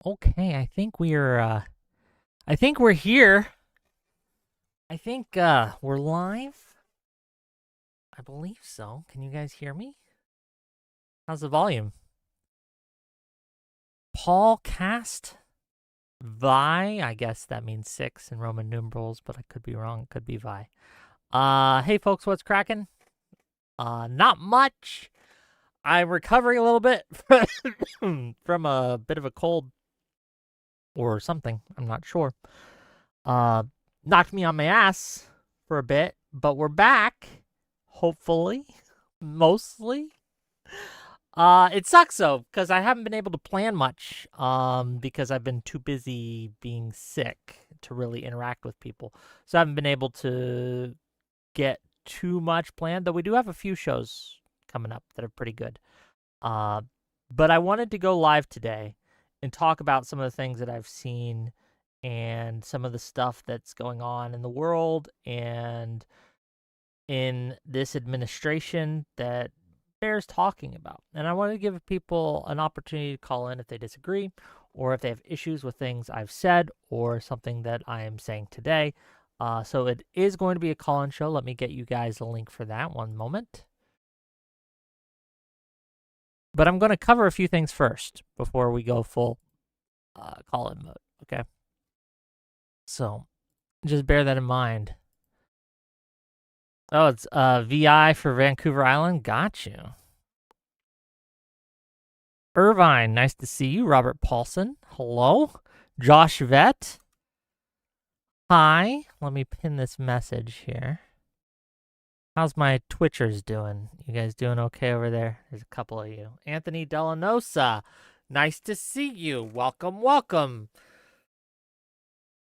Okay, I think we're here. I think we're live. I believe so. Can you guys hear me? How's the volume? Paul Cast Vi, I guess that means 6 in Roman numerals, but I could be wrong. It could be Vi. Hey folks, what's cracking? Not much. I'm recovering a little bit from a bit of a cold or something. I'm not sure. Uh, Knocked me on my ass for a bit, but we're back. Hopefully, mostly. It sucks though because I haven't been able to plan much. Because I've been too busy being sick to really interact with people, so I haven't been able to get too much planned. Though we do have a few shows coming up that are pretty good. Uh, but I wanted to go live today and talk about some of the things that I've seen and some of the stuff that's going on in the world and in this administration that bears talking about. And I want to give people an opportunity to call in if they disagree or if they have issues with things I've said or something that I am saying today. So it is going to be a call-in show. Let me get you guys a link for that. One moment. But I'm going to cover a few things first before we go full call-in mode. Okay. So just bear that in mind. Oh, it's VI for Vancouver Island. Got you. Irvine, nice to see you. Robert Paulson, hello. Josh Vett, hi. Let me pin this message here. How's my Twitchers doing? You guys doing okay over there? There's a couple of you. Anthony Delanosa, nice to see you. Welcome, welcome.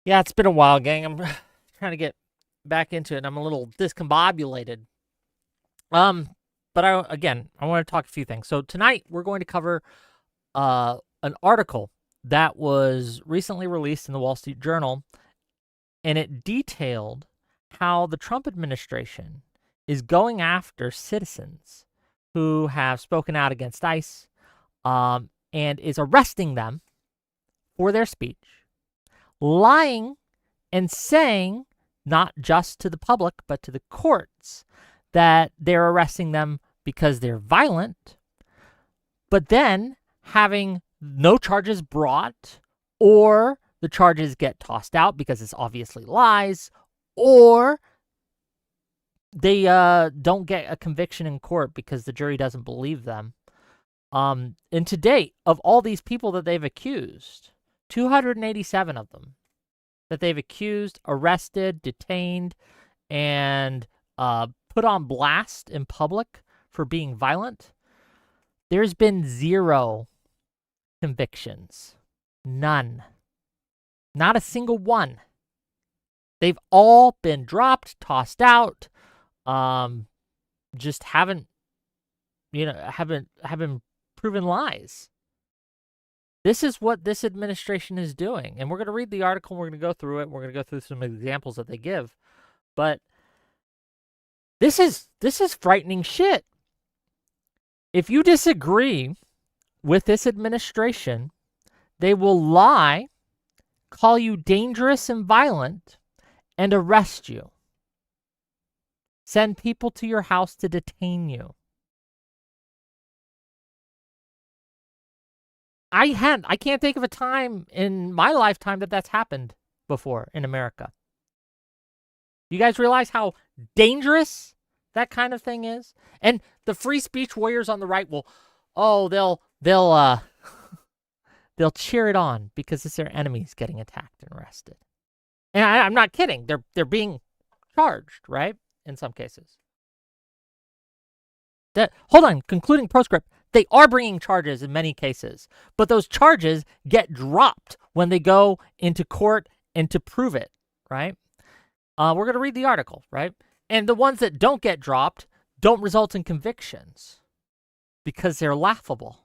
Yeah, it's been a while, gang. I'm trying to get back into it, and I'm a little discombobulated. But I want to talk a few things. So tonight we're going to cover an article that was recently released in the Wall Street Journal, and it detailed how the Trump administration is going after citizens who have spoken out against ICE, and is arresting them for their speech, lying and saying, not just to the public, but to the courts, that they're arresting them because they're violent, but then having no charges brought, or the charges get tossed out because it's obviously lies, or they don't get a conviction in court because the jury doesn't believe them. And to date, of all these people that they've accused, 287 of them that they've accused, arrested, detained, and put on blast in public for being violent, there's been 0 convictions. None. Not a single one. They've all been dropped, tossed out, just haven't proven lies. This is what this administration is doing. And we're going to read the article, we're going to go through it, we're going to go through some examples that they give. But this is frightening shit. If you disagree with this administration, they will lie, call you dangerous and violent, and arrest you. Send people to your house to detain you. I can't think of a time in my lifetime that that's happened before in America. You guys realize how dangerous that kind of thing is? And the free speech warriors on the right will, they'll cheer it on because it's their enemies getting attacked and arrested. And I'm not kidding. They're being charged, right? In some cases. Hold on, concluding proscript. They are bringing charges in many cases, but those charges get dropped when they go into court and to prove it, right? We're going to read the article, right? And the ones that don't get dropped don't result in convictions because they're laughable.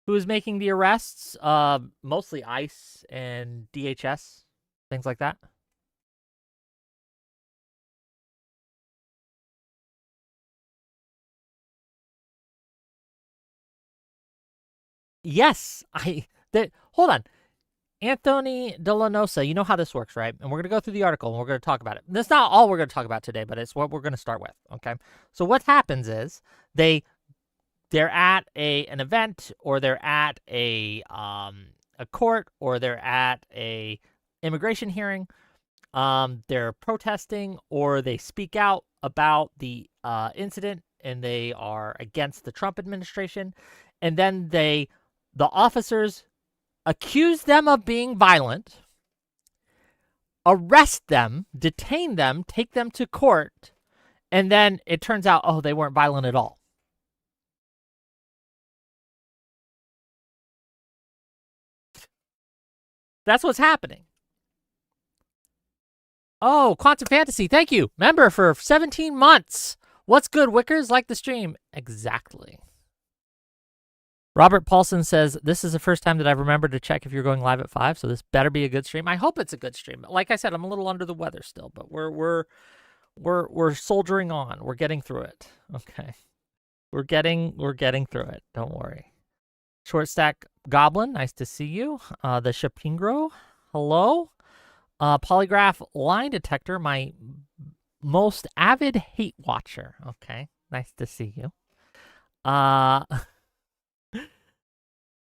Who is making the arrests? Mostly ICE and DHS, things like that. Yes, hold on. Anthony Delanosa, you know how this works, right? And we're going to go through the article and we're going to talk about it. That's not all we're going to talk about today, but it's what we're going to start with, okay? So what happens is they're at an event, or they're at a court, or they're at a immigration hearing. They're protesting, or they speak out about the incident, and they are against the Trump administration. And then the officers accuse them of being violent, arrest them, detain them, take them to court, and then it turns out, oh, they weren't violent at all. That's what's happening. Oh, Quantum Fantasy, thank you. Member for 17 months. What's good, Wickers? Like the stream. Exactly. Robert Paulson says, this is the first time that I've remembered to check if you're going live at 5, so this better be a good stream. I hope it's a good stream. Like I said, I'm a little under the weather still, but we're soldiering on. We're getting through it. Okay. We're getting through it. Don't worry. Short Stack Goblin, nice to see you. The Shapingro, hello. Polygraph Line Detector, my most avid hate watcher. Okay, nice to see you.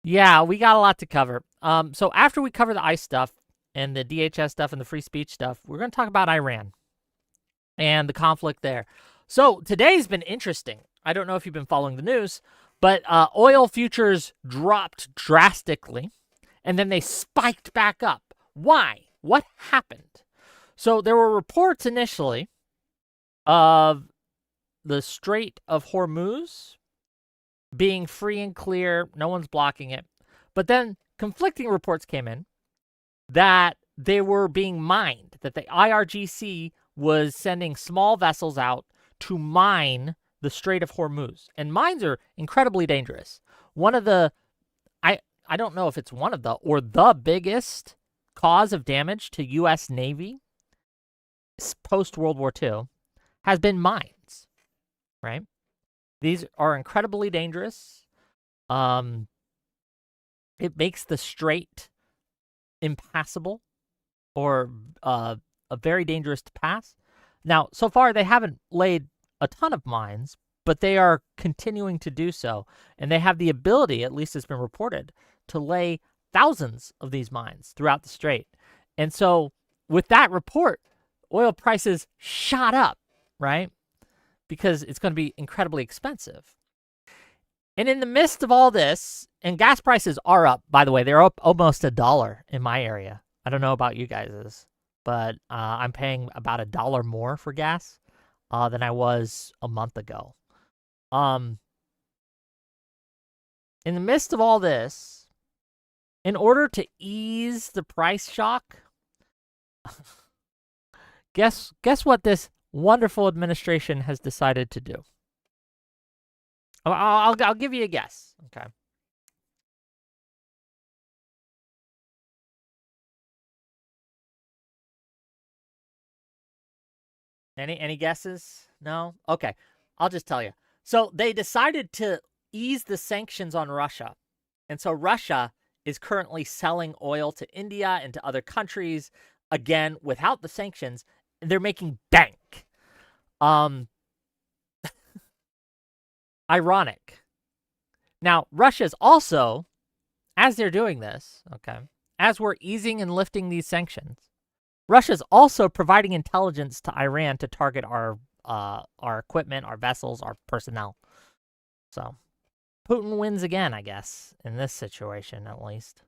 Yeah, we got a lot to cover. So after we cover the ICE stuff and the DHS stuff and the free speech stuff, we're going to talk about Iran and the conflict there. So today's been interesting. I don't know if you've been following the news, but oil futures dropped drastically, and then they spiked back up. Why? What happened? So there were reports initially of the Strait of Hormuz being free and clear. No one's blocking it. But then conflicting reports came in that they were being mined, that the IRGC was sending small vessels out to mine the Strait of Hormuz. And mines are incredibly dangerous. One of the, I don't know if it's one of the, or the biggest cause of damage to U.S. Navy post-World War II has been mines, right? These are incredibly dangerous. It makes the strait impassable, or very dangerous to pass. Now, so far, they haven't laid a ton of mines, but they are continuing to do so. And they have the ability, at least it's been reported, to lay thousands of these mines throughout the strait. And so with that report, oil prices shot up, right? Because it's going to be incredibly expensive. And in the midst of all this, and gas prices are up, by the way, they're up almost $1 in my area. I don't know about you guys', but I'm paying about $1 more for gas than I was a month ago. In the midst of all this, in order to ease the price shock, guess what this wonderful administration has decided to do. I'll give you a guess. Okay. Any guesses? No? Okay. I'll just tell you. So they decided to ease the sanctions on Russia. And so Russia is currently selling oil to India and to other countries, again, without the sanctions. They're making bank. Ironic. Now, Russia's also, as they're doing this, okay, as we're easing and lifting these sanctions, Russia's also providing intelligence to Iran to target our equipment, our vessels, our personnel. So Putin wins again, I guess, in this situation at least.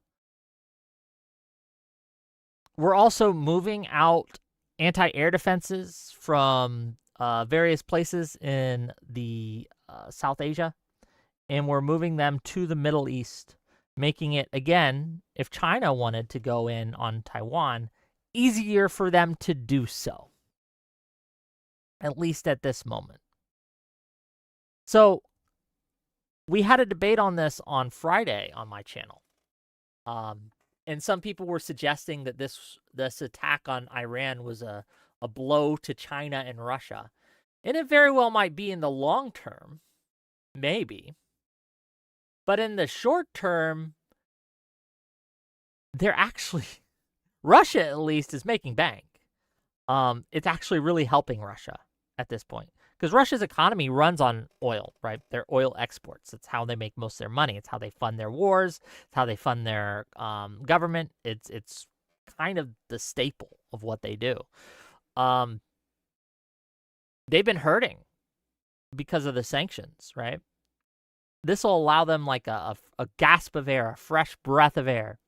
We're also moving out anti-air defenses from various places in the South Asia, and we're moving them to the Middle East, making it, again, if China wanted to go in on Taiwan, easier for them to do so, at least at this moment. So we had a debate on this on Friday on my channel. And some people were suggesting that this attack on Iran was a blow to China and Russia. And it very well might be in the long term, maybe. But in the short term, they're actually, Russia at least is making bank. It's actually really helping Russia at this point because Russia's economy runs on oil, right? Their oil exports. It's how they make most of their money. It's how they fund their wars. It's how they fund their government. It's kind of the staple of what they do. They've been hurting because of the sanctions, right? This will allow them like a gasp of air, a fresh breath of air.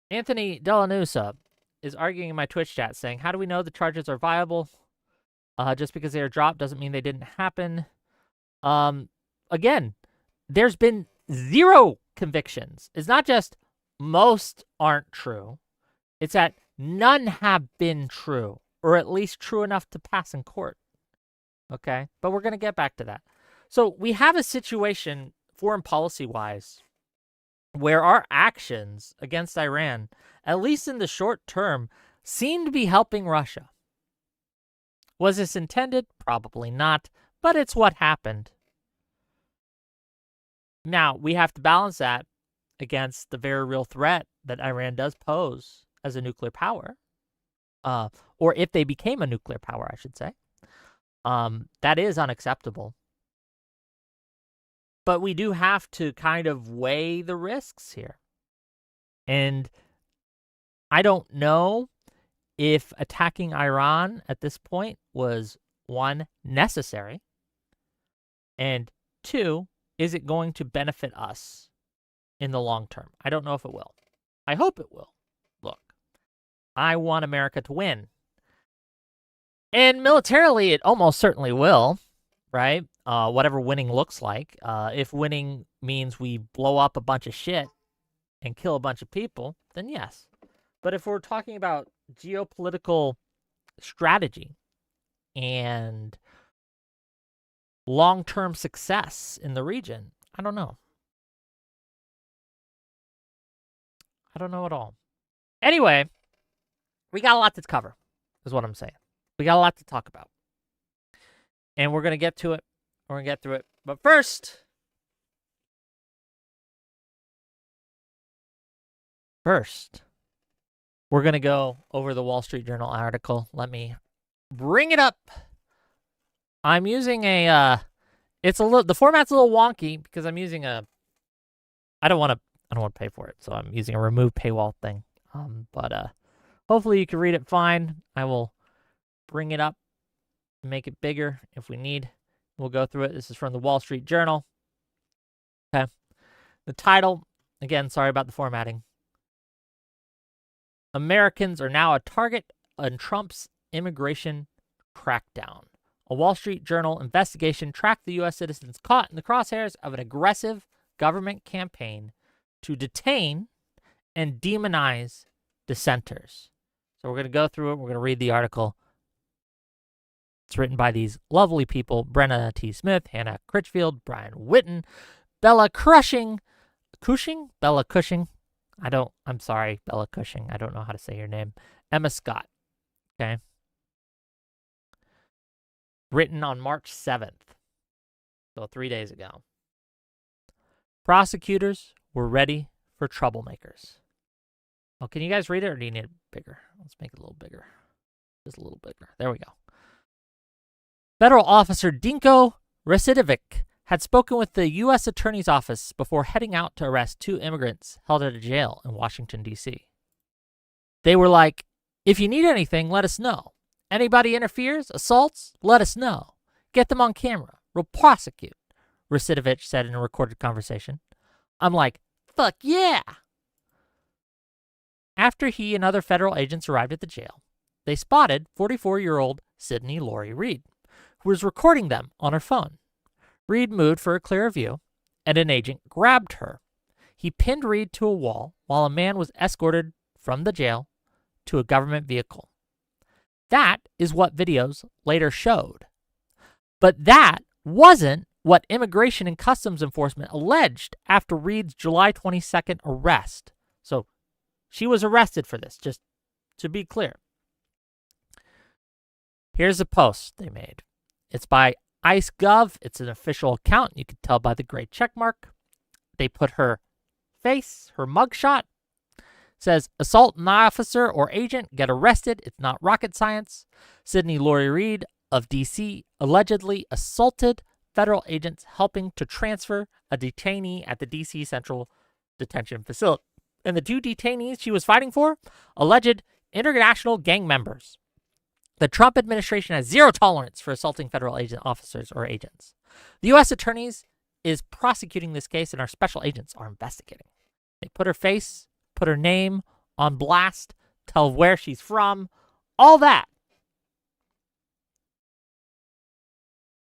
Anthony Delanusa is arguing in my Twitch chat saying, how do we know the charges are viable? Just because they are dropped doesn't mean they didn't happen. Again, there's been 0 convictions. It's not just most aren't true. It's that none have been true, or at least true enough to pass in court. Okay? But we're going to get back to that. So we have a situation, foreign policy-wise, where our actions against Iran, at least in the short term, seem to be helping Russia. Was this intended? Probably not, but it's what happened. Now, we have to balance that against the very real threat that Iran does pose as a nuclear power, or if they became a nuclear power, I should say. That is unacceptable. But we do have to kind of weigh the risks here. And I don't know if attacking Iran at this point was, 1, necessary, and 2, is it going to benefit us in the long term? I don't know if it will. I hope it will. Look, I want America to win. And militarily, it almost certainly will, right? Whatever winning looks like. If winning means we blow up a bunch of shit and kill a bunch of people, then yes. But if we're talking about geopolitical strategy and long-term success in the region, I don't know. I don't know at all. Anyway, we got a lot to cover, is what I'm saying. We got a lot to talk about. And we're going to get to it. We're going to get through it. But first, we're going to go over the Wall Street Journal article. Let me bring it up. I'm using a, the format's a little wonky because I'm using I don't want to pay for it. So I'm using a remove paywall thing. But hopefully you can read it fine. I will bring it up, make it bigger if we need. We'll go through it. This is from the Wall Street Journal. Okay. The title, again, sorry about the formatting. Americans are now a target on Trump's immigration crackdown. A Wall Street Journal investigation tracked the U.S. citizens caught in the crosshairs of an aggressive government campaign to detain and demonize dissenters. So we're going to go through it. We're going to read the article. It's written by these lovely people, Brenna T. Smith, Hannah Critchfield, Brian Witten, Bella Cushing. I'm sorry, Bella Cushing. I don't know how to say your name. Emma Scott. Okay. Written on March 7th. So 3 days ago. Prosecutors were ready for troublemakers. Oh, can you guys read it or do you need it bigger? Let's make it a little bigger. Just a little bigger. There we go. Federal officer Dinko Rasidovic had spoken with the U.S. Attorney's Office before heading out to arrest 2 immigrants held at a jail in Washington, D.C. They were like, if you need anything, let us know. Anybody interferes, assaults, let us know. Get them on camera. We'll prosecute, Rasidovic said in a recorded conversation. I'm like, fuck yeah. After he and other federal agents arrived at the jail, they spotted 44-year-old Sydney Laurie Reed, who was recording them on her phone. Reed moved for a clearer view, and an agent grabbed her. He pinned Reed to a wall while a man was escorted from the jail to a government vehicle. That is what videos later showed. But that wasn't what Immigration and Customs Enforcement alleged after Reed's July 22nd arrest. So she was arrested for this, just to be clear. Here's a post they made. It's by IceGov. It's an official account. You can tell by the gray check mark. They put her face, her mugshot. Says, assault an officer or agent, get arrested. It's not rocket science. Sydney Lori Reed of D.C. allegedly assaulted federal agents helping to transfer a detainee at the D.C. Central Detention Facility. And the two detainees she was fighting for, alleged international gang members. The Trump administration has zero tolerance for assaulting federal agent officers or agents. The U.S. attorneys is prosecuting this case, and our special agents are investigating. They put her face, put her name on blast, tell where she's from, all that.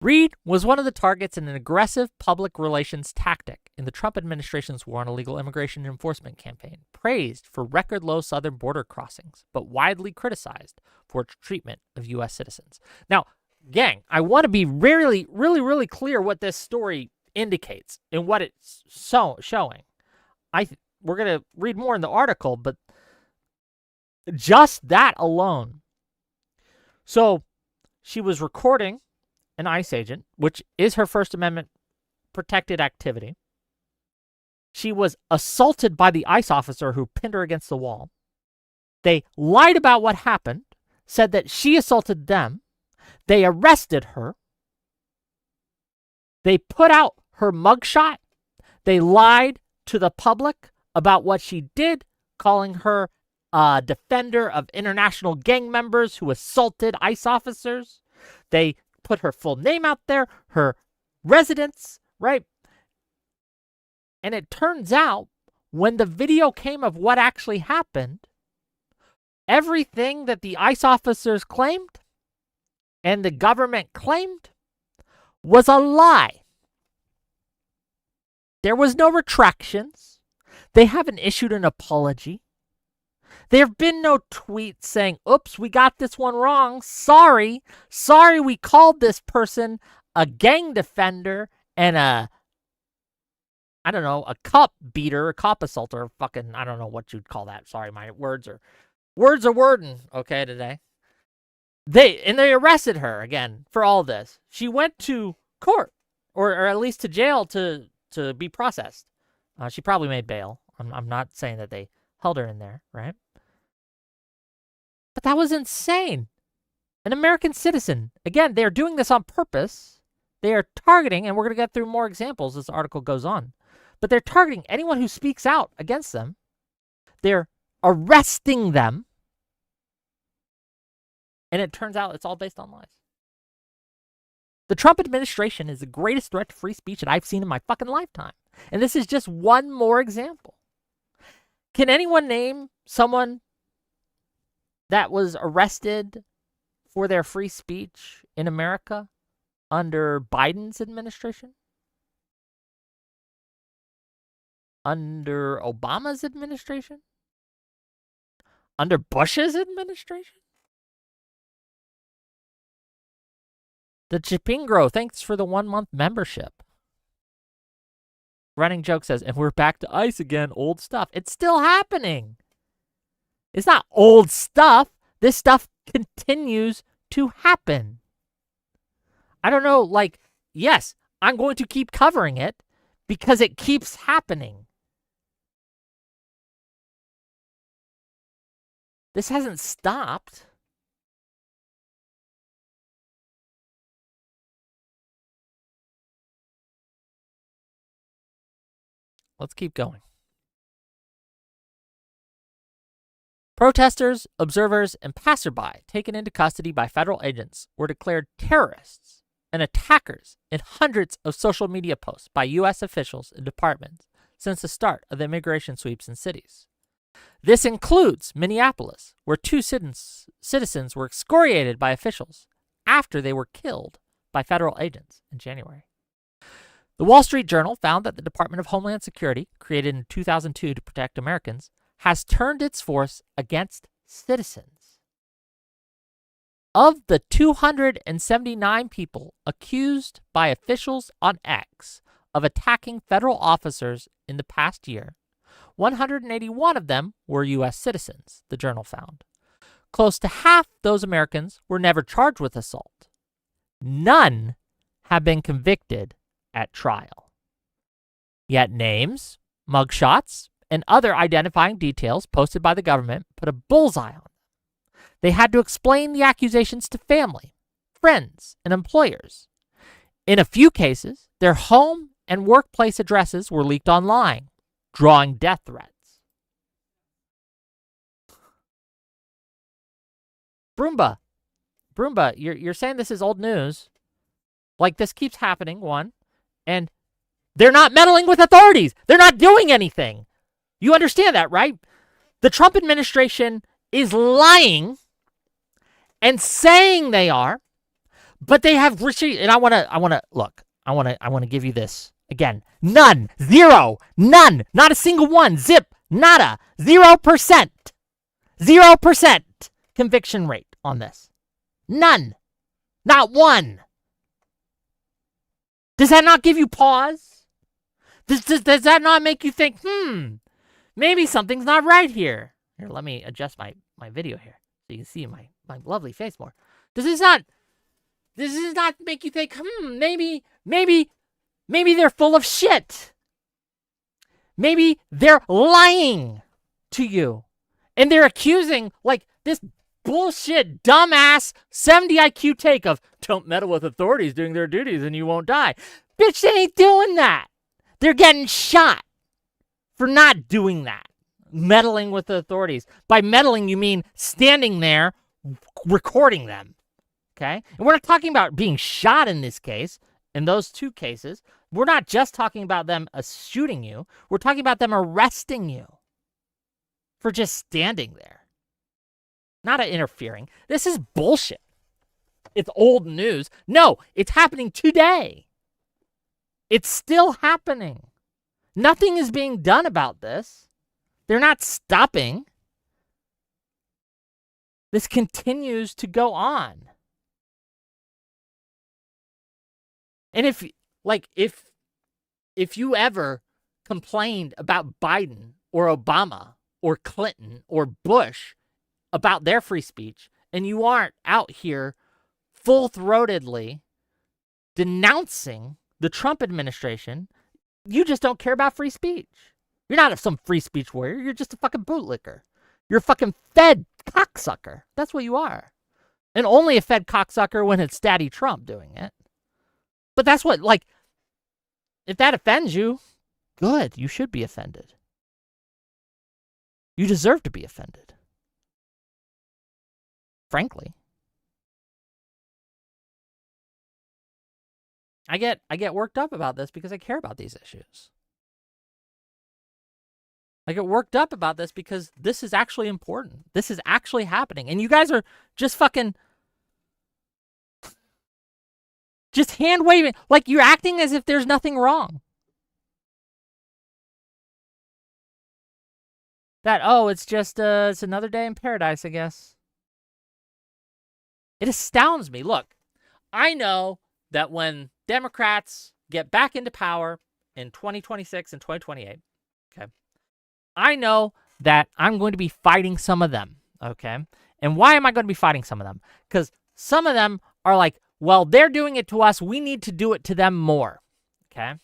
Reed was one of the targets in an aggressive public relations tactic in the Trump administration's war on illegal immigration enforcement campaign, praised for record low southern border crossings, but widely criticized for its treatment of U.S. citizens. Now, gang, I want to be really, really, really clear what this story indicates and what it's showing. We're going to read more in the article, but just that alone. So she was recording an ICE agent, which is her First Amendment protected activity. She was assaulted by the ICE officer who pinned her against the wall. They lied about what happened, said that she assaulted them. They arrested her. They put out her mugshot. They lied to the public about what she did, calling her a defender of international gang members who assaulted ICE officers. They put her full name out there, her residence, right? And it turns out when the video came of what actually happened, everything that the ICE officers claimed and the government claimed was a lie. There was no retractions. They haven't issued an apology. There have been no tweets saying, oops, we got this one wrong. Sorry, we called this person a gang defender and a cop beater, a cop assaulter, fucking, I don't know what you'd call that. Sorry, my words are wording, okay, today. They arrested her again for all this. She went to court, or at least to jail to be processed. She probably made bail. I'm not saying that they held her in there, right? But that was insane. An American citizen. Again, they're doing this on purpose. They are targeting, and we're going to get through more examples as the article goes on, but they're targeting anyone who speaks out against them. They're arresting them. And it turns out it's all based on lies. The Trump administration is the greatest threat to free speech that I've seen in my fucking lifetime. And this is just one more example. Can anyone name someone that was arrested for their free speech in America under Biden's administration? Under Obama's administration? Under Bush's administration? The Chipingro, thanks for the 1-month membership. Running Joke says, and we're back to ICE again, old stuff. It's still happening. It's not old stuff. This stuff continues to happen. I don't know, yes, I'm going to keep covering it because it keeps happening. This hasn't stopped. Let's keep going. Protesters, observers, and passerby taken into custody by federal agents were declared terrorists and attackers in hundreds of social media posts by U.S. officials and departments since the start of the immigration sweeps in cities. This includes Minneapolis, where 2 citizens were excoriated by officials after they were killed by federal agents in January. The Wall Street Journal found that the Department of Homeland Security, created in 2002 to protect Americans, has turned its force against citizens. Of the 279 people accused by officials on X of attacking federal officers in the past year, 181 of them were U.S. citizens, the journal found. Close to half those Americans were never charged with assault. None have been convicted at trial. Yet names, mugshots, and other identifying details posted by the government put a bullseye on them. They had to explain the accusations to family, friends, and employers. In a few cases, their home and workplace addresses were leaked online, drawing death threats. Broomba, you're saying this is old news. Like, this keeps happening, one, and they're not meddling with authorities. They're not doing anything. You understand that, right? The Trump administration is lying and saying they are, but they have received, and I want to give you this. Again, none, zero, none, not a single one, zip, nada, 0%, 0% conviction rate on this. None, not one. Does that not give you pause? Does that not make you think, maybe something's not right here? Here, let me adjust my video here so you can see my lovely face more. Does this not make you think, maybe they're full of shit? Maybe they're lying to you. And they're accusing, like, this bullshit, dumbass 70 IQ take of, don't meddle with authorities doing their duties and you won't die. Bitch, they ain't doing that. They're getting shot for not doing that. Meddling with the authorities. By meddling, you mean standing there recording them. Okay? And we're not talking about being shot in this case. In those two cases, we're not just talking about them shooting you. We're talking about them arresting you for just standing there. Not interfering. This is bullshit. It's old news. No, it's happening today. It's still happening. Nothing is being done about this. They're not stopping. This continues to go on. And if you ever complained about Biden or Obama or Clinton or Bush about their free speech, and you aren't out here full-throatedly denouncing the Trump administration, you just don't care about free speech. You're not some free speech warrior. You're just a fucking bootlicker. You're a fucking Fed cocksucker. That's what you are. And only a Fed cocksucker when it's Daddy Trump doing it. But that's what, like, if that offends you, good. You should be offended. You deserve to be offended. Frankly. I get worked up about this because I care about these issues. I get worked up about this because this is actually important. This is actually happening. And you guys are just fucking just hand waving, like you're acting as if there's nothing wrong. That, it's just it's another day in paradise, I guess. It astounds me. Look, I know that when Democrats get back into power in 2026 and 2028, okay, I know that I'm going to be fighting some of them, okay? And why am I going to be fighting some of them? Because some of them are like, well, they're doing it to us. We need to do it to them more, okay?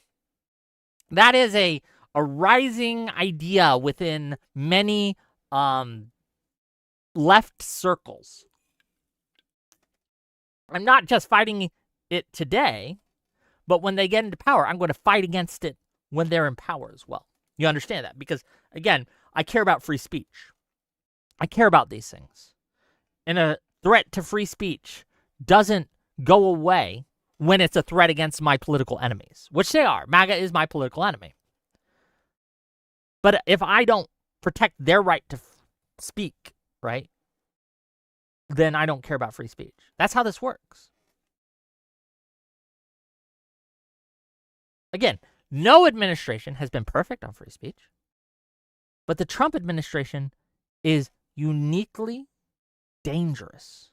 That is a rising idea within many left circles. I'm not just fighting it today, but when they get into power, I'm going to fight against it when they're in power as well. You understand that? Because, again, I care about free speech. I care about these things. And a threat to free speech doesn't go away when it's a threat against my political enemies, which they are. MAGA is my political enemy. But if I don't protect their right to speak, right, then I don't care about free speech. That's how this works. Again, no administration has been perfect on free speech, but the Trump administration is uniquely dangerous.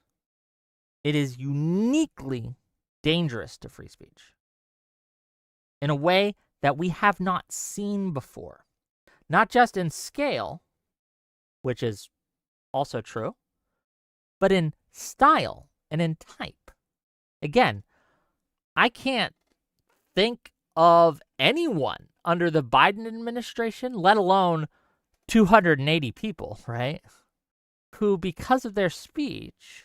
It is uniquely dangerous to free speech in a way that we have not seen before. Not just in scale, which is also true, but in style and in type. Again, I can't think of anyone under the Biden administration, let alone 280 people, right, who, because of their speech,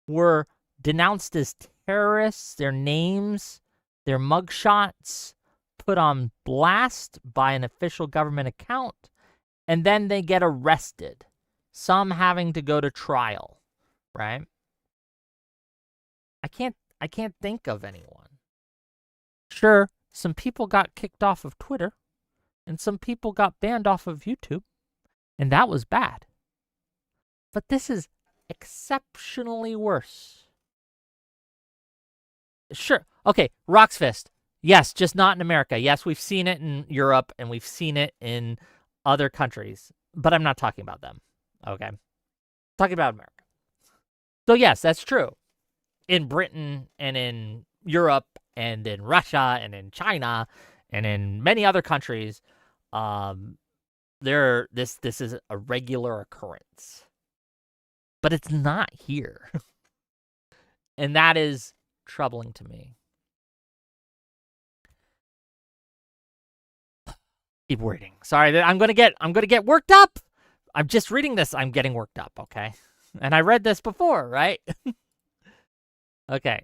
were denounced as terrorists, their names, their mugshots put on blast by an official government account, and then they get arrested, some having to go to trial, right? I can't think of anyone. Sure, some people got kicked off of Twitter, and some people got banned off of YouTube, and that was bad. But this is exceptionally worse. Sure, okay, Rock's Fist. Yes, just not in America. Yes, we've seen it in Europe, and we've seen it in other countries, but I'm not talking about them, okay? I'm talking about America. So yes, that's true. In Britain and in Europe and in Russia and in China and in many other countries, this is a regular occurrence. But it's not here. And that is troubling to me. Keep reading. Sorry, I'm gonna get worked up. I'm just reading this. I'm getting worked up, okay? And I read this before, right? Okay.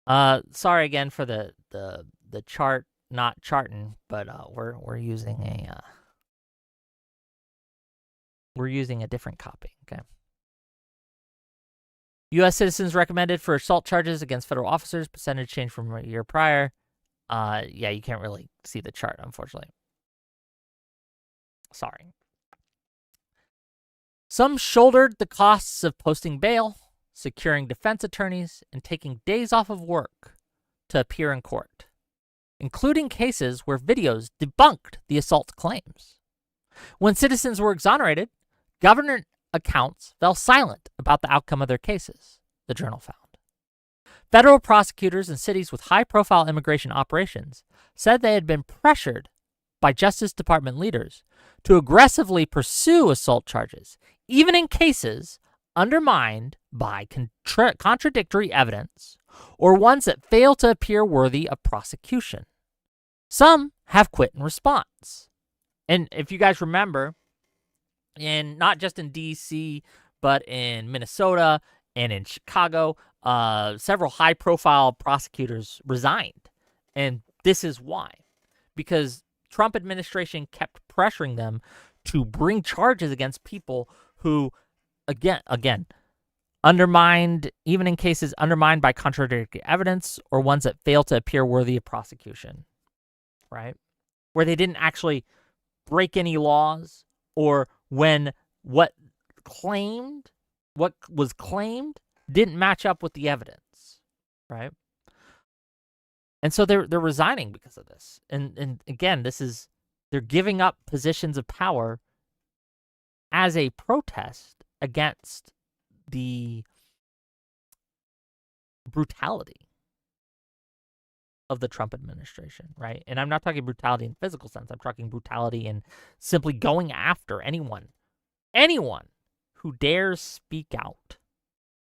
Sorry again for the chart not charting, but we're using a different copy, okay? U.S. citizens recommended for assault charges against federal officers, percentage change from a year prior. Yeah, you can't really see the chart, unfortunately. Sorry. Some shouldered the costs of posting bail, securing defense attorneys, and taking days off of work to appear in court, including cases where videos debunked the assault claims. When citizens were exonerated, government accounts fell silent about the outcome of their cases, the Journal found. Federal prosecutors in cities with high-profile immigration operations said they had been pressured by Justice Department leaders to aggressively pursue assault charges, even in cases undermined by contradictory evidence or ones that fail to appear worthy of prosecution. Some have quit in response. And if you guys remember, not just in D.C., but in Minnesota and in Chicago, several high-profile prosecutors resigned. And this is why. Because Trump administration kept pressuring them to bring charges against people who, again, undermined, even in cases undermined by contradictory evidence or ones that fail to appear worthy of prosecution, right? Where they didn't actually break any laws, or when what was claimed didn't match up with the evidence, right? And so they're resigning because of this. And again, they're giving up positions of power as a protest against the brutality of the Trump administration, right? And I'm not talking brutality in physical sense. I'm talking brutality in simply going after anyone who dares speak out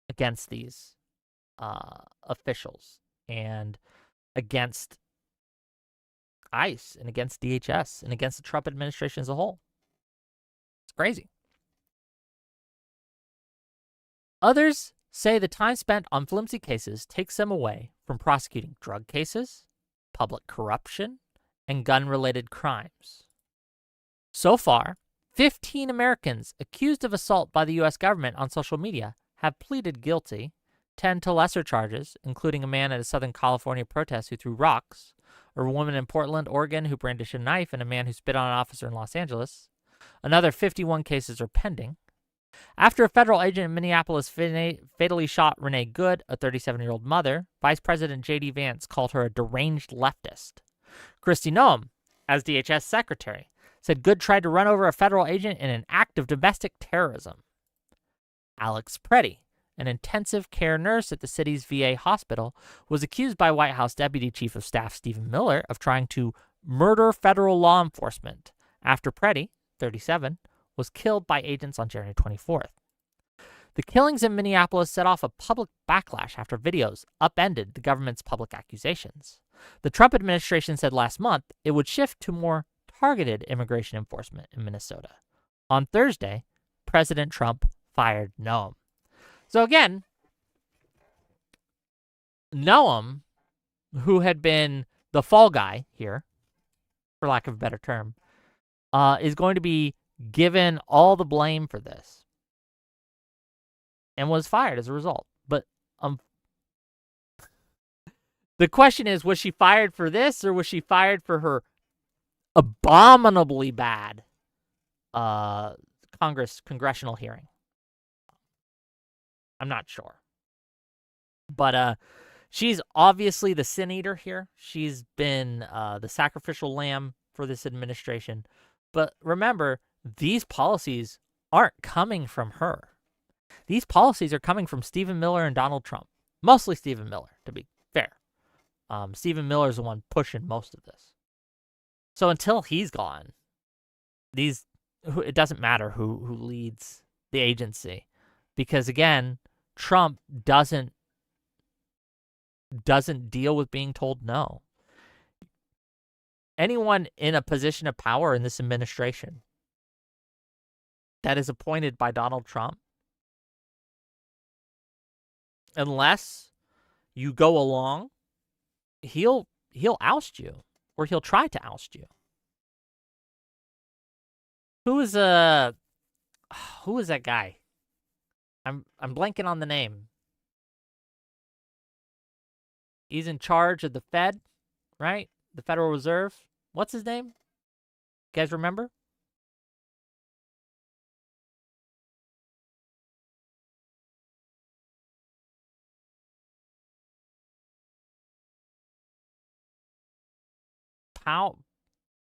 against these officials and against ICE and against DHS and against the Trump administration as a whole. It's crazy. Others say the time spent on flimsy cases takes them away from prosecuting drug cases, public corruption, and gun-related crimes. So far, 15 Americans accused of assault by the U.S. government on social media have pleaded guilty, 10 to lesser charges, including a man at a Southern California protest who threw rocks, a woman in Portland, Oregon who brandished a knife, and a man who spit on an officer in Los Angeles. Another 51 cases are pending. After a federal agent in Minneapolis fatally shot Renee Good, a 37-year-old mother, Vice President J.D. Vance called her a deranged leftist. Kristi Noem, as DHS secretary, said Good tried to run over a federal agent in an act of domestic terrorism. Alex Preddy, an intensive care nurse at the city's VA hospital, was accused by White House Deputy Chief of Staff Stephen Miller of trying to murder federal law enforcement after Preddy, 37, was killed by agents on January 24th. The killings in Minneapolis set off a public backlash after videos upended the government's public accusations. The Trump administration said last month it would shift to more targeted immigration enforcement in Minnesota. On Thursday, President Trump fired Noam. So again, Noam, who had been the fall guy here, for lack of a better term, is going to be given all the blame for this and was fired as a result. But the question is, was she fired for this or was she fired for her abominably bad congressional hearing? I'm not sure. But she's obviously the sin eater here. She's been the sacrificial lamb for this administration. But remember, these policies aren't coming from her. These policies are coming from Stephen Miller and Donald Trump. Mostly Stephen Miller, to be fair. Stephen Miller is the one pushing most of this. So until he's gone, it doesn't matter who leads the agency. Because again, Trump doesn't deal with being told no. Anyone in a position of power in this administration that is appointed by Donald Trump, unless you go along, he'll oust you, or he'll try to oust you. Who is that guy? I'm blanking on the name. He's in charge of the Fed, right? The Federal Reserve. What's his name? You guys remember?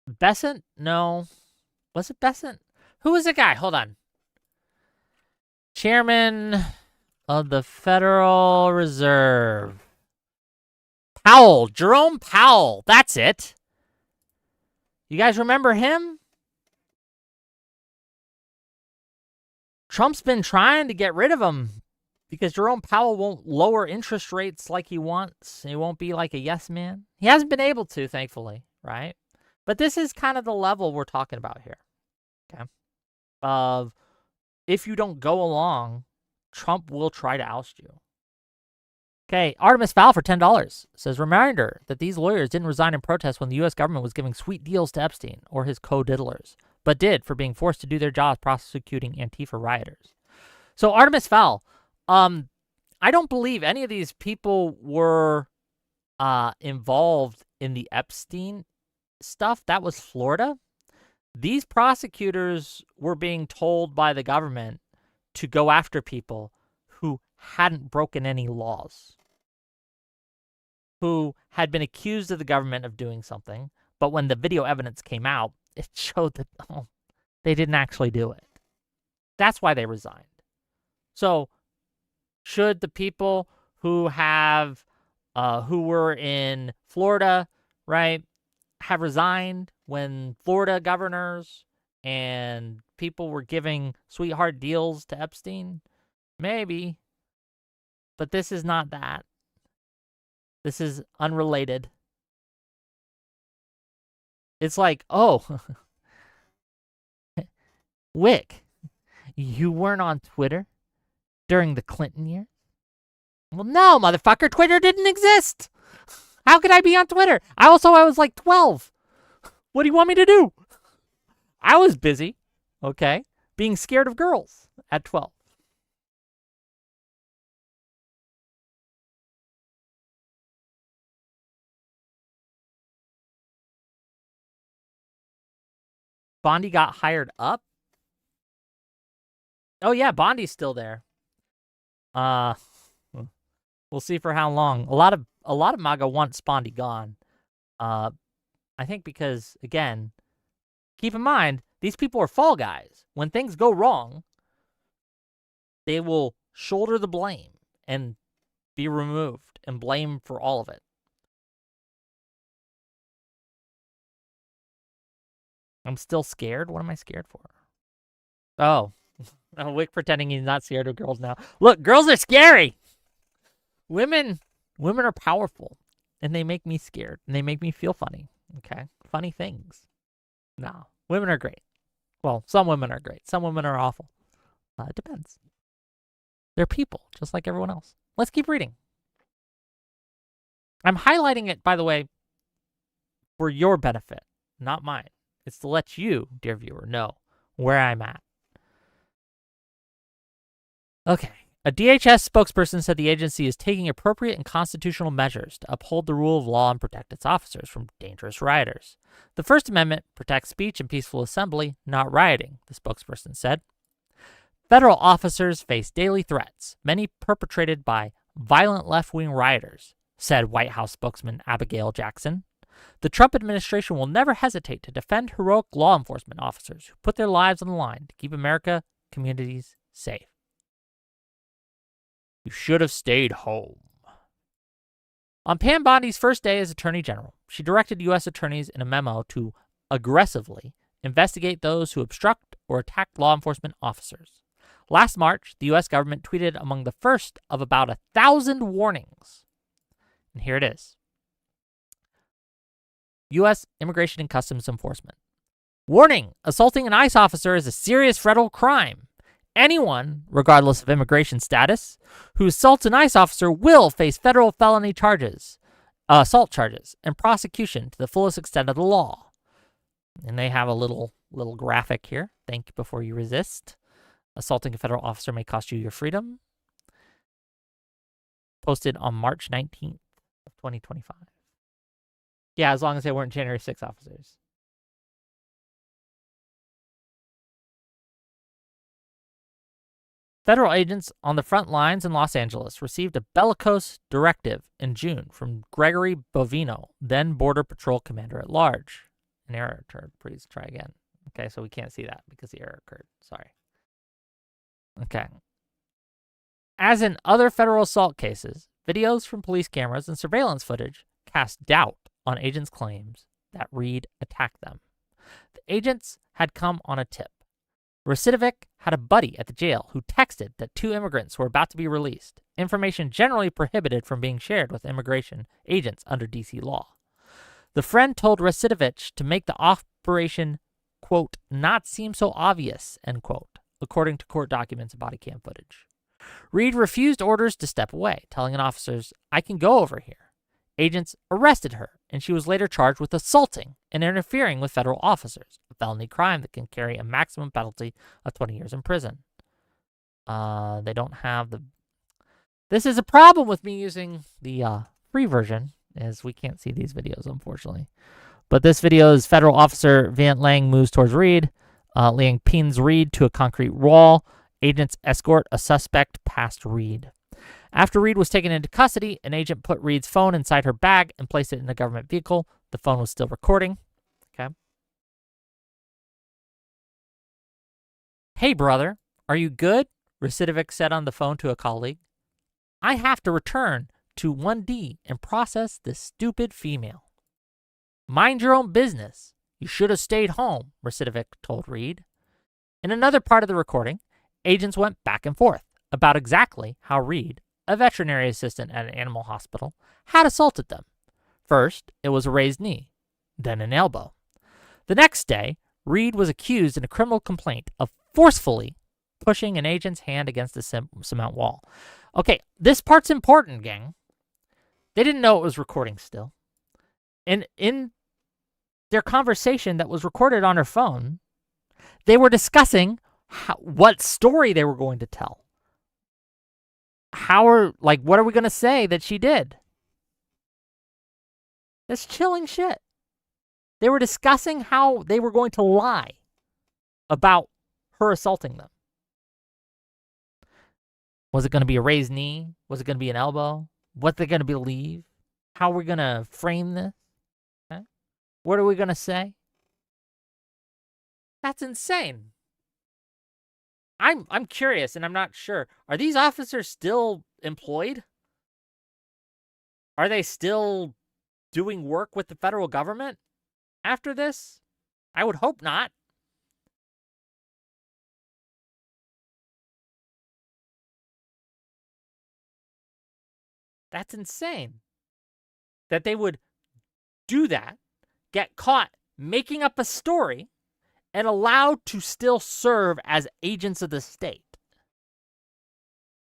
Bessent? No. Was it Bessent? Who was the guy? Hold on. Chairman of the Federal Reserve. Powell. Jerome Powell. That's it. You guys remember him? Trump's been trying to get rid of him because Jerome Powell won't lower interest rates like he wants. He won't be like a yes man. He hasn't been able to, thankfully, right? But this is kind of the level we're talking about here. Okay. Of if you don't go along, Trump will try to oust you. Okay, Artemis Fowl for $10 says, reminder that these lawyers didn't resign in protest when the U.S. government was giving sweet deals to Epstein or his co-diddlers, but did for being forced to do their jobs prosecuting Antifa rioters. So Artemis Fowl, I don't believe any of these people were involved in the Epstein stuff. That was Florida. These prosecutors were being told by the government to go after people who hadn't broken any laws, who had been accused of the government of doing something, but when the video evidence came out, it showed that they didn't actually do it. That's why they resigned. So, should the people who were in Florida, right, have resigned when Florida governors and people were giving sweetheart deals to Epstein? Maybe. But this is not that. This is unrelated. It's like, oh, Wick, you weren't on Twitter during the Clinton years? Well, no, motherfucker, Twitter didn't exist. How could I be on Twitter? I was like 12. What do you want me to do? I was busy, okay, being scared of girls at 12. Bondi got hired up? Oh yeah, Bondi's still there. We'll see for how long. A lot of MAGA wants Bondi gone. I think because, again, keep in mind, these people are fall guys. When things go wrong, they will shoulder the blame and be removed and blamed for all of it. I'm still scared? What am I scared for? Oh, Wick pretending he's not scared of girls now. Look, girls are scary. Women are powerful, and they make me scared, and they make me feel funny. Okay, funny things. No, women are great. Well, some women are great. Some women are awful. It depends. They're people, just like everyone else. Let's keep reading. I'm highlighting it, by the way, for your benefit, not mine. It's to let you, dear viewer, know where I'm at. Okay. A DHS spokesperson said the agency is taking appropriate and constitutional measures to uphold the rule of law and protect its officers from dangerous rioters. The First Amendment protects speech and peaceful assembly, not rioting, the spokesperson said. Federal officers face daily threats, many perpetrated by violent left-wing rioters, said White House spokesman Abigail Jackson. The Trump administration will never hesitate to defend heroic law enforcement officers who put their lives on the line to keep America communities safe. You should have stayed home. On Pam Bondi's first day as Attorney General, she directed U.S. attorneys in a memo to aggressively investigate those who obstruct or attack law enforcement officers. Last March, the U.S. government tweeted among the first of about 1,000 warnings. And here it is. U.S. Immigration and Customs Enforcement. Warning, assaulting an ICE officer is a serious federal crime. Anyone, regardless of immigration status, who assaults an ICE officer will face federal felony charges, assault charges, and prosecution to the fullest extent of the law. And they have a little graphic here. Think before you resist. Assaulting a federal officer may cost you your freedom. Posted on March 19th of 2025. Yeah, as long as they weren't January 6 officers. Federal agents on the front lines in Los Angeles received a bellicose directive in June from Gregory Bovino, then Border Patrol Commander at Large. An error occurred. Please try again. Okay, so we can't see that because the error occurred. Sorry. Okay. As in other federal assault cases, videos from police cameras and surveillance footage cast doubt on agents' claims that Reed attacked them. The agents had come on a tip. Recidivic had a buddy at the jail who texted that 2 immigrants were about to be released, information generally prohibited from being shared with immigration agents under D.C. law. The friend told Recidivic to make the operation, quote, not seem so obvious, end quote, according to court documents and body cam footage. Reed refused orders to step away, telling officers, I can go over here. Agents arrested her, and she was later charged with assaulting and interfering with federal officers, a felony crime that can carry a maximum penalty of 20 years in prison. They don't have the... This is a problem with me using the free version, as we can't see these videos, unfortunately. But this video is Federal Officer Van Lang moves towards Reed. Lang pins Reed to a concrete wall. Agents escort a suspect past Reed. After Reed was taken into custody, an agent put Reed's phone inside her bag and placed it in a government vehicle. The phone was still recording. Okay. Hey, brother, are you good? Recidivic said on the phone to a colleague. I have to return to 1D and process this stupid female. Mind your own business. You should have stayed home, Recidivic told Reed. In another part of the recording, agents went back and forth about exactly how Reed, a veterinary assistant at an animal hospital, had assaulted them. First, it was a raised knee, then an elbow. The next day, Reed was accused in a criminal complaint of forcefully pushing an agent's hand against the cement wall. Okay, this part's important, gang. They didn't know it was recording still. And in their conversation that was recorded on her phone, they were discussing what story they were going to tell. What are we going to say that she did? That's chilling shit. They were discussing how they were going to lie about her assaulting them. Was it going to be a raised knee? Was it going to be an elbow? What they're going to believe? How we're going to frame this? Okay. What are we going to say? That's insane. I'm curious, and I'm not sure. Are these officers still employed? Are they still doing work with the federal government after this? I would hope not. That's insane. That they would do that, get caught making up a story, and allowed to still serve as agents of the state.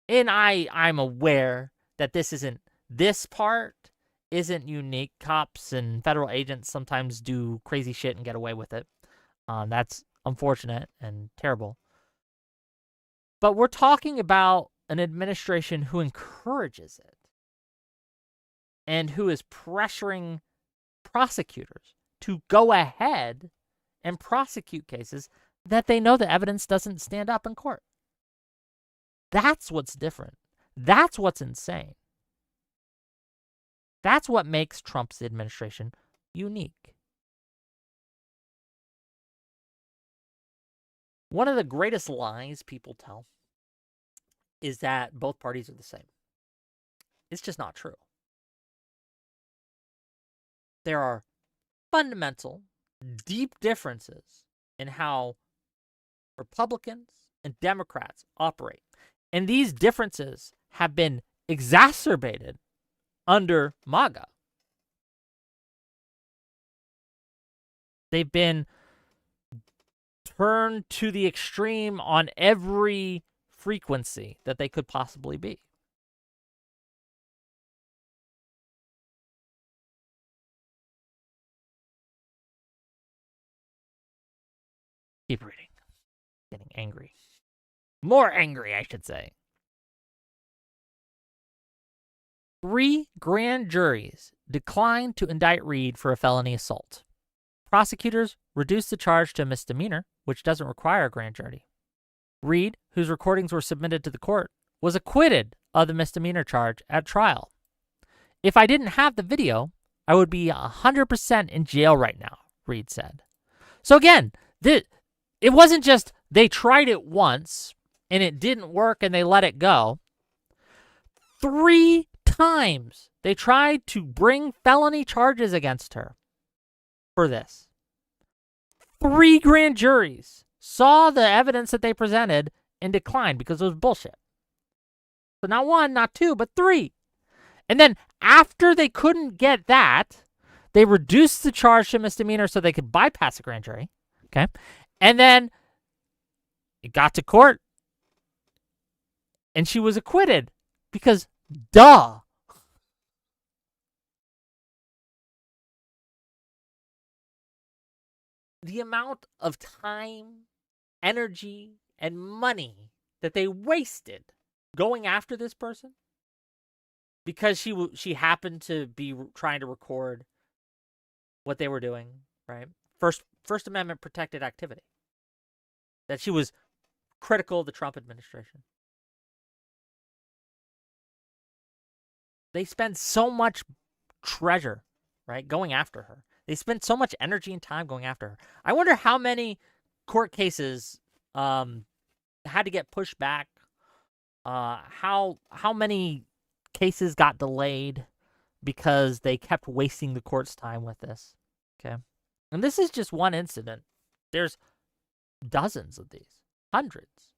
And I'm aware that this part isn't unique. Cops and federal agents sometimes do crazy shit and get away with it. That's unfortunate and terrible. But we're talking about an administration who encourages it and who is pressuring prosecutors to go ahead and prosecute cases that they know the evidence doesn't stand up in court. That's what's different. That's what's insane. That's what makes Trump's administration unique. One of the greatest lies people tell is that both parties are the same. It's just not true. There are fundamental, deep differences in how Republicans and Democrats operate. And these differences have been exacerbated under MAGA. They've been turned to the extreme on every frequency that they could possibly be. Keep reading. Getting angry. More angry, I should say. 3 grand juries declined to indict Reade for a felony assault. Prosecutors reduced the charge to a misdemeanor, which doesn't require a grand jury. Reade, whose recordings were submitted to the court, was acquitted of the misdemeanor charge at trial. If I didn't have the video, I would be 100% in jail right now, Reade said. So again, it wasn't just they tried it once and it didn't work and they let it go. 3 times they tried to bring felony charges against her for this. 3 grand juries saw the evidence that they presented and declined because it was bullshit. So not 1, not 2, but 3. And then after they couldn't get that, they reduced the charge to misdemeanor so they could bypass a grand jury. Okay. And then it got to court and she was acquitted because duh. The amount of time, energy, and money that they wasted going after this person because she happened to be trying to record what they were doing, right? First Amendment protected activity. That she was critical of the Trump administration. They spend so much treasure, right, going after her. They spent so much energy and time going after her. I wonder how many court cases had to get pushed back. How many cases got delayed because they kept wasting the court's time with this. Okay, and this is just one incident. There's dozens of these, hundreds.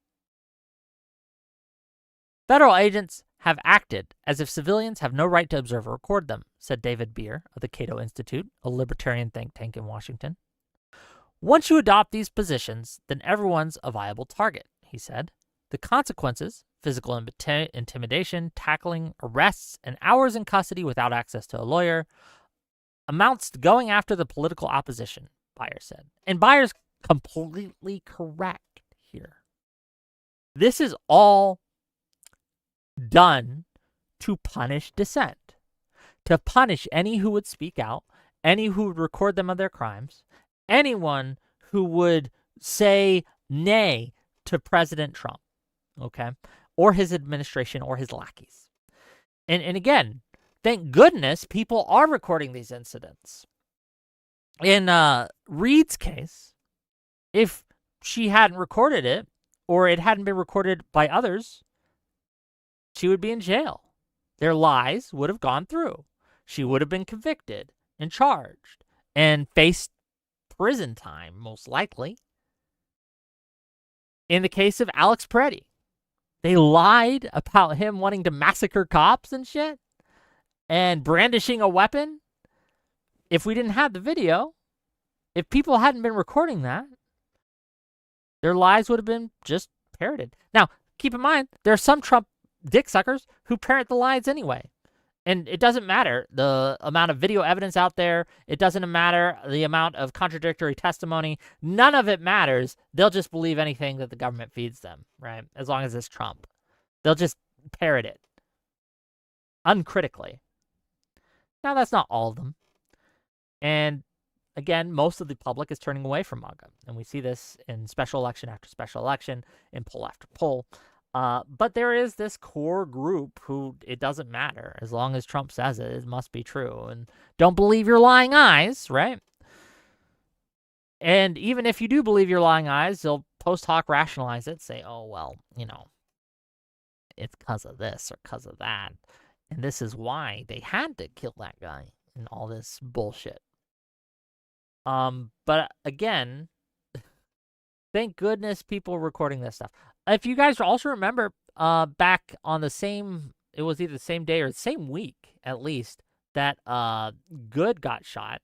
Federal agents have acted as if civilians have no right to observe or record them, said David Beer of the Cato Institute, a libertarian think tank in Washington. Once you adopt these positions, then everyone's a viable target, he said. The consequences, physical intimidation, tackling, arrests, and hours in custody without access to a lawyer, amounts to going after the political opposition, Beyer said. And Beyer's completely correct here. This is all done to punish dissent, to punish any who would speak out, any who would record them of their crimes, anyone who would say nay to President Trump, okay, or his administration or his lackeys. And again, thank goodness people are recording these incidents. In Reade's case, if she hadn't recorded it or it hadn't been recorded by others, she would be in jail. Their lies would have gone through. She would have been convicted and charged and faced prison time, most likely. In the case of Alex Peretti, they lied about him wanting to massacre cops and shit. and brandishing a weapon, if we didn't have the video, if people hadn't been recording that, their lies would have been just parroted. Now, keep in mind, there are some Trump dick suckers who parrot the lies anyway. And it doesn't matter the amount of video evidence out there. It doesn't matter the amount of contradictory testimony. None of it matters. They'll just believe anything that the government feeds them, right? As long as it's Trump. They'll just parrot it uncritically. Now, that's not all of them. And again, most of the public is turning away from MAGA. And we see this in special election after special election, in poll after poll. But there is this core group who it doesn't matter. As long as Trump says it, it must be true. And don't believe your lying eyes, right? And even if you do believe your lying eyes, they'll post hoc rationalize it, say, oh, well, it's because of this or because of that. And this is why they had to kill that guy and all this bullshit. But again, thank goodness people are recording this stuff. If you guys also remember, back on it was either the same day or the same week, at least, that Good got shot,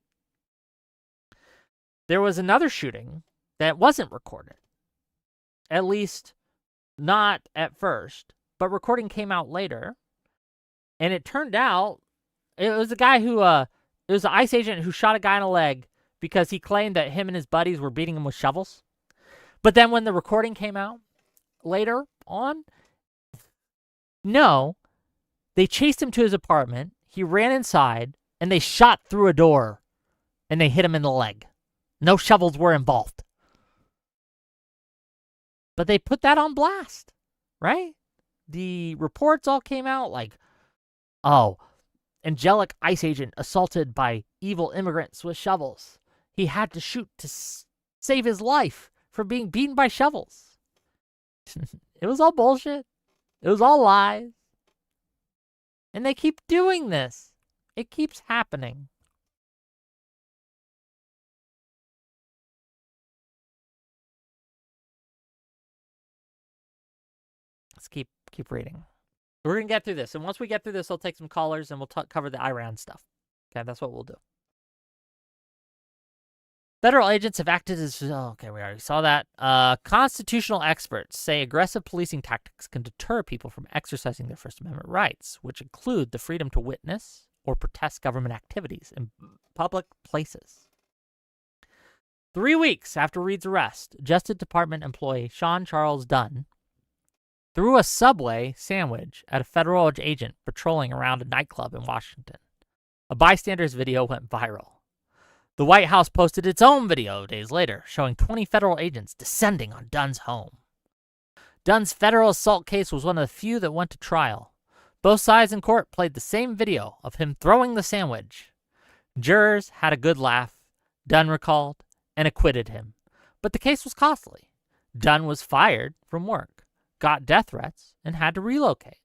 there was another shooting that wasn't recorded. At least not at first, but recording came out later. And it turned out it was a guy who, it was an ICE agent who shot a guy in the leg because he claimed that him and his buddies were beating him with shovels. But then when the recording came out later on, no, they chased him to his apartment. He ran inside and they shot through a door and they hit him in the leg. No shovels were involved. But they put that on blast, right? The reports all came out like, oh, angelic ICE agent assaulted by evil immigrants with shovels. He had to shoot to save his life from being beaten by shovels. It was all bullshit. It was all lies. And they keep doing this. It keeps happening. Let's keep reading. We're going to get through this. And once we get through this, I'll take some callers and we'll cover the Iran stuff. Okay, that's what we'll do. Federal agents have acted as... okay, we already saw that. Constitutional experts say aggressive policing tactics can deter people from exercising their First Amendment rights, which include the freedom to witness or protest government activities in public places. 3 weeks after Reed's arrest, Justice Department employee Sean Charles Dunn threw a Subway sandwich at a federal agent patrolling around a nightclub in Washington. A bystander's video went viral. The White House posted its own video days later, showing 20 federal agents descending on Dunn's home. Dunn's federal assault case was one of the few that went to trial. Both sides in court played the same video of him throwing the sandwich. Jurors had a good laugh, Dunn recalled, and acquitted him. But the case was costly. Dunn was fired from work, got death threats, and had to relocate.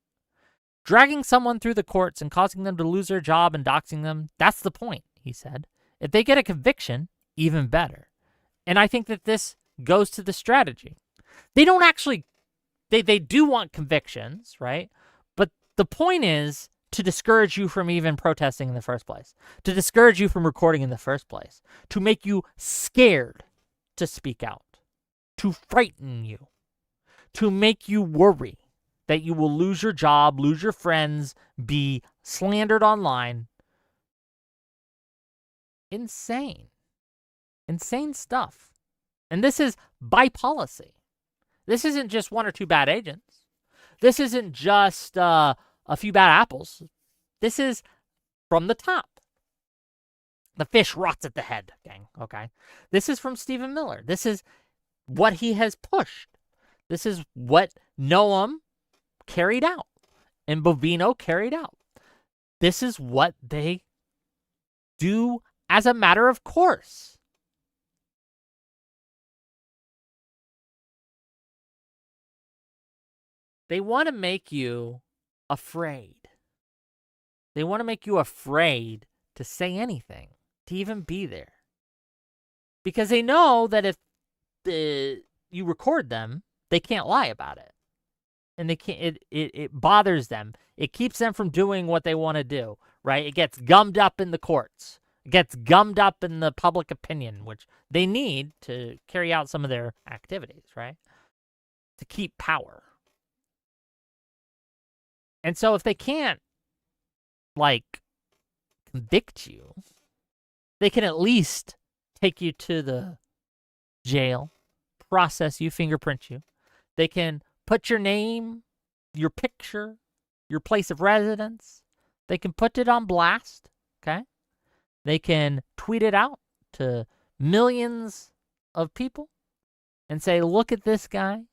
Dragging someone through the courts and causing them to lose their job and doxing them, that's the point, he said. If they get a conviction, even better. And I think that this goes to the strategy. They don't actually, they do want convictions, right? But the point is to discourage you from even protesting in the first place, to discourage you from recording in the first place, to make you scared to speak out, to frighten you, to make you worry that you will lose your job, lose your friends, be slandered online. Insane stuff. And this is by policy. This isn't just one or two bad agents. This isn't just a few bad apples. This is from the top. The fish rots at the head, gang, okay? This is from Stephen Miller. This is what he has pushed. This is what Noam carried out and Bovino carried out. This is what they do as a matter of course. They want to make you afraid. They want to make you afraid to say anything, to even be there. Because they know that if you record them, they can't lie about it. And they can't. It bothers them. It keeps them from doing what they want to do, right? It gets gummed up in the courts. It gets gummed up in the public opinion, which they need to carry out some of their activities, right? To keep power. And so if they can't, like, convict you, they can at least take you to the jail, process you, fingerprint you. They can put your name, your picture, your place of residence. They can put it on blast, okay? They can tweet it out to millions of people and say, look at this guy.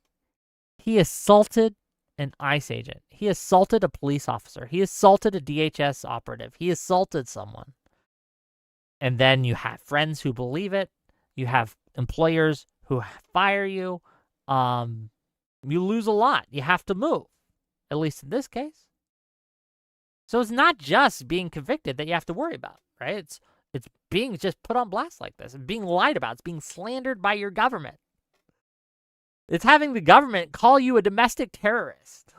He assaulted an ICE agent. He assaulted a police officer. He assaulted a DHS operative. He assaulted someone. And then you have friends who believe it. You have employers who fire you. You lose a lot. You have to move, at least in this case. So it's not just being convicted that you have to worry about, right? It's being just put on blast like this. It's being lied about. It's being slandered by your government. It's having the government call you a domestic terrorist.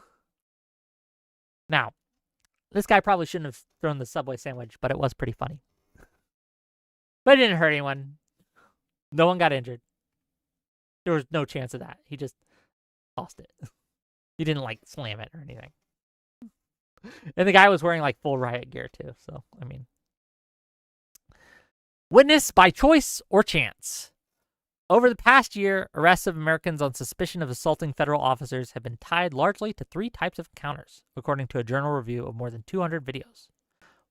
Now, this guy probably shouldn't have thrown the Subway sandwich, but it was pretty funny. But it didn't hurt anyone. No one got injured. There was no chance of that. He just tossed it. He didn't, like, slam it or anything. And the guy was wearing, like, full riot gear, too. So, I mean. Witness by choice or chance. Over the past year, arrests of Americans on suspicion of assaulting federal officers have been tied largely to 3 types of encounters, according to a journal review of more than 200 videos.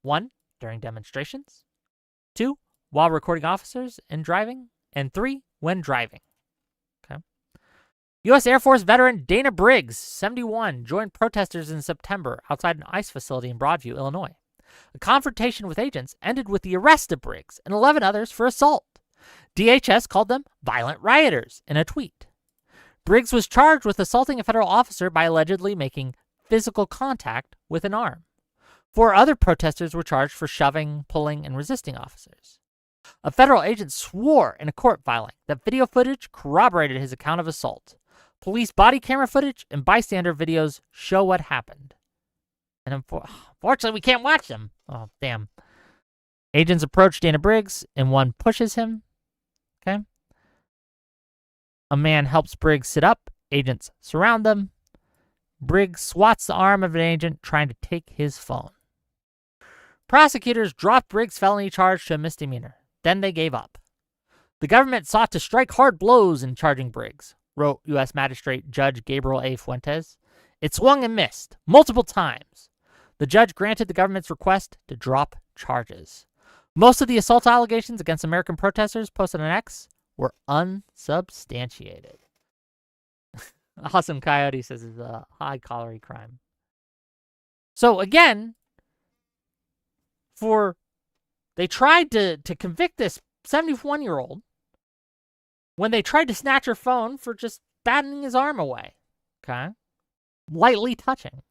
1, during demonstrations. 2, while recording officers and driving. And 3, when driving. Okay. U.S. Air Force veteran Dana Briggs, 71, joined protesters in September outside an ICE facility in Broadview, Illinois. A confrontation with agents ended with the arrest of Briggs and 11 others for assault. DHS called them violent rioters in a tweet. Briggs was charged with assaulting a federal officer by allegedly making physical contact with an arm. 4 other protesters were charged for shoving, pulling, and resisting officers. A federal agent swore in a court filing that video footage corroborated his account of assault. Police body camera footage and bystander videos show what happened. And unfortunately, we can't watch them. Oh, damn. Agents approach Dana Briggs, and one pushes him. Okay. A man helps Briggs sit up. Agents surround them. Briggs swats the arm of an agent trying to take his phone. Prosecutors dropped Briggs' felony charge to a misdemeanor. Then they gave up. The government sought to strike hard blows in charging Briggs, wrote U.S. Magistrate Judge Gabriel A. Fuentes. It swung and missed multiple times. The judge granted the government's request to drop charges. Most of the assault allegations against American protesters posted on X were unsubstantiated. Awesome Coyote says it's a high-calorie crime. So again, they tried to convict this 71-year-old when they tried to snatch her phone for just batting his arm away. Okay? Lightly touching.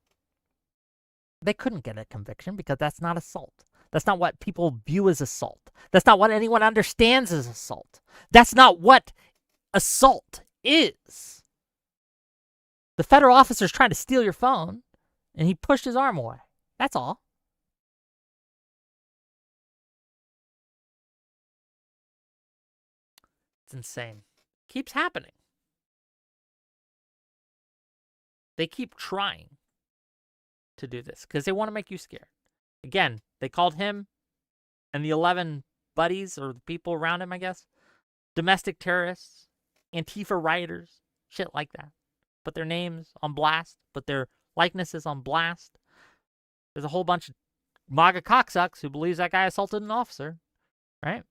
They couldn't get a conviction because that's not assault. That's not what people view as assault. That's not what anyone understands as assault. That's not what assault is. The federal officer's trying to steal your phone, and he pushed his arm away. That's all. It's insane. Keeps happening. They keep trying to do this because they want to make you scared. Again, they called him and the 11 buddies or the people around him, I guess, domestic terrorists, Antifa rioters, shit like that. Put their names on blast, put their likenesses on blast. There's a whole bunch of MAGA cocksucks who believes that guy assaulted an officer, right?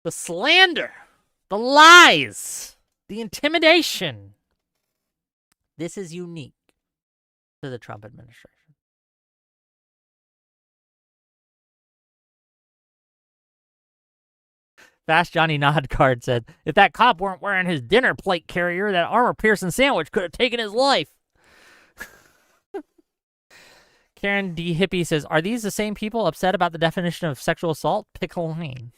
The slander, the lies, the intimidation. This is unique to the Trump administration. Fast Johnny Nodcard said, if that cop weren't wearing his dinner plate carrier, that armor-piercing sandwich could have taken his life. Karen D. Hippie says, are these the same people upset about the definition of sexual assault? Pick a lane.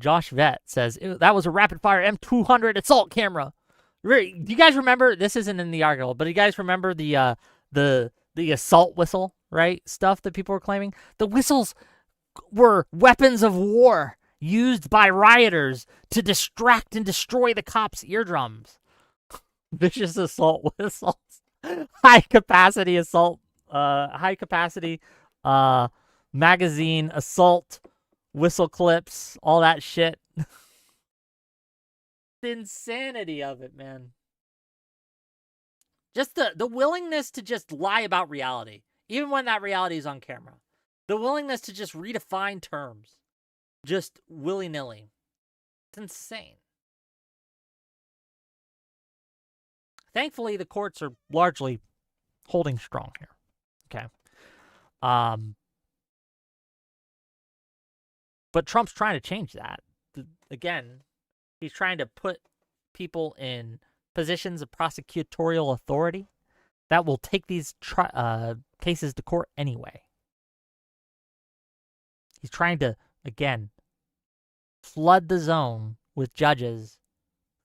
Josh Vett says, that was a rapid-fire M200 assault camera. Do you guys remember? This isn't in the article, but do you guys remember the assault whistle, right? Stuff that people were claiming. The whistles were weapons of war used by rioters to distract and destroy the cops' eardrums. Vicious assault whistles, high capacity magazine assault whistle clips, all that shit. The insanity of it, man. Just the willingness to just lie about reality, even when that reality is on camera. The willingness to just redefine terms, just willy-nilly. It's insane. Thankfully, the courts are largely holding strong here. Okay. But Trump's trying to change that. Again, he's trying to put people in positions of prosecutorial authority that will take these cases to court anyway. He's trying to, again, flood the zone with judges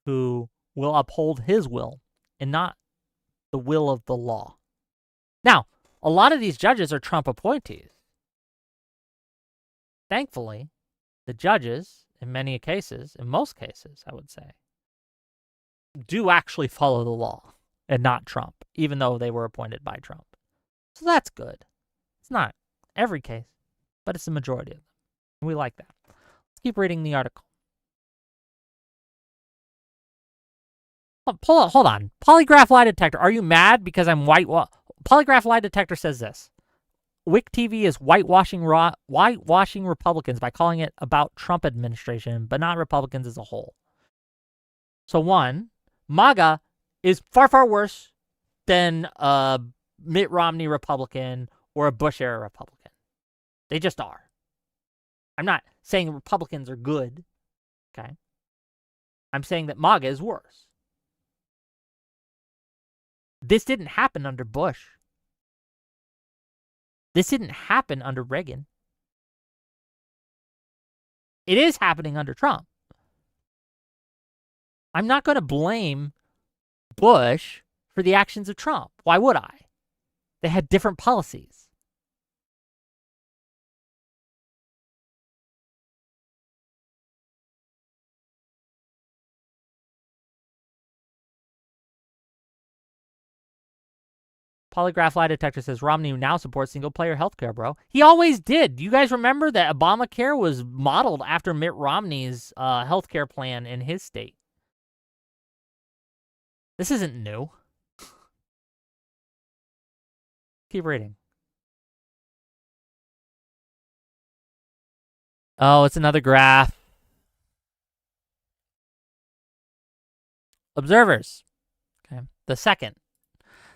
who will uphold his will and not the will of the law. Now, a lot of these judges are Trump appointees. Thankfully, the judges, in most cases, I would say, do actually follow the law and not Trump, even though they were appointed by Trump. So that's good. It's not every case, but it's the majority of them. And we like that. Let's keep reading the article. Hold on. Polygraph lie detector. Are you mad because I'm Polygraph lie detector says this. WIC TV is whitewashing Republicans by calling it about Trump administration, but not Republicans as a whole. So one, MAGA is far, far worse than a Mitt Romney Republican or a Bush-era Republican. They just are. I'm not saying Republicans are good, okay? I'm saying that MAGA is worse. This didn't happen under Bush. This didn't happen under Reagan. It is happening under Trump. I'm not going to blame Bush for the actions of Trump. Why would I? They had different policies. Polygraph lie detector says Romney now supports single-player healthcare, bro. He always did. You guys remember that Obamacare was modeled after Mitt Romney's healthcare plan in his state. This isn't new. Keep reading. Oh, it's another graph. Observers. Okay.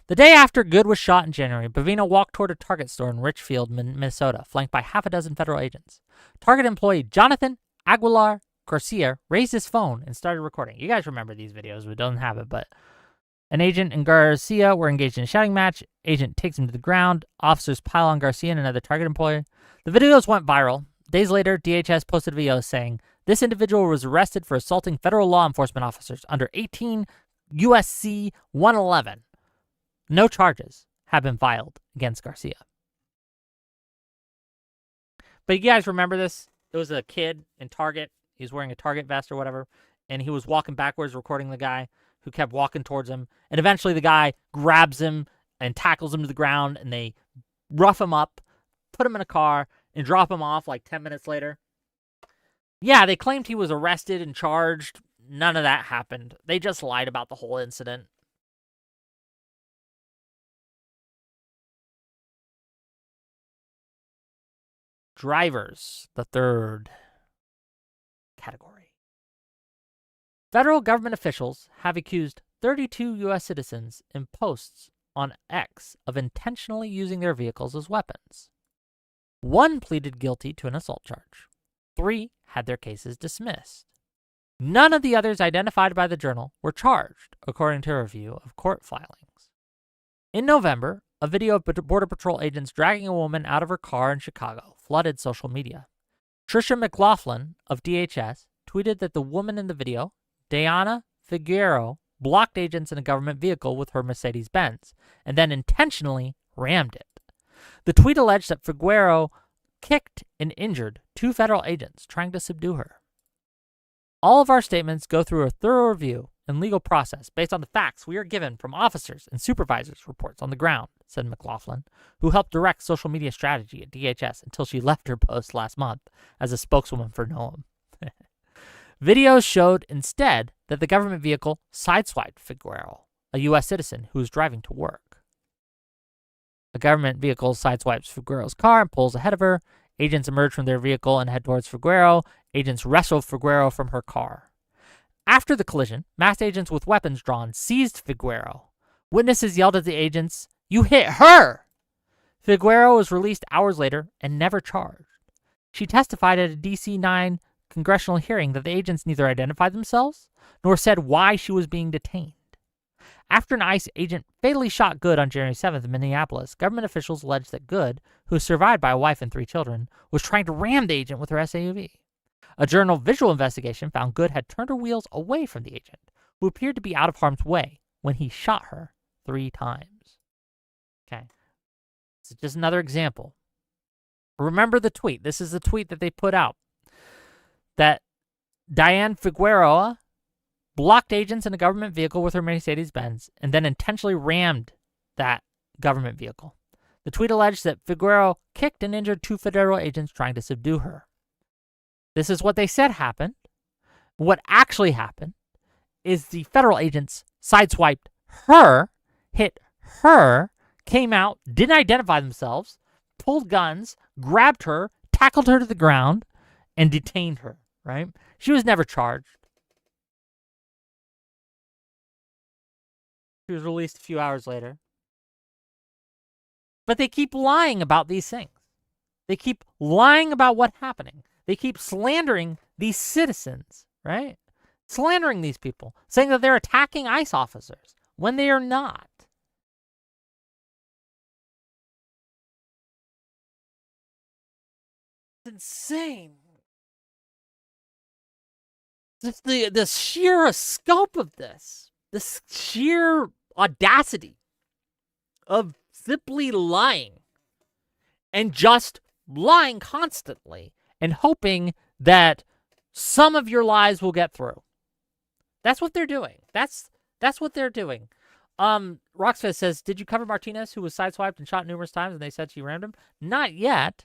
The day after Good was shot in January, Bavino walked toward a Target store in Richfield, Minnesota, flanked by half a dozen federal agents. Target employee Jonathan Aguilar Garcia raised his phone and started recording. You guys remember these videos. We don't have it, but an agent and Garcia were engaged in a shouting match. Agent takes him to the ground. Officers pile on Garcia and another Target employee. The videos went viral. Days later, DHS posted a video saying this individual was arrested for assaulting federal law enforcement officers under 18 USC 111. No charges have been filed against Garcia. But you guys remember this? It was a kid in Target. He was wearing a Target vest or whatever, and he was walking backwards recording the guy who kept walking towards him. And eventually the guy grabs him and tackles him to the ground, and they rough him up, put him in a car, and drop him off like 10 minutes later. Yeah, they claimed he was arrested and charged. None of that happened. They just lied about the whole incident. Drivers, the third category. Federal government officials have accused 32 U.S. citizens in posts on X of intentionally using their vehicles as weapons. 1 pleaded guilty to an assault charge. 3 had their cases dismissed. None of the others identified by the Journal were charged, according to a review of court filings. In November, a video of Border Patrol agents dragging a woman out of her car in Chicago flooded social media. Tricia McLaughlin of DHS tweeted that the woman in the video, Diana Figueroa, blocked agents in a government vehicle with her Mercedes-Benz and then intentionally rammed it. The tweet alleged that Figueroa kicked and injured 2 federal agents trying to subdue her. All of our statements go through a thorough review and legal process based on the facts we are given from officers and supervisors' reports on the ground, said McLaughlin, who helped direct social media strategy at DHS until she left her post last month as a spokeswoman for Noam. Videos showed instead that the government vehicle sideswiped Figueroa, a U.S. citizen who was driving to work. A government vehicle sideswipes Figueroa's car and pulls ahead of her. Agents emerge from their vehicle and head towards Figueroa. Agents wrestle Figueroa from her car. After the collision, masked agents with weapons drawn seized Figueroa. Witnesses yelled at the agents, "You hit her!" Figueroa was released hours later and never charged. She testified at a DC-9 congressional hearing that the agents neither identified themselves nor said why she was being detained. After an ICE agent fatally shot Good on January 7th in Minneapolis, government officials alleged that Good, who was survived by a wife and 3 children, was trying to ram the agent with her SUV. A journal visual investigation found Good had turned her wheels away from the agent, who appeared to be out of harm's way when he shot her 3 times. Okay. This is just another example. Remember the tweet. This is the tweet that they put out. That Diane Figueroa blocked agents in a government vehicle with her Mercedes-Benz and then intentionally rammed that government vehicle. The tweet alleged that Figueroa kicked and injured 2 federal agents trying to subdue her. This is what they said happened. What actually happened is the federal agents sideswiped her, hit her, came out, didn't identify themselves, pulled guns, grabbed her, tackled her to the ground, and detained her, right? She was never charged. She was released a few hours later. But they keep lying about these things. They keep lying about what's happening. They keep slandering these citizens, right? Slandering these people, saying that they're attacking ICE officers when they are not. It's insane. Just the sheer scope of this, the sheer audacity of simply lying and just lying constantly and hoping that some of your lies will get through. That's what they're doing. That's what they're doing. Roxfest says, did you cover Martinez, who was sideswiped and shot numerous times and they said she rammed him? Not yet.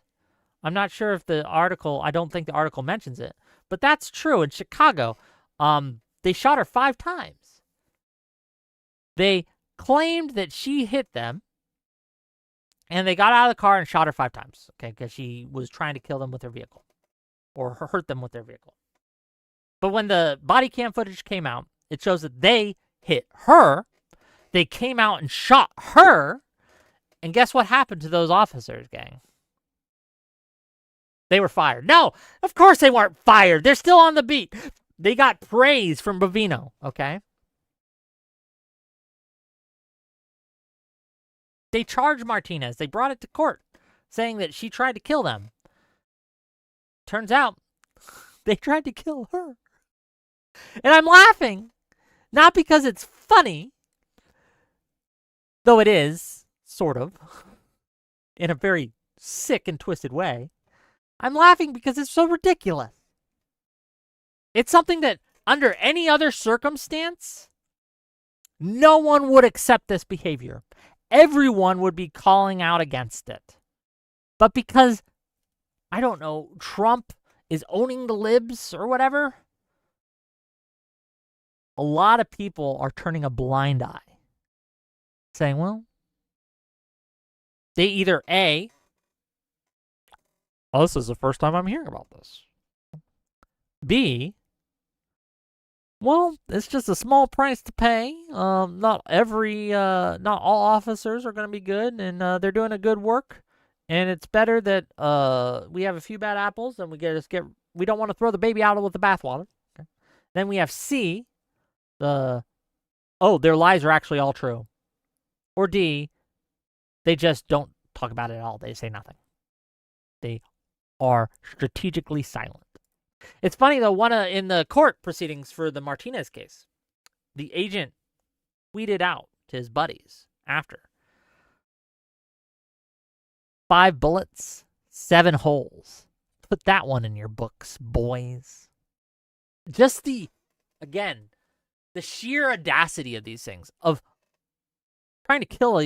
I'm not sure if the article, I don't think the article mentions it, but that's true. In Chicago, they shot her 5 times. They claimed that she hit them, and they got out of the car and shot her 5 times, okay, because she was trying to kill them with her vehicle or hurt them with their vehicle. But when the body cam footage came out, it shows that they hit her, they came out and shot her, and guess what happened to those officers, gang? They were fired. No, of course they weren't fired. They're still on the beat. They got praise from Bovino, okay? They charged Martinez. They brought it to court, saying that she tried to kill them. Turns out, they tried to kill her. And I'm laughing, not because it's funny, though it is, sort of, in a very sick and twisted way. I'm laughing because it's so ridiculous. It's something that, under any other circumstance, no one would accept this behavior. Everyone would be calling out against it. But because, I don't know, Trump is owning the libs or whatever, a lot of people are turning a blind eye. Saying, well, they either A, oh, this is the first time I'm hearing about this. B, well, it's just a small price to pay. Not all officers are going to be good, and they're doing a good work. And it's better that we have a few bad apples, and we don't want to throw the baby out with the bathwater. Okay. Then we have C, their lies are actually all true. Or D, they just don't talk about it at all. They say nothing. They are strategically silent. It's funny, though, in the court proceedings for the Martinez case, the agent tweeted out to his buddies after. 5 bullets, 7 holes. Put that one in your books, boys. Just the sheer audacity of these things, of trying to kill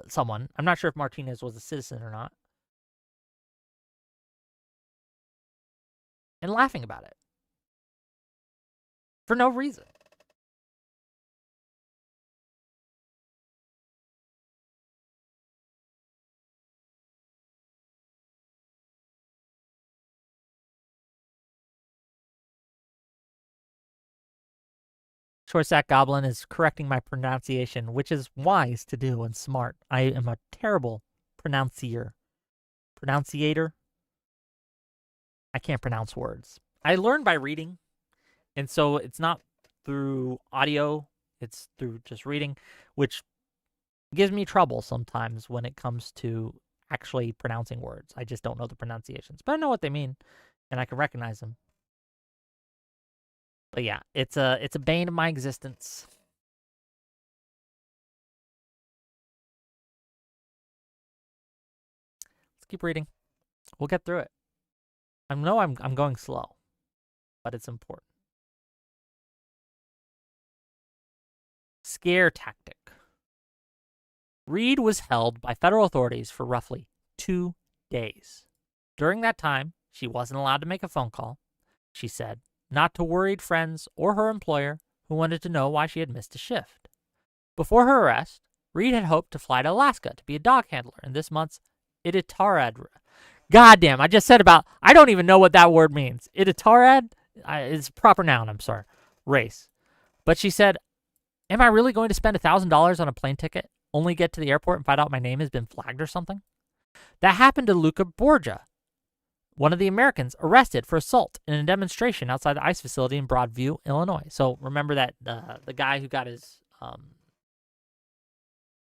someone. I'm not sure if Martinez was a citizen or not. And laughing about it. For no reason. Shortsack Goblin is correcting my pronunciation, which is wise to do and smart. I am a terrible pronunciator. I can't pronounce words. I learn by reading, and so it's not through audio, it's through just reading, which gives me trouble sometimes when it comes to actually pronouncing words. I just don't know the pronunciations, but I know what they mean, and I can recognize them. But yeah, it's a bane of my existence. Let's keep reading. We'll get through it. I know I'm going slow, but it's important. Scare tactic. Reed was held by federal authorities for roughly 2 days. During that time, she wasn't allowed to make a phone call, she said, not to worried friends or her employer who wanted to know why she had missed a shift. Before her arrest, Reed had hoped to fly to Alaska to be a dog handler in this month's Iditarod. Goddamn, I just said I don't even know what that word means. Iditarod is a proper noun, I'm sorry. Race. But she said, am I really going to spend $1,000 on a plane ticket, only get to the airport and find out my name has been flagged or something? That happened to Luca Borgia, one of the Americans arrested for assault in a demonstration outside the ICE facility in Broadview, Illinois. So remember that the guy who got his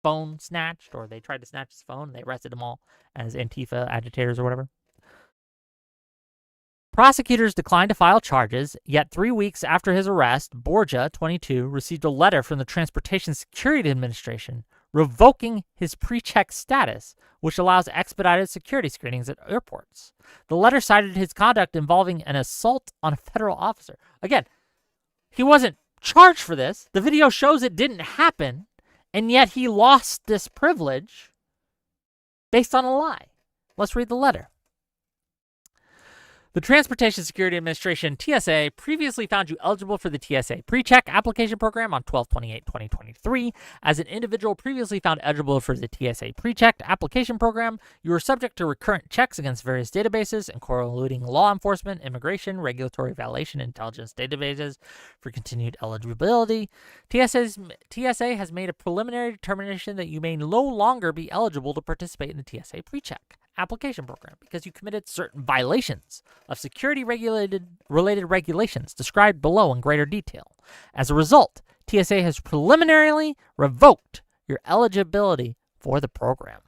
phone snatched, or they tried to snatch his phone, and they arrested them all as Antifa agitators or whatever. Prosecutors declined to file charges, yet 3 weeks after his arrest, Borgia, 22, received a letter from the Transportation Security Administration revoking his pre-check status, which allows expedited security screenings at airports. The letter cited his conduct involving an assault on a federal officer. Again, he wasn't charged for this. The video shows it didn't happen, and yet he lost this privilege based on a lie. Let's read the letter. The Transportation Security Administration, TSA, previously found you eligible for the TSA PreCheck application program on 12/28/2023. As an individual previously found eligible for the TSA PreCheck application program, you are subject to recurrent checks against various databases, including law enforcement, immigration, regulatory violation, intelligence databases for continued eligibility. TSA has made a preliminary determination that you may no longer be eligible to participate in the TSA PreCheck application program because you committed certain violations of security-related regulations described below in greater detail. As a result, TSA has preliminarily revoked your eligibility for the program.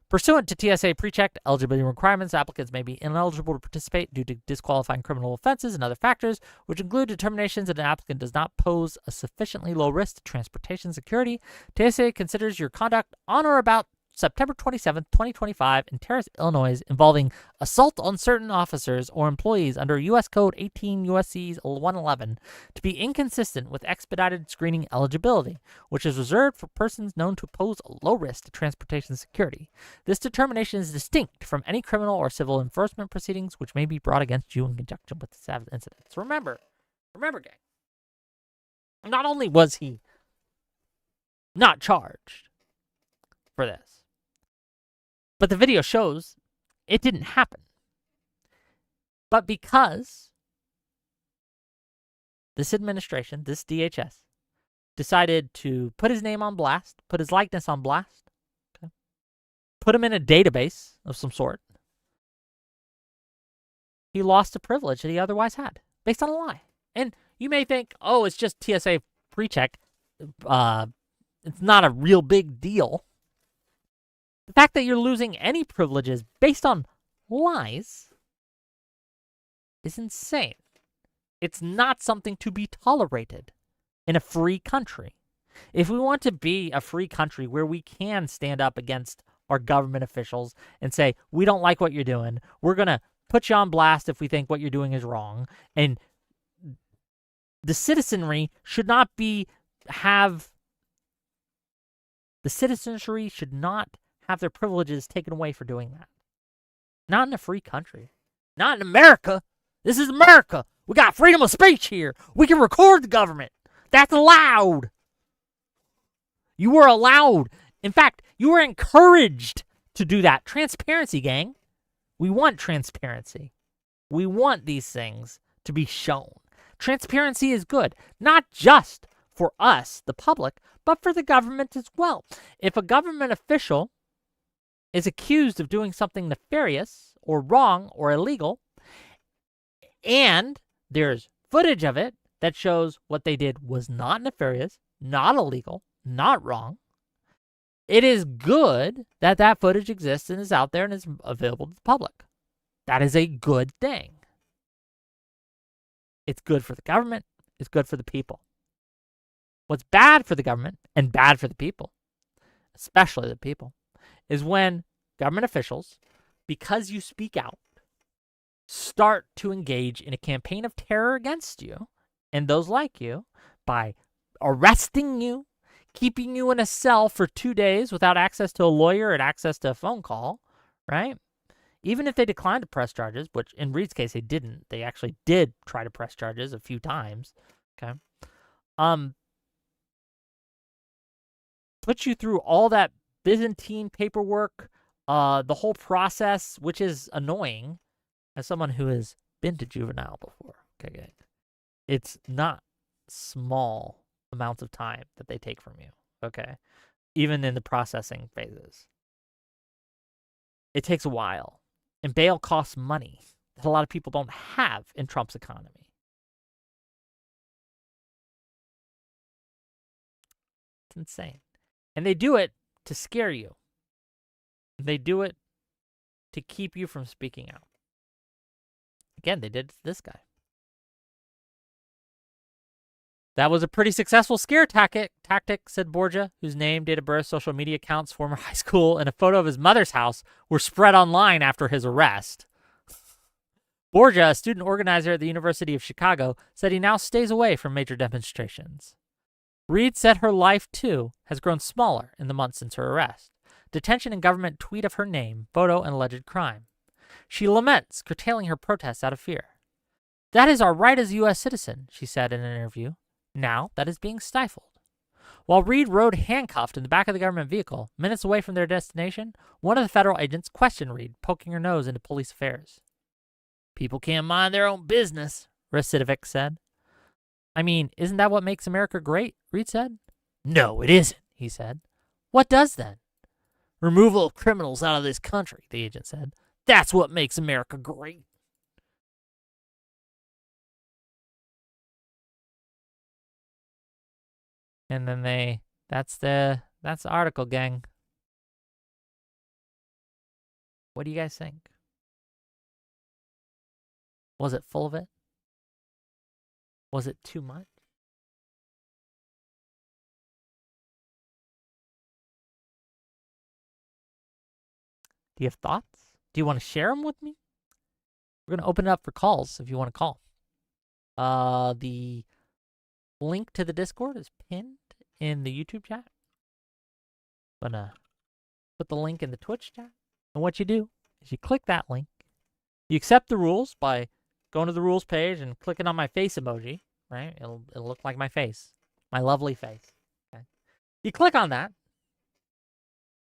Pursuant to TSA PreCheck eligibility requirements, applicants may be ineligible to participate due to disqualifying criminal offenses and other factors, which include determinations that an applicant does not pose a sufficiently low risk to transportation security. TSA considers your conduct on or about September 27, 2025 in Terrace, Illinois, involving assault on certain officers or employees under U.S. Code 18 U.S.C. 111 to be inconsistent with expedited screening eligibility, which is reserved for persons known to pose a low risk to transportation security. This determination is distinct from any criminal or civil enforcement proceedings which may be brought against you in conjunction with this incident. So remember, gang, not only was he not charged for this, but the video shows it didn't happen. But because this administration, this DHS, decided to put his name on blast, put his likeness on blast, okay, put him in a database of some sort, he lost a privilege that he otherwise had based on a lie. And you may think, oh, it's just TSA PreCheck. It's not a real big deal. The fact that you're losing any privileges based on lies is insane. It's not something to be tolerated in a free country. If we want to be a free country where we can stand up against our government officials and say, we don't like what you're doing, we're going to put you on blast if we think what you're doing is wrong, and the citizenry should not have their privileges taken away for doing that. Not in a free country. Not in America. This is America. We got freedom of speech here. We can record the government. That's allowed. You were allowed. In fact, you were encouraged to do that. Transparency, gang. We want transparency. We want these things to be shown. Transparency is good, not just for us, the public, but for the government as well. If a government official is accused of doing something nefarious or wrong or illegal, and there's footage of it that shows what they did was not nefarious, not illegal, not wrong, it is good that that footage exists and is out there and is available to the public. That is a good thing. It's good for the government. It's good for the people. What's bad for the government and bad for the people, especially the people, is when government officials, because you speak out, start to engage in a campaign of terror against you and those like you by arresting you, keeping you in a cell for 2 days without access to a lawyer and access to a phone call, right? Even if they declined to press charges, which in Reed's case they didn't. They actually did try to press charges a few times, okay? Put you through all that Byzantine paperwork, the whole process, which is annoying as someone who has been to juvenile before. Okay, it's not small amounts of time that they take from you, okay? Even in the processing phases. It takes a while. And bail costs money that a lot of people don't have in Trump's economy. It's insane. And they do it to scare you. They do it to keep you from speaking out. Again, they did it to this guy. That was a pretty successful scare tactic, said Borgia, whose name, date of birth, social media accounts, former high school, and a photo of his mother's house were spread online after his arrest. Borgia, a student organizer at the University of Chicago, said he now stays away from major demonstrations. Reed said her life, too, has grown smaller in the months since her arrest. Detention and government tweet of her name, photo, and alleged crime. She laments curtailing her protests out of fear. That is our right as a U.S. citizen, she said in an interview. Now that is being stifled. While Reed rode handcuffed in the back of the government vehicle, minutes away from their destination, one of the federal agents questioned Reed, poking her nose into police affairs. People can't mind their own business, Rasidovic said. I mean, isn't that what makes America great? Reed said. No, it isn't, he said. What does then? Removal of criminals out of this country, the agent said. That's what makes America great. And then that's the article, gang. What do you guys think? Was it full of it? Was it too much? Do you have thoughts? Do you want to share them with me? We're going to open it up for calls if you want to call. The link to the Discord is pinned in the YouTube chat. I'm going to put the link in the Twitch chat. And what you do is you click that link. You accept the rules by going to the rules page and clicking on my face emoji, right? It'll look like my face, my lovely face. Okay. You click on that.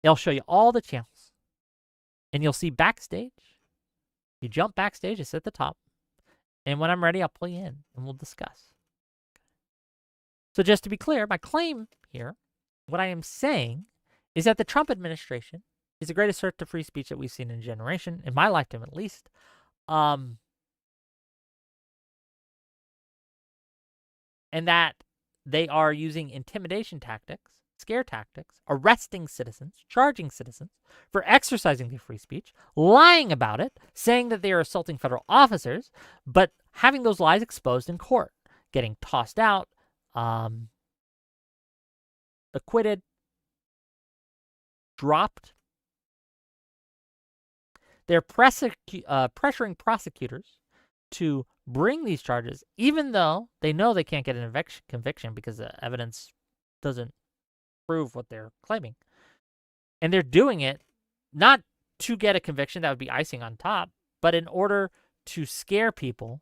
It'll show you all the channels. And you'll see backstage. You jump backstage, it's at the top. And when I'm ready, I'll pull you in and we'll discuss. So just to be clear, my claim here, what I am saying is that the Trump administration is the greatest threat to free speech that we've seen in a generation, in my lifetime at least. And that they are using intimidation tactics, scare tactics, arresting citizens, charging citizens for exercising their free speech, lying about it, saying that they are assaulting federal officers, but having those lies exposed in court, getting tossed out, acquitted, dropped. They're pressuring prosecutors to bring these charges, even though they know they can't get an conviction because the evidence doesn't prove what they're claiming. And they're doing it not to get a conviction, that would be icing on top, but in order to scare people,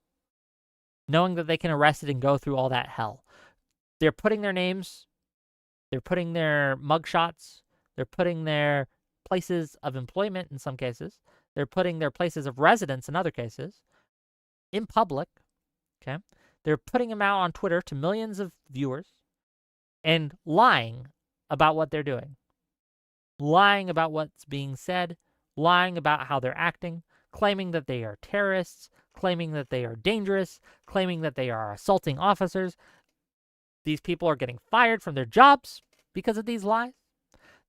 knowing that they can arrest it and go through all that hell. They're putting their names, they're putting their mugshots, they're putting their places of employment in some cases, they're putting their places of residence in other cases in public, okay? They're putting them out on Twitter to millions of viewers and lying about what they're doing, lying about what's being said, lying about how they're acting, claiming that they are terrorists, claiming that they are dangerous, claiming that they are assaulting officers. These people are getting fired from their jobs because of these lies.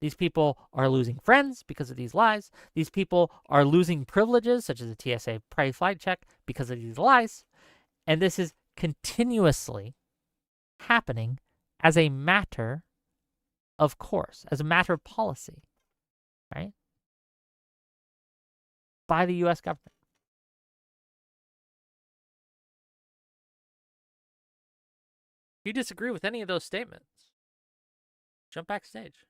These people are losing friends because of these lies. These people are losing privileges, such as a TSA pre-flight check, because of these lies. And this is continuously happening as a matter of course, as a matter of policy, right? By the U.S. government. If you disagree with any of those statements, jump backstage.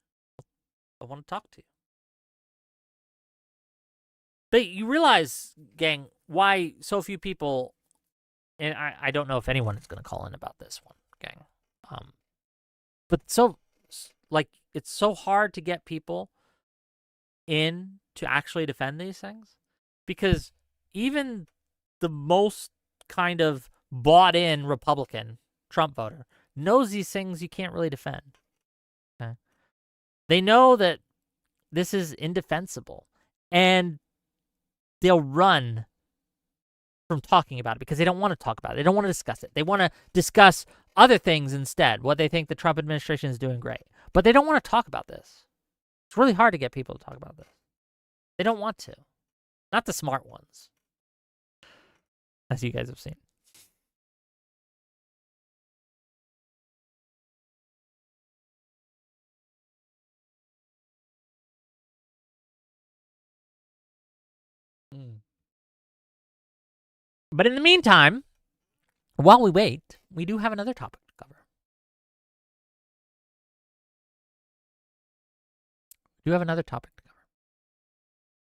I want to talk to you. But you realize, gang, why so few people, and I don't know if anyone is going to call in about this one, gang. But it's so hard to get people in to actually defend these things, because even the most kind of bought in Republican Trump voter knows these things you can't really defend. Okay? They know that this is indefensible, and they'll run from talking about it because they don't want to talk about it. They don't want to discuss it. They want to discuss other things instead, what they think the Trump administration is doing great. But they don't want to talk about this. It's really hard to get people to talk about this. They don't want to. Not the smart ones, as you guys have seen. But in the meantime, while we wait, we do have another topic to cover.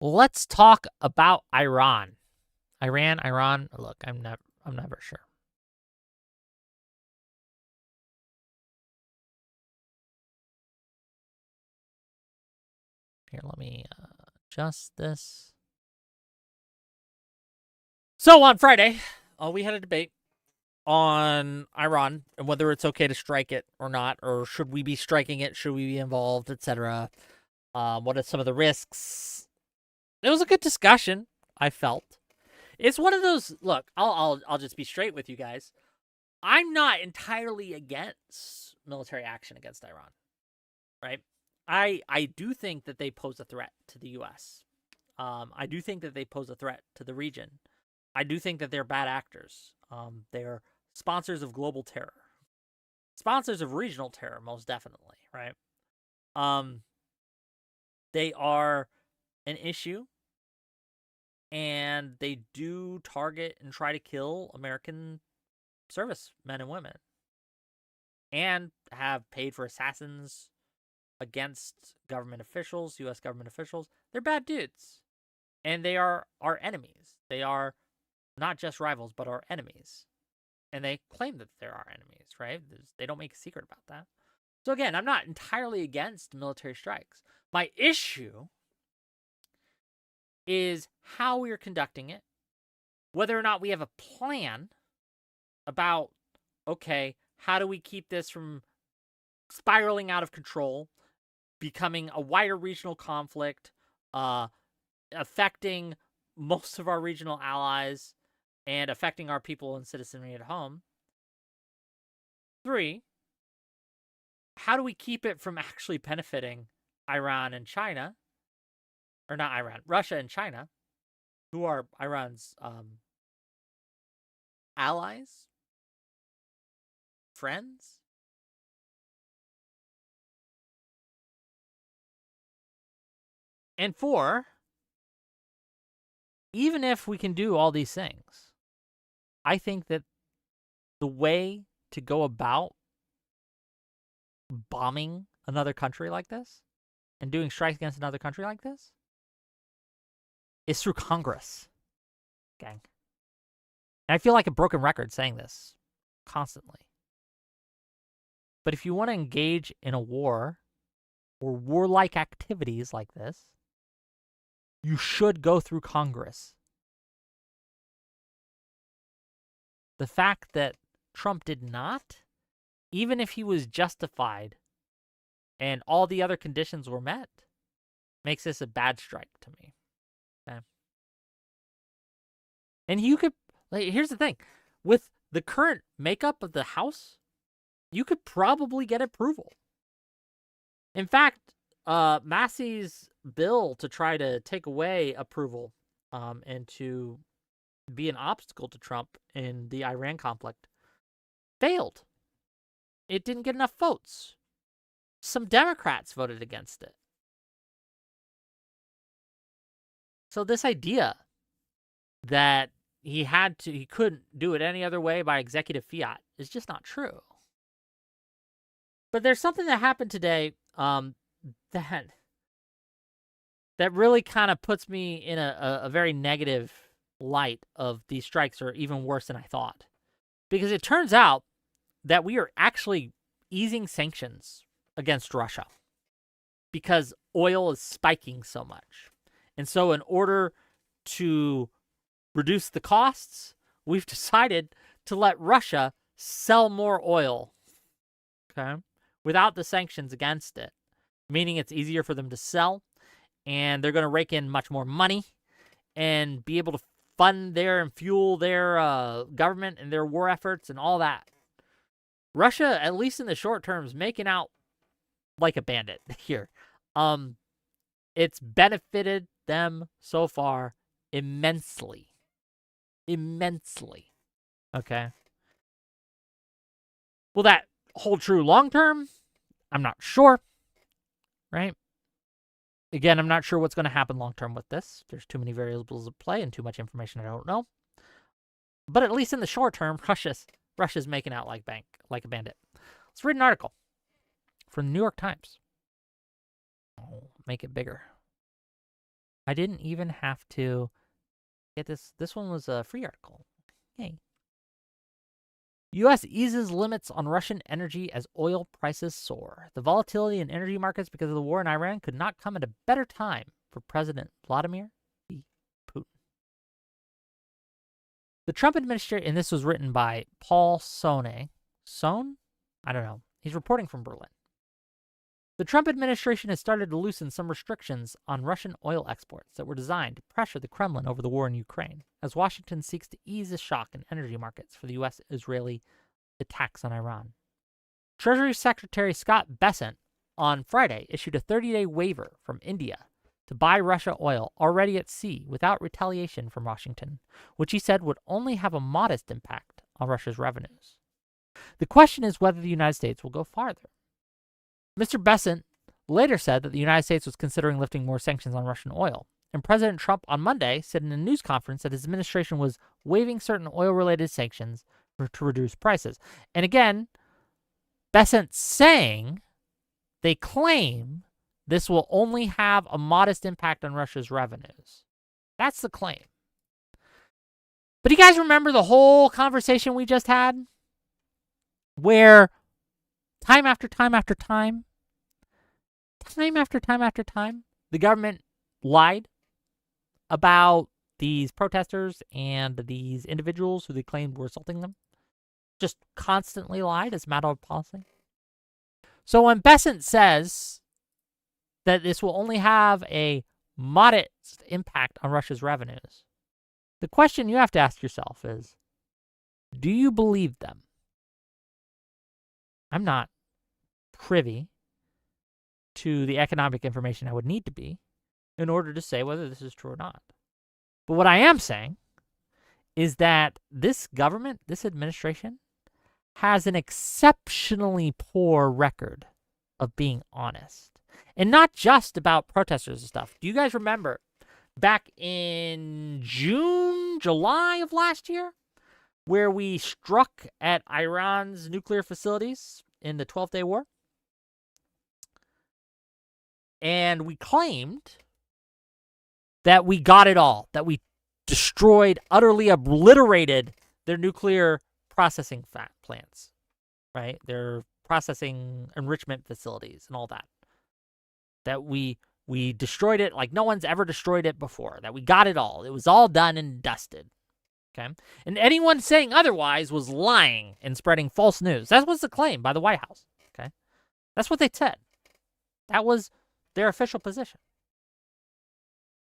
Let's talk about Iran. Iran. Look, I'm never sure. Here, let me adjust this. So on Friday, we had a debate on Iran and whether it's okay to strike it or not, or should we be striking it? Should we be involved, etc.? What are some of the risks? It was a good discussion, I felt. It's one of those. Look, I'll just be straight with you guys. I'm not entirely against military action against Iran, right? I do think that they pose a threat to the U.S. I do think that they pose a threat to the region. I do think that they're bad actors. They're sponsors of global terror, sponsors of regional terror, most definitely, right? They are an issue, and they do target and try to kill American servicemen and women, and have paid for assassins against government officials, U.S. government officials. They're bad dudes, and they are our enemies. They are not just rivals, but our enemies. And they claim that they're our enemies, right? They don't make a secret about that. So again, I'm not entirely against military strikes. My issue is how we are conducting it, whether or not we have a plan about, okay, how do we keep this from spiraling out of control, becoming a wider regional conflict, affecting most of our regional allies, and affecting our people and citizenry at home. 3, how do we keep it from actually benefiting Iran and China? Or not Iran, Russia and China, who are Iran's allies, friends, And 4, even if we can do all these things, I think that the way to go about bombing another country like this and doing strikes against another country like this is through Congress, gang. And I feel like a broken record saying this constantly. But if you want to engage in a war or warlike activities like this, you should go through Congress. The fact that Trump did not, even if he was justified and all the other conditions were met, makes this a bad strike to me. Okay? And you could, here's the thing, with the current makeup of the House, you could probably get approval. In fact, Massey's bill to try to take away approval and to be an obstacle to Trump in the Iran conflict failed. It didn't get enough votes. Some Democrats voted against it. So this idea that he couldn't do it any other way by executive fiat is just not true. But there's something that happened today that really kind of puts me in a very negative light of these strikes, or even worse than I thought. Because it turns out that we are actually easing sanctions against Russia because oil is spiking so much. And so in order to reduce the costs, we've decided to let Russia sell more oil, okay, without the sanctions against it, meaning it's easier for them to sell, and they're going to rake in much more money and be able to fund and fuel their government and their war efforts and all that. Russia, at least in the short term, is making out like a bandit here. It's benefited them so far immensely. Immensely. Okay? Will that hold true long term? I'm not sure. Right? Again, I'm not sure what's going to happen long term with this. There's too many variables at play and too much information I don't know. But at least in the short term, Russia's making out like a bandit. Let's read an article from the New York Times. Oh, make it bigger. I didn't even have to get this. This one was a free article. Yay. U.S. eases limits on Russian energy as oil prices soar. The volatility in energy markets because of the war in Iran could not come at a better time for President Vladimir Putin. The Trump administration, and this was written by Paul Sonne. Sohn? I don't know. He's reporting from Berlin. The Trump administration has started to loosen some restrictions on Russian oil exports that were designed to pressure the Kremlin over the war in Ukraine, as Washington seeks to ease the shock in energy markets for the U.S.-Israeli attacks on Iran. Treasury Secretary Scott Bessent on Friday issued a 30-day waiver from India to buy Russia oil already at sea without retaliation from Washington, which he said would only have a modest impact on Russia's revenues. The question is whether the United States will go farther. Mr. Bessent later said that the United States was considering lifting more sanctions on Russian oil, and President Trump on Monday said in a news conference that his administration was waiving certain oil-related sanctions to reduce prices. And again, Bessent saying they claim this will only have a modest impact on Russia's revenues. That's the claim. But do you guys remember the whole conversation we just had? Where time after time after time, the government lied about these protesters and these individuals who they claimed were assaulting them. Just constantly lied as a matter of policy. So when Bessent says that this will only have a modest impact on Russia's revenues, the question you have to ask yourself is, do you believe them? I'm not privy to the economic information I would need to be in order to say whether this is true or not. But what I am saying is that this government, this administration, has an exceptionally poor record of being honest. And not just about protesters and stuff. Do you guys remember back in June, July of last year, where we struck at Iran's nuclear facilities in the 12-day war? And we claimed that we got it all, that we destroyed, utterly obliterated their nuclear processing plants, right? Their processing enrichment facilities and all that. That we destroyed it like no one's ever destroyed it before, that we got it all. It was all done and dusted, okay? And anyone saying otherwise was lying and spreading false news. That was the claim by the White House, okay? That's what they said. That was their official position.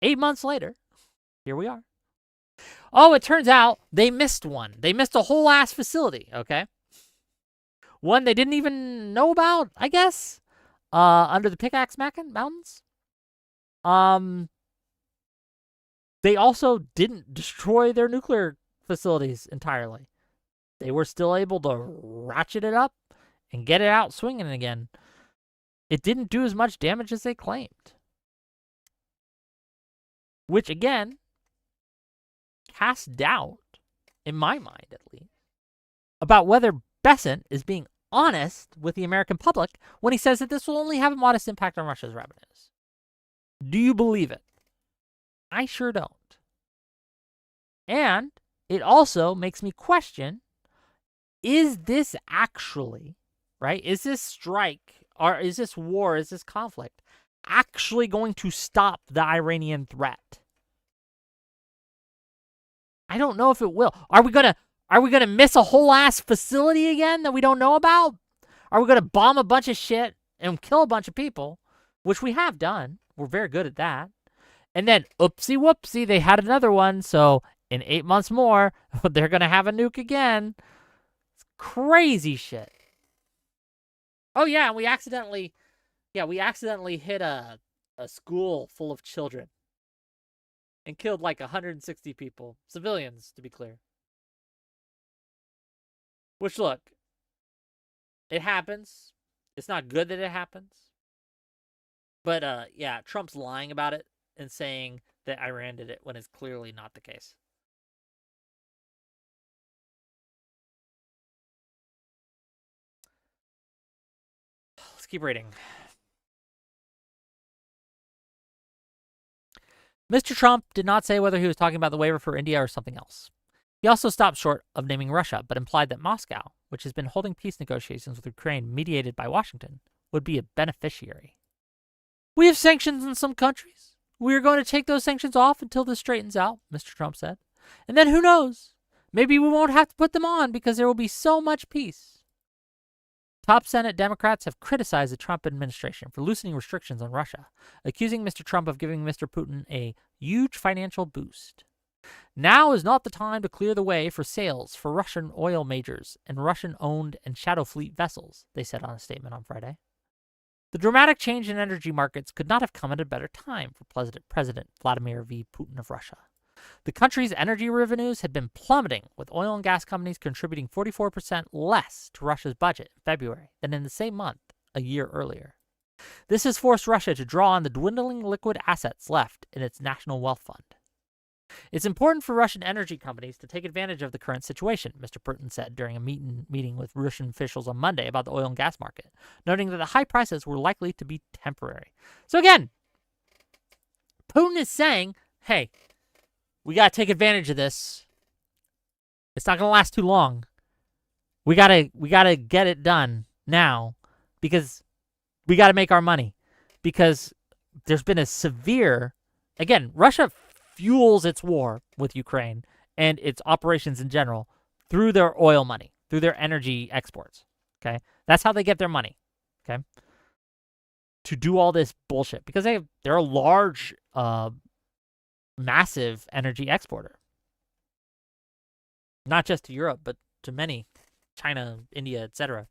8 months later, here we are. Oh, it turns out they missed one. They missed a whole ass facility, okay? One they didn't even know about, I guess, under the Pickaxe Mountains. They also didn't destroy their nuclear facilities entirely. They were still able to ratchet it up and get it out swinging again. It didn't do as much damage as they claimed. Which, again, casts doubt, in my mind at least, about whether Bessent is being honest with the American public when he says that this will only have a modest impact on Russia's revenues. Do you believe it? I sure don't. And it also makes me question, is this actually, right? Is this strike, or is this war, is this conflict actually going to stop the Iranian threat? I don't know if it will. Are we gonna miss a whole ass facility again that we don't know about? Are we gonna bomb a bunch of shit and kill a bunch of people, which we have done? We're very good at that. And then, oopsie whoopsie, they had another one. So in 8 months more, they're gonna have a nuke again. It's crazy shit. Oh yeah, and we accidentally hit a school full of children and killed like 160 people, civilians to be clear. Which, look, it happens. It's not good that it happens. But yeah, Trump's lying about it and saying that Iran did it when it's clearly not the case. Let's keep reading. Mr. Trump did not say whether he was talking about the waiver for India or something else. He also stopped short of naming Russia, but implied that Moscow, which has been holding peace negotiations with Ukraine mediated by Washington, would be a beneficiary. We have sanctions in some countries. We are going to take those sanctions off until this straightens out, Mr. Trump said. And then who knows? Maybe we won't have to put them on because there will be so much peace. Top Senate Democrats have criticized the Trump administration for loosening restrictions on Russia, accusing Mr. Trump of giving Mr. Putin a huge financial boost. Now is not the time to clear the way for sales for Russian oil majors and Russian-owned and shadow fleet vessels, they said on a statement on Friday. The dramatic change in energy markets could not have come at a better time for President Vladimir V. Putin of Russia. The country's energy revenues had been plummeting, with oil and gas companies contributing 44% less to Russia's budget in February than in the same month a year earlier. This has forced Russia to draw on the dwindling liquid assets left in its national wealth fund. It's important for Russian energy companies to take advantage of the current situation, Mr. Putin said during a meeting with Russian officials on Monday about the oil and gas market, noting that the high prices were likely to be temporary. So again, Putin is saying, hey, we got to take advantage of this. It's not going to last too long. We got to get it done now because we got to make our money, because there's been a severe, again, Russia fuels its war with Ukraine and its operations in general through their oil money, through their energy exports. Okay? That's how they get their money. Okay? To do all this bullshit, because they're a large massive energy exporter. Not just to Europe, but to many, China, India, etc.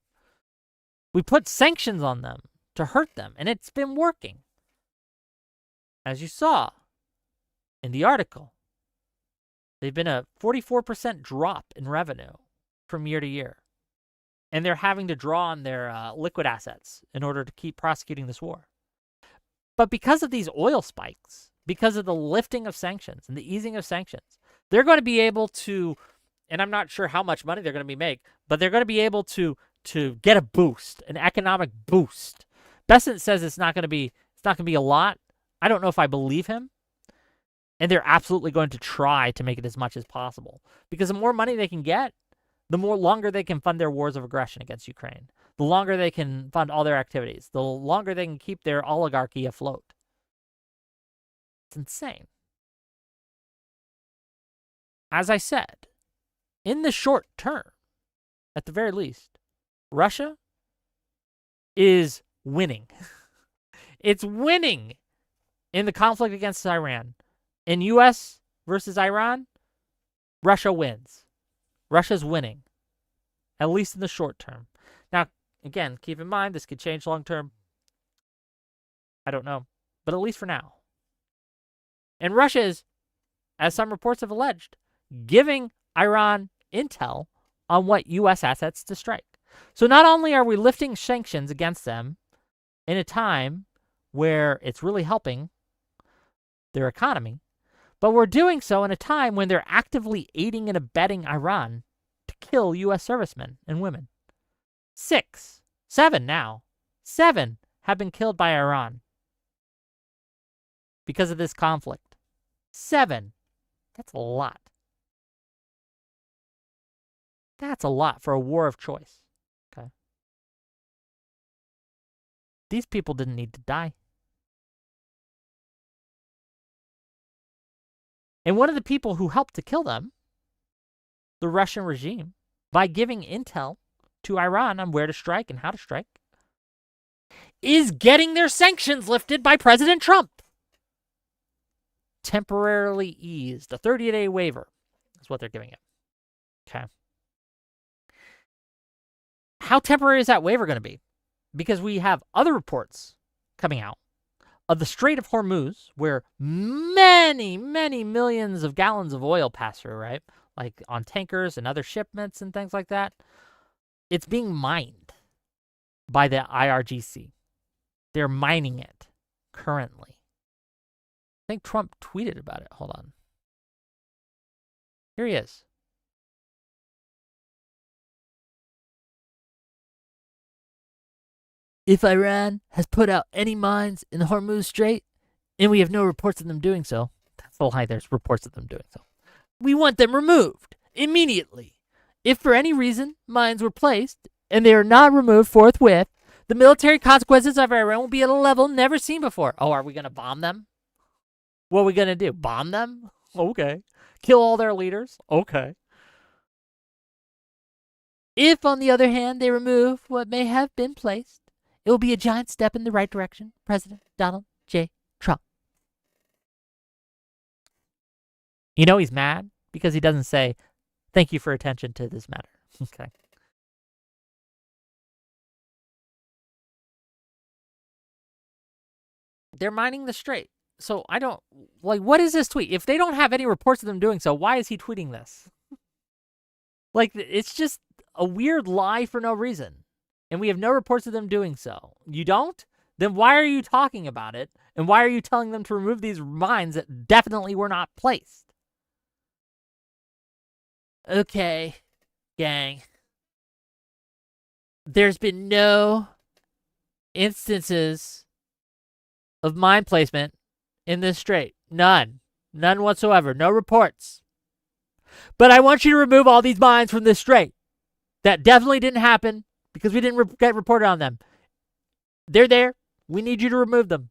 We put sanctions on them to hurt them, and it's been working. As you saw in the article, they've been a 44% drop in revenue from year to year. And they're having to draw on their liquid assets in order to keep prosecuting this war. But because of these oil spikes, because of the lifting of sanctions and the easing of sanctions, they're going to be able to, and I'm not sure how much money they're going to make, but they're going to be able to get a boost, an economic boost. Bessent says it's not going to be a lot. I don't know if I believe him. And they're absolutely going to try to make it as much as possible. Because the more money they can get, the more longer they can fund their wars of aggression against Ukraine. The longer they can fund all their activities. The longer they can keep their oligarchy afloat. It's insane. As I said, in the short term, at the very least, Russia is winning. It's winning in the conflict against Iran. In U.S. versus Iran, Russia wins. Russia's winning, at least in the short term. Now, again, keep in mind, this could change long term. I don't know, but at least for now. And Russia is, as some reports have alleged, giving Iran intel on what U.S. assets to strike. So not only are we lifting sanctions against them in a time where it's really helping their economy, but we're doing so in a time when they're actively aiding and abetting Iran to kill U.S. servicemen and women. 7 now. 7 have been killed by Iran because of this conflict. 7. That's a lot. That's a lot for a war of choice. Okay. These people didn't need to die. And one of the people who helped to kill them, the Russian regime, by giving intel to Iran on where to strike and how to strike, is getting their sanctions lifted by President Trump. Temporarily eased. A 30-day waiver is what they're giving it. Okay. How temporary is that waiver going to be? Because we have other reports coming out of the Strait of Hormuz, where many, many millions of gallons of oil pass through, right? Like on tankers and other shipments and things like that. It's being mined by the IRGC. They're mining it currently. I think Trump tweeted about it. Hold on. Here he is. If Iran has put out any mines in the Hormuz Strait, and we have no reports of them doing so, that's a lie, there's reports of them doing so, we want them removed immediately. If for any reason mines were placed, and they are not removed forthwith, the military consequences of Iran will be at a level never seen before. Oh, are we going to bomb them? What are we going to do? Bomb them? Okay. Kill all their leaders? Okay. If, on the other hand, they remove what may have been placed, it will be a giant step in the right direction. President Donald J. Trump. You know he's mad because he doesn't say, thank you for attention to this matter. Okay. They're mining the strait. So I don't, like, what is this tweet? If they don't have any reports of them doing so, why is he tweeting this? Like, it's just a weird lie for no reason. And we have no reports of them doing so. You don't? Then why are you talking about it? And why are you telling them to remove these mines that definitely were not placed? Okay, gang. There's been no instances of mine placement in this strait. None. None whatsoever. No reports. But I want you to remove all these mines from this strait. That definitely didn't happen because we didn't get reported on them. They're there. We need you to remove them.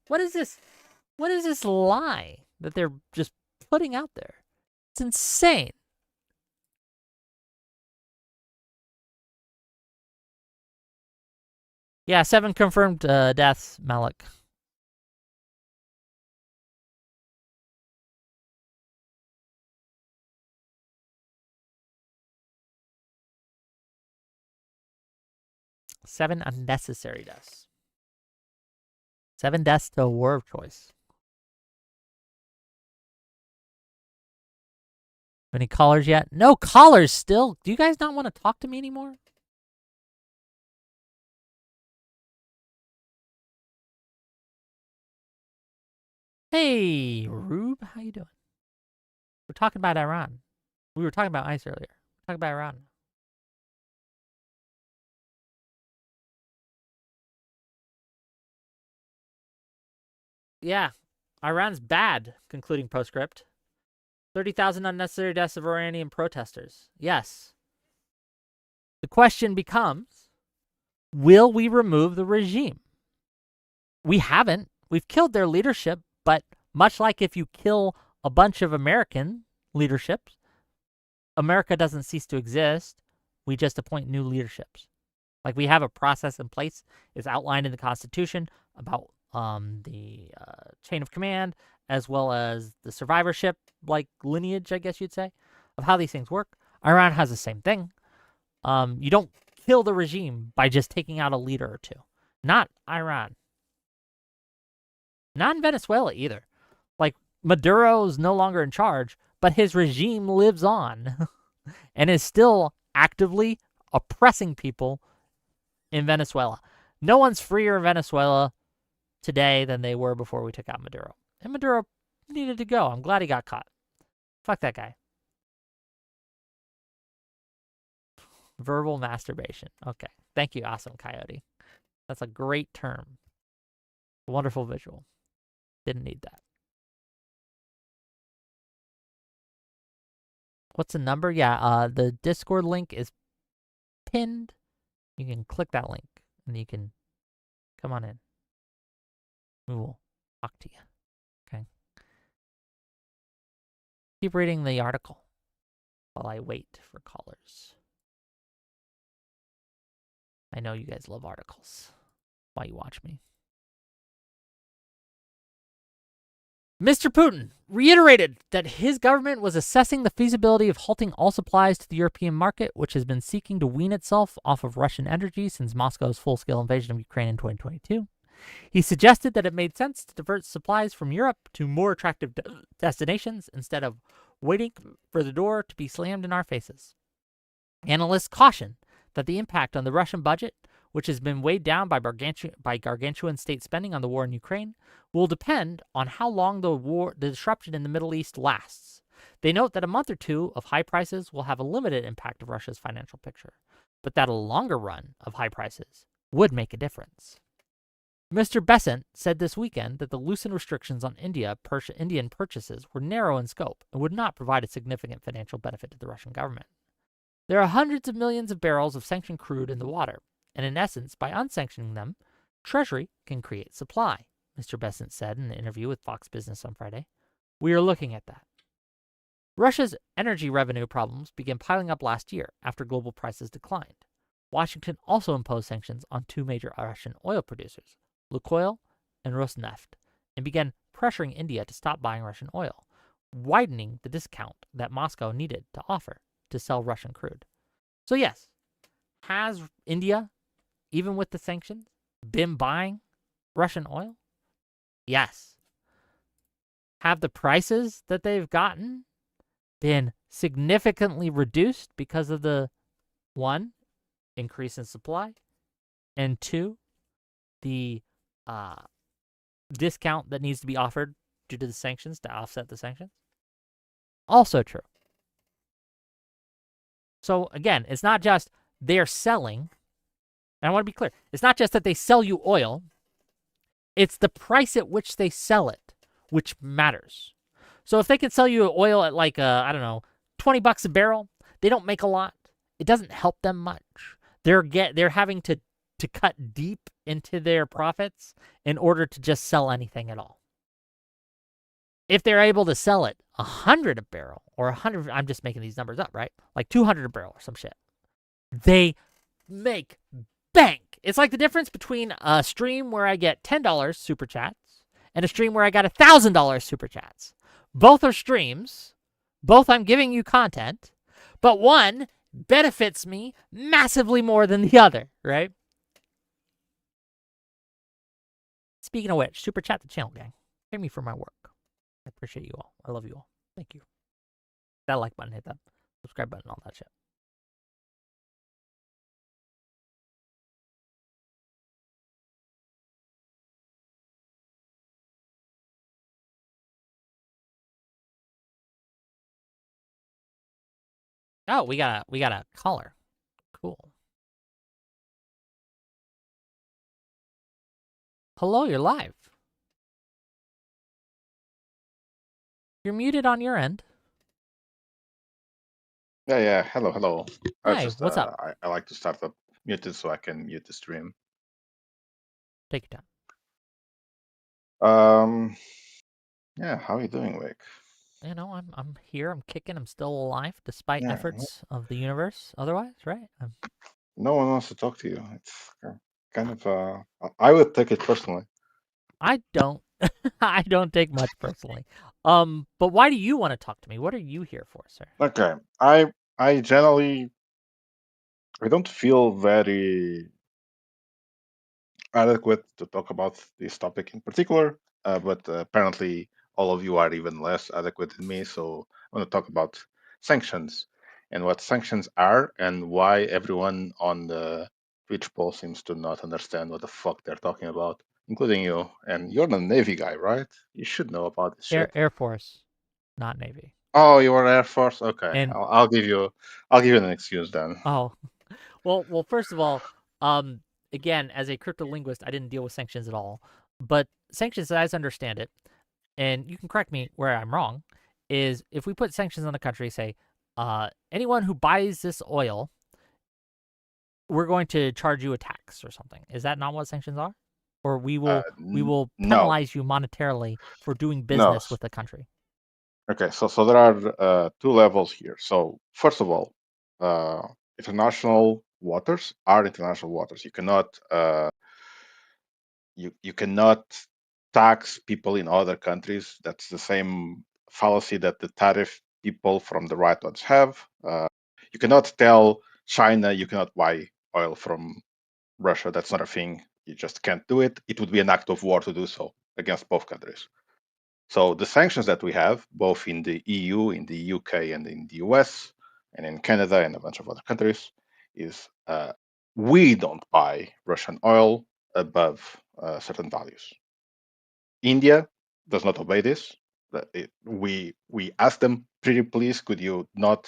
What is this? What is this lie that they're just putting out there? It's insane. Yeah, 7 confirmed deaths, Malik. Seven unnecessary deaths. 7 deaths to a war of choice. Any callers yet? No callers still. Do you guys not want to talk to me anymore? Hey, Rube, how you doing? We're talking about Iran. We were talking about ICE earlier. We're talking about Iran. Yeah, Iran's bad, concluding postscript. 30,000 unnecessary deaths of Iranian protesters. Yes. The question becomes, will we remove the regime? We haven't. We've killed their leadership, but much like if you kill a bunch of American leaderships, America doesn't cease to exist. We just appoint new leaderships. Like we have a process in place. It's outlined in the Constitution about the chain of command as well as the survivorship, like lineage, I guess you'd say, of how these things work. Iran has the same thing. You don't kill the regime by just taking out a leader or two. Not Iran. Not in Venezuela either. Like Maduro's no longer in charge, but his regime lives on and is still actively oppressing people in Venezuela. No one's freer in Venezuela today than they were before we took out Maduro. And Maduro needed to go. I'm glad he got caught. Fuck that guy. Verbal masturbation. Okay. Thank you, Awesome Coyote. That's a great term. Wonderful visual. Didn't need that. What's the number? Yeah, the Discord link is pinned. You can click that link and you can come on in. We will talk to you. Okay. Keep reading the article while I wait for callers. I know you guys love articles while you watch me. Mr. Putin reiterated that his government was assessing the feasibility of halting all supplies to the European market, which has been seeking to wean itself off of Russian energy since Moscow's full-scale invasion of Ukraine in 2022. He suggested that it made sense to divert supplies from Europe to more attractive destinations instead of waiting for the door to be slammed in our faces. Analysts caution that the impact on the Russian budget, which has been weighed down by gargantuan state spending on the war in Ukraine, will depend on how long the disruption in the Middle East lasts. They note that a month or two of high prices will have a limited impact on Russia's financial picture, but that a longer run of high prices would make a difference. Mr. Bessent said this weekend that the loosened restrictions on Indian purchases were narrow in scope and would not provide a significant financial benefit to the Russian government. There are hundreds of millions of barrels of sanctioned crude in the water, and in essence, by unsanctioning them, Treasury can create supply, Mr. Bessent said in an interview with Fox Business on Friday. We are looking at that. Russia's energy revenue problems began piling up last year after global prices declined. Washington also imposed sanctions on two major Russian oil producers, Lukoil and Rosneft, and began pressuring India to stop buying Russian oil, widening the discount that Moscow needed to offer to sell Russian crude. So yes, has India, even with the sanctions, been buying Russian oil? Yes. Have the prices that they've gotten been significantly reduced because of the, one, increase in supply, and two, the discount that needs to be offered due to the sanctions to offset the sanctions? Also true. So again, it's not just they're selling, and I want to be clear, it's not just that they sell you oil, it's the price at which they sell it, which matters. So if they can sell you oil at like, I don't know, $20 a barrel, they don't make a lot. It doesn't help them much. They're having to cut deep into their profits in order to just sell anything at all. If they're able to sell it 100 a barrel or 100, I'm just making these numbers up, right? Like 200 a barrel or some shit. They make bank. It's like the difference between a stream where I get $10 super chats and a stream where I got $1,000 super chats. Both are streams. Both I'm giving you content, but one benefits me massively more than the other, right? Speaking of which, super chat the channel, gang. Pay me for my work. I appreciate you all. I love you all. Thank you. Hit that like button, hit that subscribe button, all that shit. Oh, we got a caller. Cool. Hello, you're live. You're muted on your end. Yeah. Hello. Hi, what's up? I like to start up muted so I can mute the stream. Take your time. Yeah, how are you doing, Wick? You know, I'm here. I'm kicking. I'm still alive despite Yeah, efforts of the universe. Otherwise, right? no one wants to talk to you. It's kind of I would take it personally. I don't. I don't take much personally. But why do you want to talk to me? What are you here for, sir? Okay, I generally I don't feel very adequate to talk about this topic in particular, but apparently all of you are even less adequate than me. So I want to talk about sanctions and what sanctions are and why everyone on the Twitch poll seems to not understand what the fuck they're talking about, including you. And you're the Navy guy, right? You should know about this shit. Air Force, not Navy. Oh, you were Air Force. Okay, And I'll give you an excuse then. oh, well. First of all, again, as a cryptolinguist, I didn't deal with sanctions at all. But sanctions, as I understand it, and you can correct me where I'm wrong, is if we put sanctions on a country, say, anyone who buys this oil, we're going to charge you a tax or something. Is that not what sanctions are? Or we will No, penalize you monetarily for doing no. business with the country. Okay, so there are two levels here. So first of all, uh, international waters are international waters. You cannot tax people in other countries. That's the same fallacy that the tariff people from the right ones have. You cannot tell China you cannot buy oil from Russia. That's not a thing. You just can't do it. It would be an act of war to do so against both countries. So the sanctions that we have, both in the EU, in the UK, and in the US, and in Canada and a bunch of other countries, is we don't buy Russian oil above certain values. India does not obey this. We asked them, pretty please, could you not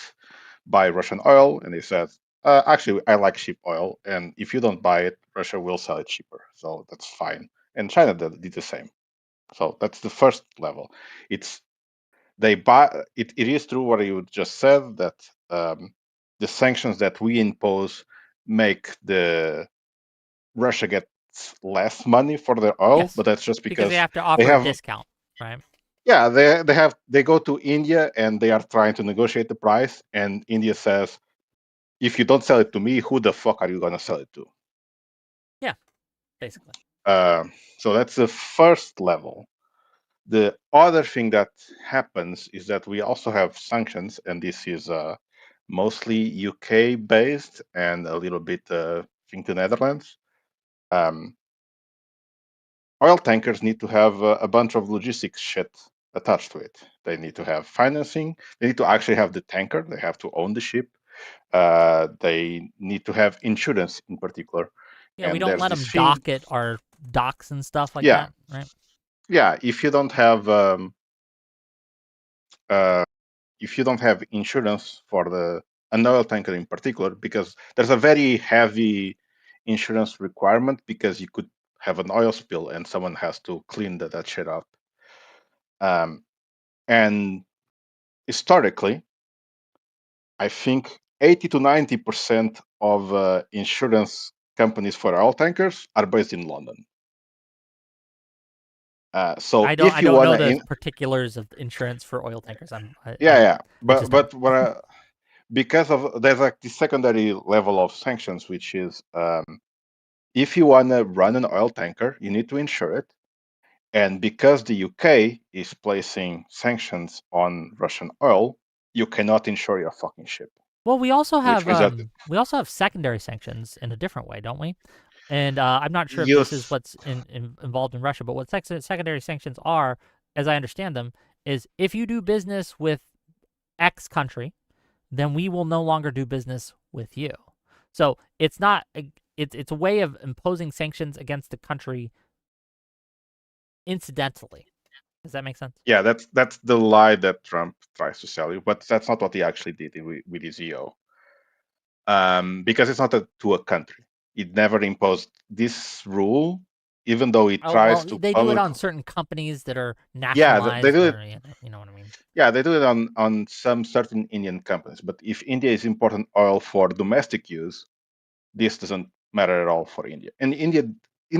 buy Russian oil? And they said, actually, I like cheap oil, and if you don't buy it, Russia will sell it cheaper. So that's fine. And China did the same. So that's the first level. It's they buy it. It is true what you just said that the sanctions that we impose make the Russia gets less money for their oil, Yes, but that's just because they because have to they offer a have discount, right? yeah they go to India and they are trying to negotiate the price, and India says if you don't sell it to me, who the fuck are you gonna sell it to? Yeah, basically. Uh, so that's the first level. The other thing that happens is that we also have sanctions, and this is mostly UK based and a little bit, I think, the Netherlands. Um, Oil tankers need to have a bunch of logistics shit attached to it. They need to have financing. They need to actually have the tanker. They have to own the ship. They need to have insurance in particular. Yeah, we And don't there's let this them thing. dock at our docks and stuff like Yeah, that, right? yeah. Uh, if you don't have insurance for an oil tanker in particular, because there's a very heavy insurance requirement because you could have an oil spill and someone has to clean that shit up. And historically, I think 80 to 90% of insurance companies for oil tankers are based in London. So I if you don't want know to, the particulars of insurance for oil tankers. yeah, I just don't. but what because of there's like the secondary level of sanctions, which is if you want to run an oil tanker, you need to insure it. And because the UK is placing sanctions on Russian oil, you cannot insure your fucking ship. Well, Which means that we also have secondary sanctions in a different way, don't we? And I'm not sure if you this is what's involved in Russia, but what secondary sanctions are, as I understand them, is if you do business with X country, then we will no longer do business with you. So it's not it's a way of imposing sanctions against the country incidentally. Does that make sense? Yeah, that's the lie that Trump tries to sell you, but that's not what he actually did with his EO. Because it's not to a country. It never imposed this rule, even though it Oh tries well, to they do it on publicly. certain companies that are Yeah, they nationalized, do it. or you know what I mean. Yeah, they do it on some certain Indian companies. But if India is important oil for domestic use, this doesn't matter at all for India. And India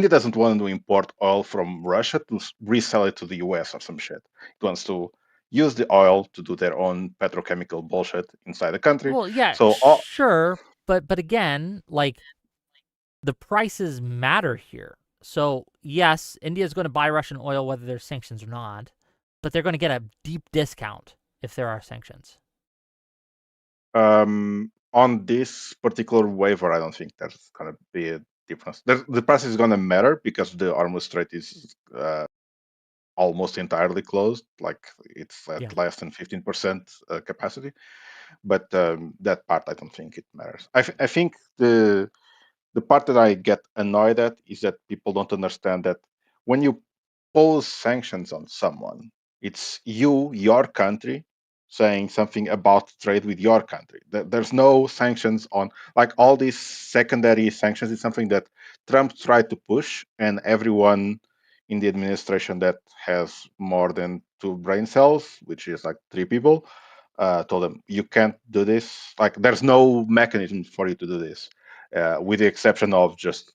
doesn't want to import oil from Russia to resell it to the US or some shit. It wants to use the oil to do their own petrochemical bullshit inside the country. Well, yeah, So all, sure, but again, like the prices matter here. So yes, India is going to buy Russian oil whether there's sanctions or not, but they're going to get a deep discount if there are sanctions. on this particular waiver, I don't think there's going to be a difference. The price is going to matter because the Hormuz Strait is almost entirely closed, like it's Yeah. at less than 15% capacity. But that part, I don't think it matters. I think the part that I get annoyed at is that people don't understand that when you pose sanctions on someone, it's you, your country, saying something about trade with your country. There's no sanctions on, like, all these secondary sanctions is something that Trump tried to push, and everyone in the administration that has more than two brain cells, which is like three people, told them you can't do this. Like, there's no mechanism for you to do this, with the exception of just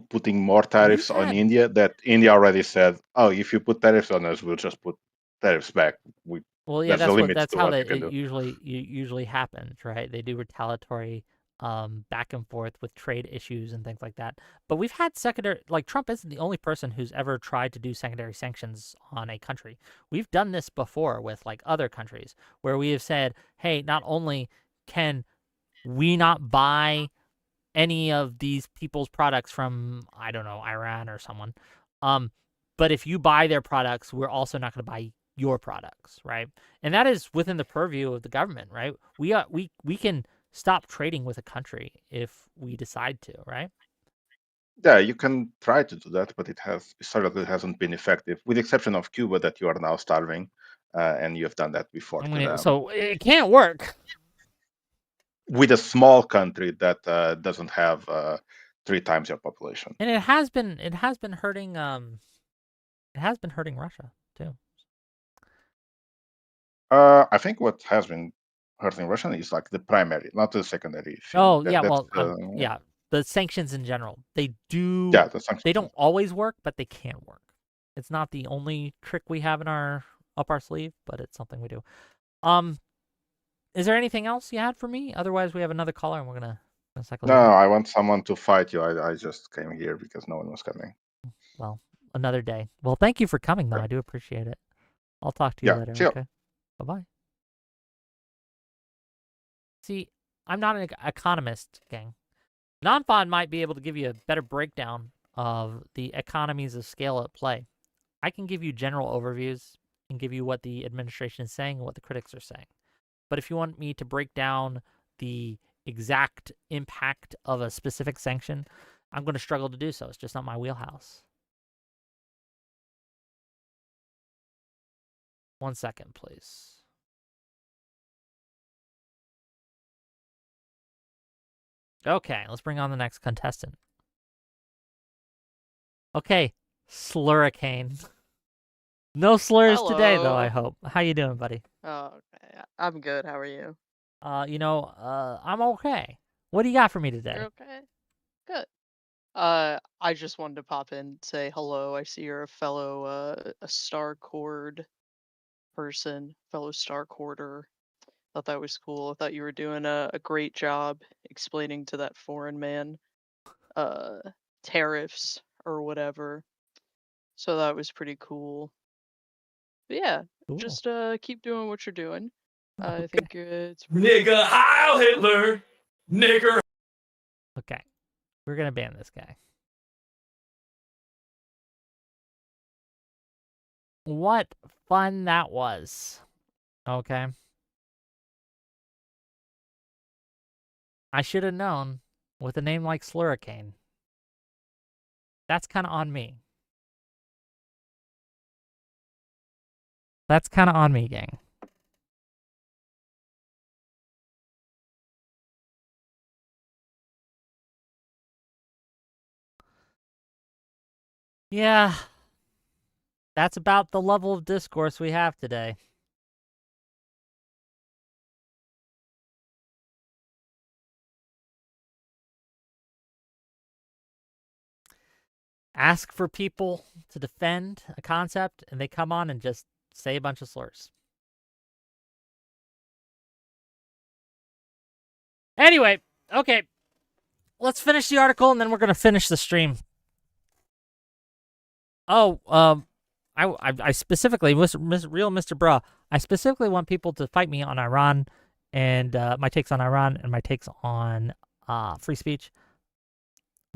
putting more We've tariffs on had India. That India already said, "Oh, if you put tariffs on us, we'll just put tariffs back." We Well, yeah, There's a limit that's to how what they you can it do. usually happens, right? They do retaliatory back and forth with trade issues and things like that. But we've had secondary, like Trump isn't the only person who's ever tried to do secondary sanctions on a country. We've done this before with like other countries where we have said, "Hey, not only can we not buy any of these people's products from, I don't know, Iran or someone. But if you buy their products, we're also not going to buy your products, right? And that is within the purview of the government, right? We can stop trading with a country if we decide to, right? Yeah, you can try to do that, but it historically hasn't been effective, with the exception of Cuba, that you are now starving, and you have done that before I to mean, them. so it can't work. With a small country that doesn't have three times your population. And it has been hurting Russia too. I think what has been hurting Russia is like the primary, not the secondary thing. Oh yeah, That's well, yeah, the sanctions in general, yeah, the they sanctions. don't always work, but they can work. It's not the only trick we have in our up our sleeve, but it's something we do. Um, is there anything else you had for me? Otherwise, we have another caller, and we're gonna cycle No, you out. I want someone to fight you. I just came here because no one was coming. Well, another day. Well, thank you for coming, though. Okay. I do appreciate it. I'll talk to you Yeah, later. see you. Okay. Bye bye. See, I'm not an economist, gang. Nonfon might be able to give you a better breakdown of the economies of scale at play. I can give you general overviews and give you what the administration is saying and what the critics are saying. But if you want me to break down the exact impact of a specific sanction, I'm going to struggle to do so. It's just not my wheelhouse. 1 second, please. Okay, let's bring on the next contestant. Okay, Slurricane. No slurs today, though, I Hello. hope. How you doing, buddy? Oh, okay. I'm good. How are you? I'm okay. What do you got for me You're today? okay? Good. I just wanted to pop in and say hello. I see you're a fellow a Star Chord person, fellow Star Chorder. Thought that was cool. I thought you were doing a great job explaining to that foreign man uh tariffs or whatever. So that was pretty cool. But yeah, Cool. just keep doing what you're doing. I Okay. think it's Nigga Heil Hitler! Nigger! Okay. We're gonna ban this guy. What fun that was. Okay. I should have known with a name like Slurricane. That's kind of on me. That's kind of on me, gang. Yeah. That's about the level of discourse we have today. Ask for people to defend a concept, and they come on and just say a bunch of slurs. Anyway, okay. Let's finish the article, and then we're going to finish the stream. Oh, I specifically, real Mr. Bra, I specifically want people to fight me on Iran and my takes on Iran and my takes on free speech.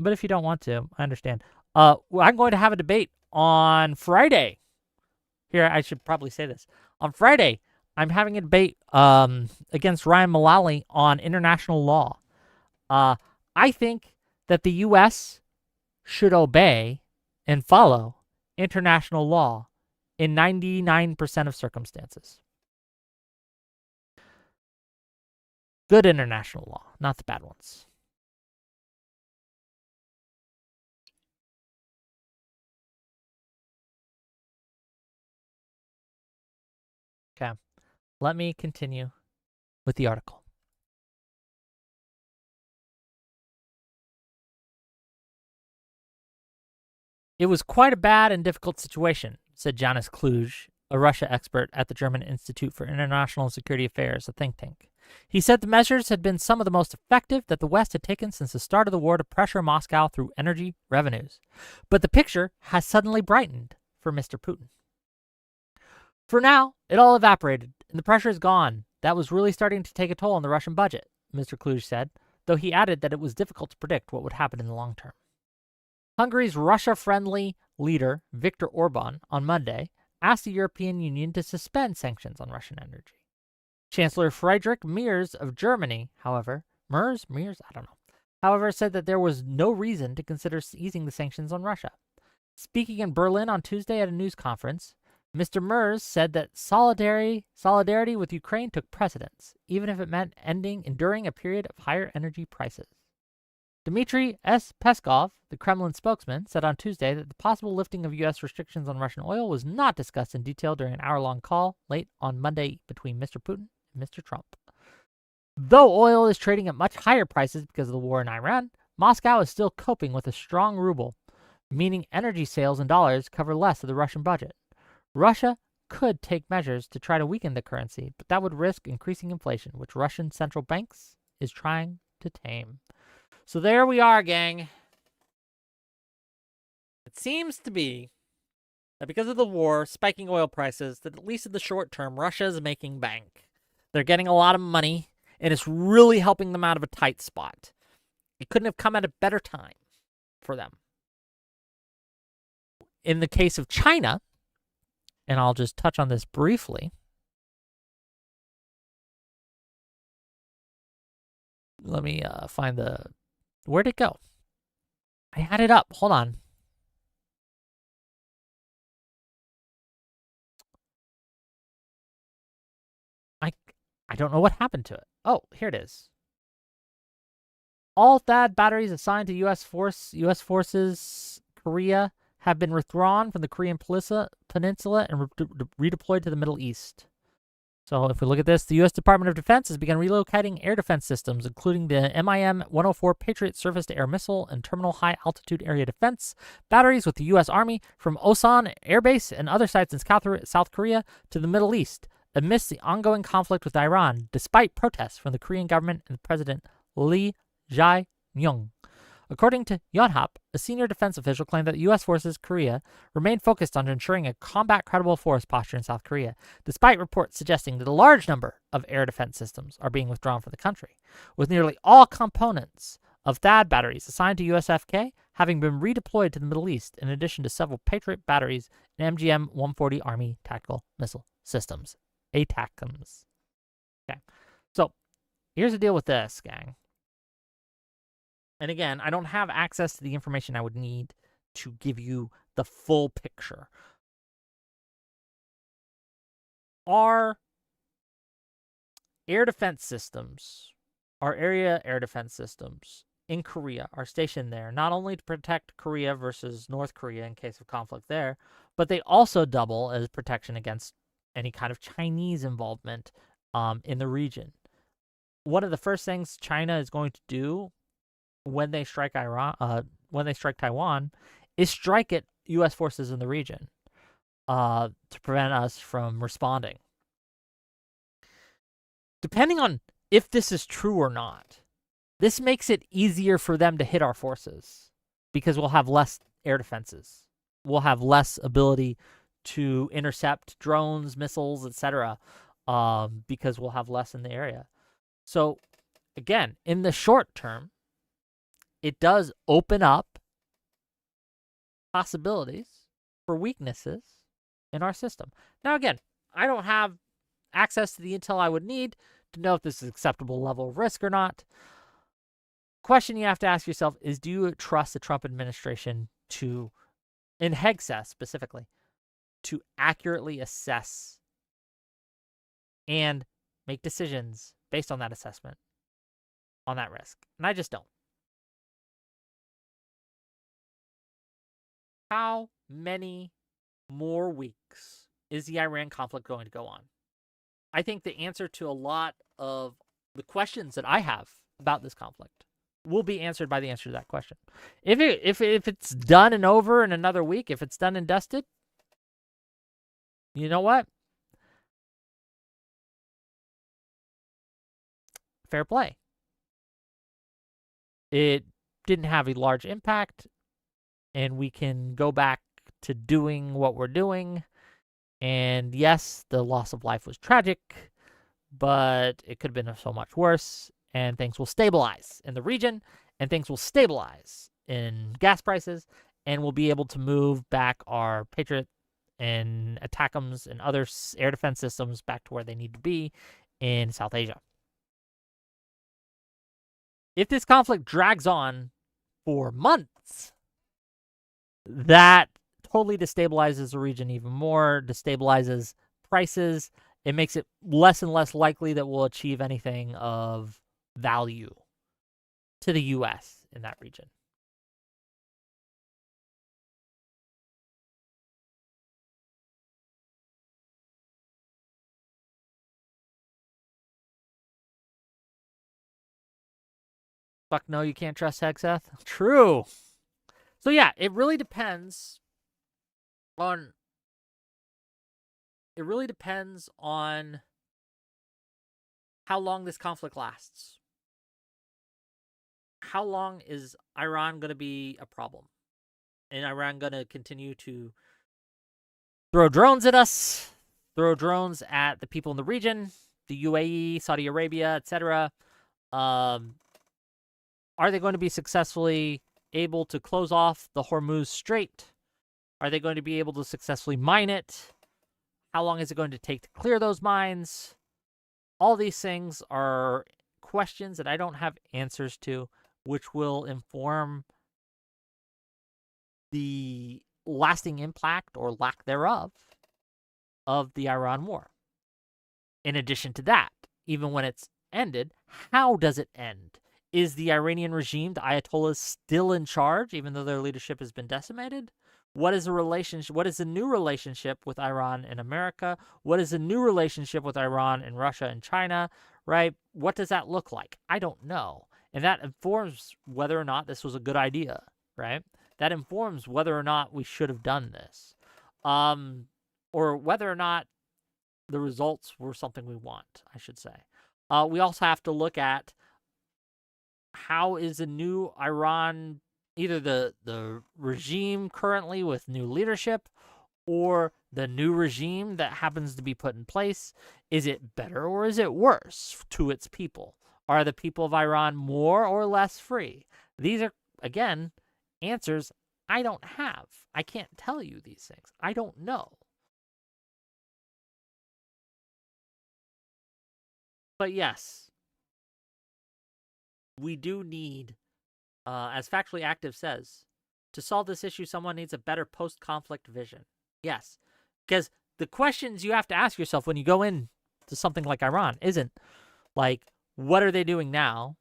But if you don't want to, I understand. I'm going to have a debate on Friday. Here, I should probably say this. On Friday, I'm having a debate against Ryan Mullally on international law. I think that the U.S. should obey and follow international law in 99% of circumstances. Good international law, not the bad ones. Okay, let me continue with the article. It was quite a bad and difficult situation, said Janis Kluge, a Russia expert at the German Institute for International Security Affairs, a think tank. He said the measures had been some of the most effective that the West had taken since the start of the war to pressure Moscow through energy revenues. But the picture has suddenly brightened for Mr. Putin. For now, it all evaporated, and the pressure is gone. That was really starting to take a toll on the Russian budget, Mr. Kluge said, though he added that it was difficult to predict what would happen in the long term. Hungary's Russia-friendly leader, Viktor Orban, on Monday, asked the European Union to suspend sanctions on Russian energy. Chancellor Friedrich Merz of Germany, however, said that there was no reason to consider easing the sanctions on Russia. Speaking in Berlin on Tuesday at a news conference, Mr. Merz said that solidarity with Ukraine took precedence, even if it meant enduring a period of higher energy prices. Dmitry S. Peskov, the Kremlin spokesman, said on Tuesday that the possible lifting of U.S. restrictions on Russian oil was not discussed in detail during an hour-long call late on Monday between Mr. Putin and Mr. Trump. Though oil is trading at much higher prices because of the war in Iran, Moscow is still coping with a strong ruble, meaning energy sales in dollars cover less of the Russian budget. Russia could take measures to try to weaken the currency, but that would risk increasing inflation, which Russian central banks is trying to tame. So there we are, gang. It seems to be that because of the war, spiking oil prices, that at least in the short term, Russia is making bank. They're getting a lot of money, and it's really helping them out of a tight spot. It couldn't have come at a better time for them. In the case of China, and I'll just touch on this briefly. Let me find the... Where'd it go? I had it up. Hold on. I don't know what happened to it. Oh, here it is. All THAAD batteries assigned to U.S. forces Korea have been withdrawn from the Korean Peninsula and redeployed to the Middle East. So if we look at this, the U.S. Department of Defense has begun relocating air defense systems, including the MIM-104 Patriot surface-to-air missile and terminal high-altitude area defense batteries with the U.S. Army from Osan Air Base and other sites in South Korea to the Middle East, amidst the ongoing conflict with Iran, despite protests from the Korean government and President Lee Jae-myung. According to Yonhap, a senior defense official claimed that U.S. forces Korea remained focused on ensuring a combat-credible force posture in South Korea, despite reports suggesting that a large number of air defense systems are being withdrawn from the country, with nearly all components of THAAD batteries assigned to USFK having been redeployed to the Middle East, in addition to several Patriot batteries and MGM-140 Army tactical missile systems, ATACMS. Okay, so here's the deal with this, gang. And again, I don't have access to the information I would need to give you the full picture. our air defense systems, our area air defense systems in Korea are stationed there, not only to protect Korea versus North Korea in case of conflict there, but they also double as protection against any kind of Chinese involvement in the region. One of the first things China is going to do when they strike Taiwan, is strike at U.S. forces in the region to prevent us from responding. Depending on if this is true or not, this makes it easier for them to hit our forces because we'll have less air defenses. We'll have less ability to intercept drones, missiles, etc. Because we'll have less in the area. So, again, in the short term, it does open up possibilities for weaknesses in our system. Now, again, I don't have access to the intel I would need to know if this is acceptable level of risk or not. Question you have to ask yourself is, do you trust the Trump administration to, in HEGSA specifically, to accurately assess and make decisions based on that assessment, on that risk? And I just don't. How many more weeks is the Iran conflict going to go on? I think the answer to a lot of the questions that I have about this conflict will be answered by the answer to that question. If it's done and over in another week, if it's done and dusted, you know what? Fair play. It didn't have a large impact, and we can go back to doing what we're doing. And yes, the loss of life was tragic, but it could have been so much worse. And things will stabilize in the region, and things will stabilize in gas prices, and we'll be able to move back our Patriot and ATACMS and other air defense systems back to where they need to be in South Asia. If this conflict drags on for months, that totally destabilizes the region even more, destabilizes prices. It makes it less and less likely that we'll achieve anything of value to the U.S. in that region. Fuck no, you can't trust Hegseth. True. So yeah, it really depends on how long this conflict lasts. How long is Iran going to be a problem? And Iran going to continue to throw drones at us, throw drones at the people in the region, the UAE, Saudi Arabia, etc.? Are they going to be successfully able to close off the Hormuz Strait? Are they going to be able to successfully mine it? How long is it going to take to clear those mines? All these things are questions that I don't have answers to, which will inform the lasting impact or lack thereof of the Iran war. In addition to that, even when it's ended, how does it end? Is the Iranian regime, the Ayatollahs, still in charge, even though their leadership has been decimated? What is the relationship? What is the new relationship with Iran and America? What is the new relationship with Iran and Russia and China? Right? What does that look like? I don't know. And that informs whether or not this was a good idea, right? That informs whether or not we should have done this. Or whether or not the results were something we want, I should say. We also have to look at how is the new Iran, either the regime currently with new leadership or the new regime that happens to be put in place, is it better or is it worse to its people? Are the people of Iran more or less free? These are, again, answers I don't have. I can't tell you these things. I don't know. But yes, we do need, as Factually Active says, to solve this issue, someone needs a better post-conflict vision. Yes, because the questions you have to ask yourself when you go in to something like Iran isn't like, what are they doing now?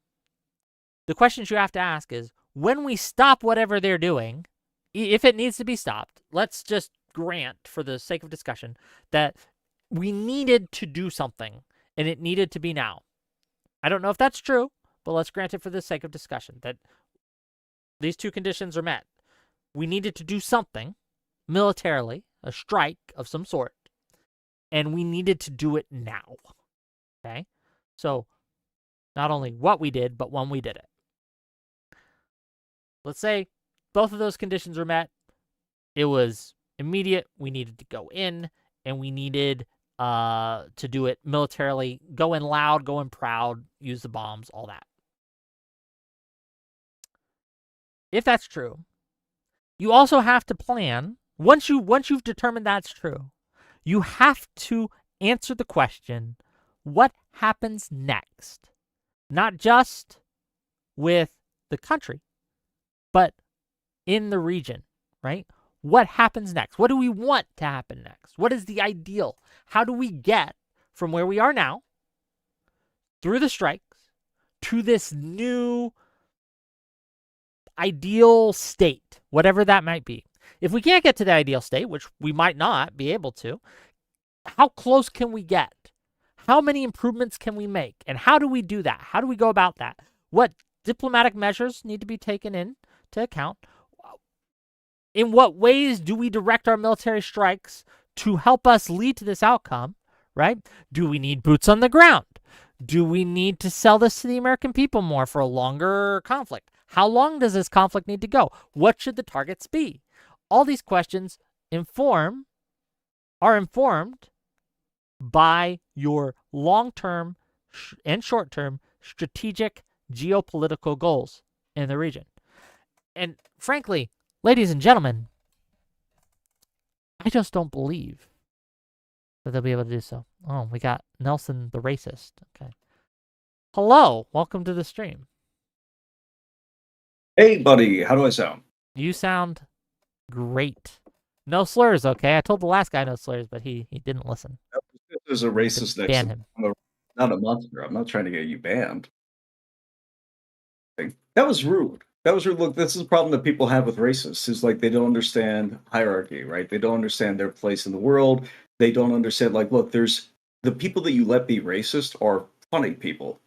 The questions you have to ask is, when we stop whatever they're doing, if it needs to be stopped, let's just grant, for the sake of discussion, that we needed to do something and it needed to be now. I don't know if that's true, but let's grant it for the sake of discussion that these two conditions are met. We needed to do something militarily, a strike of some sort, and we needed to do it now. Okay? So, not only what we did, but when we did it. Let's say both of those conditions were met. It was immediate. We needed to go in, and we needed to do it militarily. Go in loud, go in proud, use the bombs, all that. If that's true, you also have to plan. Once you've determined that's true, you have to answer the question, what happens next? Not just with the country, but in the region, right? What happens next? What do we want to happen next? What is the ideal? How do we get from where we are now, through the strikes, to this new ideal state, whatever that might be? If we can't get to the ideal state, which we might not be able to, how close can we get? How many improvements can we make? And how do we do that? How do we go about that? What diplomatic measures need to be taken into account? In what ways do we direct our military strikes to help us lead to this outcome, right? Do we need boots on the ground? Do we need to sell this to the American people more for a longer conflict? How long does this conflict need to go? What should the targets be? All these questions are informed by your long-term and short-term strategic geopolitical goals in the region. And frankly, ladies and gentlemen, I just don't believe that they'll be able to do so. Oh, we got Nelson the racist. Okay. Hello, welcome to the stream. Hey, buddy, how do I sound? You sound great. No slurs, okay? I told the last guy no slurs, but he didn't listen. There's a racist next Ban to him. I'm not a monster. I'm not trying to get you banned. That was rude. That was rude. Look, this is the problem that people have with racists is like they don't understand hierarchy, right? They don't understand their place in the world. They don't understand, like, look, there's the people that you let be racist are funny people.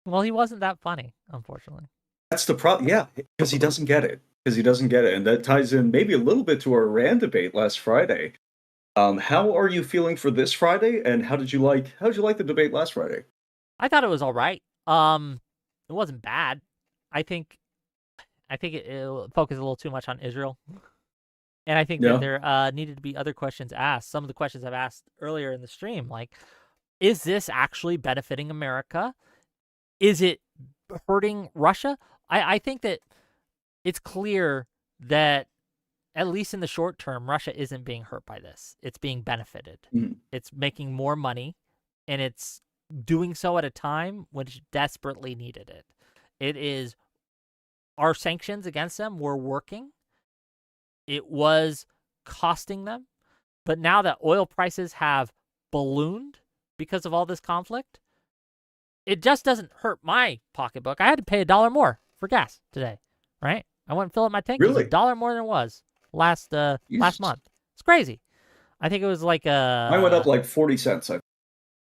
Well, he wasn't that funny, unfortunately. That's the problem. Yeah, because he doesn't get it. And that ties in maybe a little bit to our Iran debate last Friday. How are you feeling for this Friday? And how did you like the debate last Friday? I thought it was all right. It wasn't bad. I think it focused a little too much on Israel. And I think that there needed to be other questions asked. Some of the questions I've asked earlier in the stream, like, is this actually benefiting America? Is it hurting Russia? I think that it's clear that, at least in the short term, Russia isn't being hurt by this. It's being benefited. Mm-hmm. It's making more money, and it's doing so at a time which desperately needed it. It is, our sanctions against them were working. It was costing them. But now that oil prices have ballooned because of all this conflict, it just doesn't hurt my pocketbook. I had to pay $1 more for gas today, right? I went and filled up my tank. Really? It was $1 more than it was last month. It's crazy. I think it was like Mine went up like 40 cents.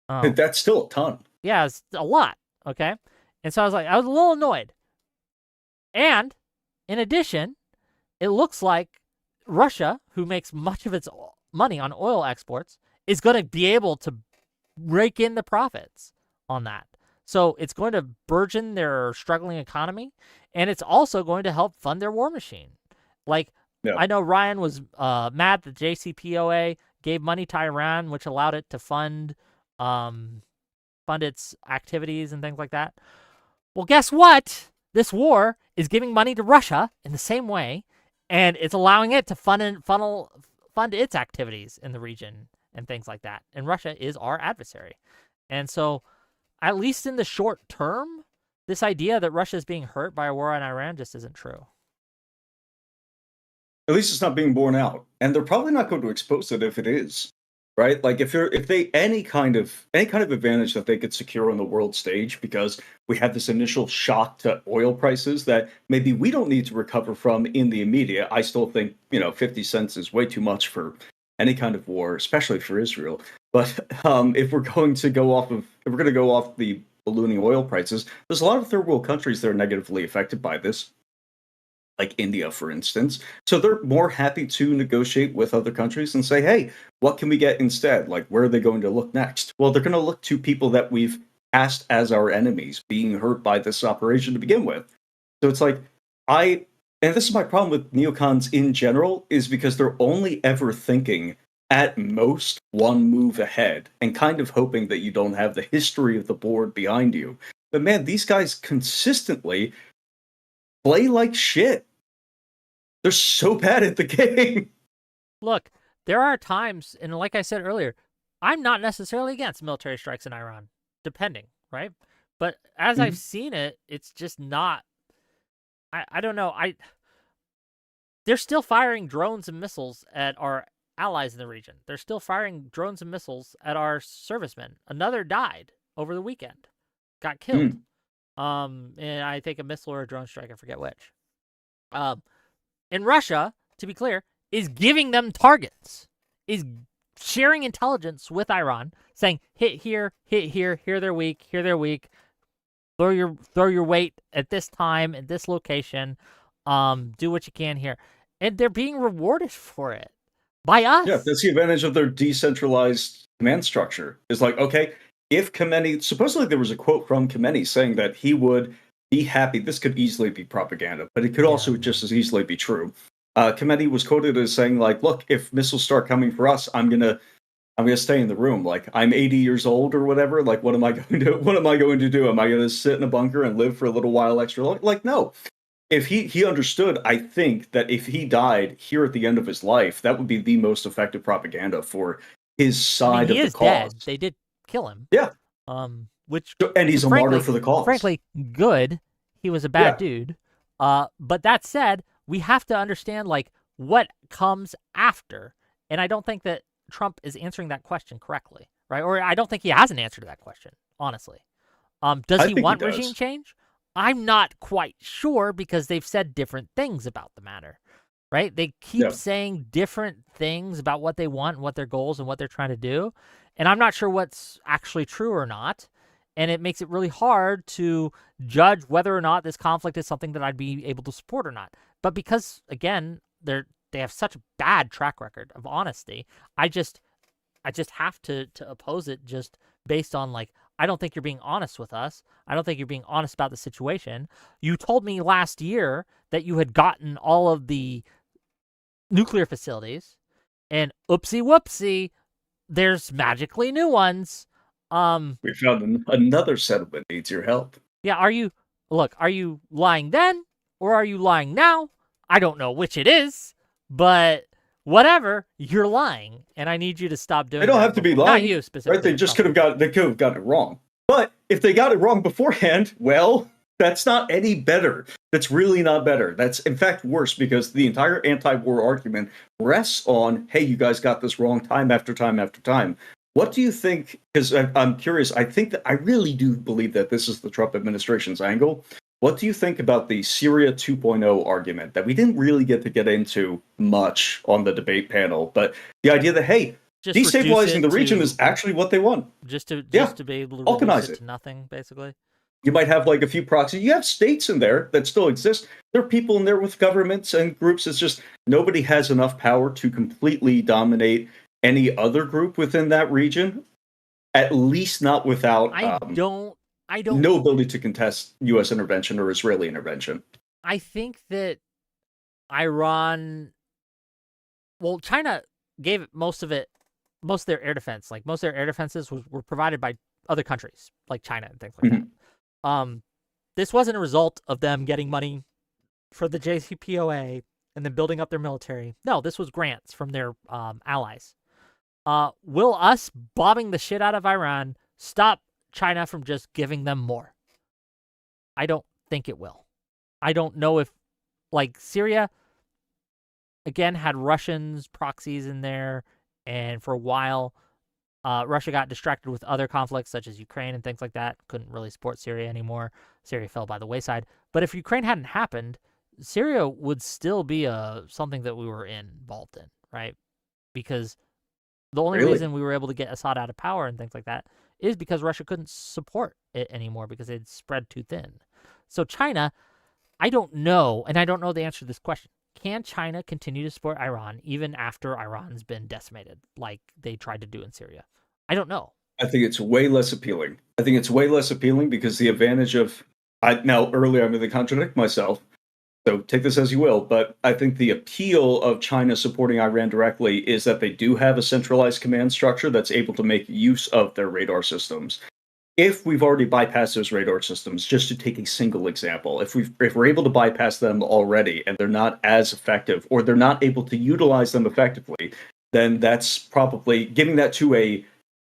That's still a ton. Yeah, it's a lot. Okay. And so I was a little annoyed. And in addition, it looks like Russia, who makes much of its money on oil exports, is going to be able to rake in the profits on that. So it's going to burgeon their struggling economy, and it's also going to help fund their war machine. Like, I know Ryan was mad that JCPOA gave money to Iran, which allowed it to fund its activities and things like that. Well, guess what? This war is giving money to Russia in the same way, and it's allowing it to fund its activities in the region and things like that. And Russia is our adversary. And so, at least in the short term, this idea that Russia is being hurt by a war on Iran just isn't true. At least it's not being borne out, and they're probably not going to expose it if it is, right? Like if they any kind of advantage that they could secure on the world stage, because we had this initial shock to oil prices that maybe we don't need to recover from in the immediate. I still think 50 cents is way too much for any kind of war, especially for Israel. But if we're going to go off the ballooning oil prices, there's a lot of third world countries that are negatively affected by this, like India, for instance. So they're more happy to negotiate with other countries and say, hey, what can we get instead? Like, where are they going to look next? Well, they're going to look to people that we've cast as our enemies, being hurt by this operation to begin with. So it's like, and this is my problem with neocons in general, is because they're only ever thinking at most one move ahead and kind of hoping that you don't have the history of the board behind you. But man, these guys consistently play like shit. They're so bad at the game. Look, there are times, and like I said earlier, I'm not necessarily against military strikes in Iran, depending, right? But as I've seen it, it's just not. I don't know. They're still firing drones and missiles at our allies in the region. They're still firing drones and missiles at our servicemen. Another died over the weekend, got killed. And I think a missile or a drone strike, I forget which. And Russia, to be clear, is giving them targets, is sharing intelligence with Iran, saying hit here, here they're weak, throw your weight at this time, at this location, do what you can here. And they're being rewarded for it by us. Yeah, that's the advantage of their decentralized command structure. It's like, okay, if Khamenei, supposedly there was a quote from Khamenei saying that he would be happy. This could easily be propaganda, but it could also just as easily be true. Khamenei was quoted as saying, like, look, if missiles start coming for us, I'm gonna stay in the room. Like, I'm 80 years old or whatever. Like, what am I going to do? Am I going to sit in a bunker and live for a little while extra long? Like, no. If he understood, I think that if he died here at the end of his life, that would be the most effective propaganda for his side of the cause. Dead. They did kill him. Yeah. And he's a martyr for the cause. Frankly, good. He was a bad dude. But that said, we have to understand like what comes after. And I don't think that Trump is answering that question correctly, right? Or I don't think he has an answer to that question, honestly. Does he want regime change? I'm not quite sure because they've said different things about the matter, right? They keep saying different things about what they want and what their goals and what they're trying to do. And I'm not sure what's actually true or not. And it makes it really hard to judge whether or not this conflict is something that I'd be able to support or not. But because, again, they have such a bad track record of honesty, I just have to oppose it just based on, like, I don't think you're being honest with us. I don't think you're being honest about the situation. You told me last year that you had gotten all of the nuclear facilities, and oopsie whoopsie, there's magically new ones. We found another settlement needs your help. Yeah, are you lying then, or are you lying now? I don't know which it is, but whatever, you're lying, and I need you to stop doing. They don't have to be lying. Not you specifically. Right? They just could have got it wrong. But if they got it wrong beforehand, well, that's not any better. That's really not better. That's in fact worse, because the entire anti-war argument rests on, hey, you guys got this wrong time after time after time. What do you think? Because I'm curious. I really do believe that this is the Trump administration's angle. What do you think about the Syria 2.0 argument that we didn't really get into much on the debate panel? But the idea that, hey, just destabilizing the region is actually what they want. Just to be able to reduce it to nothing, basically. You might have like a few proxies. You have states in there that still exist. There are people in there with governments and groups. It's just nobody has enough power to completely dominate any other group within that region, at least not without no ability to contest U.S. intervention or Israeli intervention. I think that China gave most of their air defense, like most of their air defenses were provided by other countries, like China and things like that. This wasn't a result of them getting money for the JCPOA and then building up their military. No, this was grants from their allies. Will us bombing the shit out of Iran stop China from just giving them more? I don't think it will. I don't know if, like Syria, again, had Russians proxies in there, and for a while, Russia got distracted with other conflicts such as Ukraine and things like that. Couldn't really support Syria anymore. Syria fell by the wayside. But if Ukraine hadn't happened, Syria would still be something that we were involved in, right? Because the only Really? reason we were able to get Assad out of power and things like that is because Russia couldn't support it anymore because it spread too thin. So China, I don't know, and I don't know the answer to this question. Can China continue to support Iran even after Iran's been decimated, like they tried to do in Syria? I don't know. I think it's way less appealing. I think it's way less appealing because the advantage of now earlier I'm going to contradict myself, so take this as you will, but I think the appeal of China supporting Iran directly is that they do have a centralized command structure that's able to make use of their radar systems. If we've already bypassed those radar systems, just to take a single example, if we're able to bypass them already and they're not as effective or they're not able to utilize them effectively, then that's probably giving that to a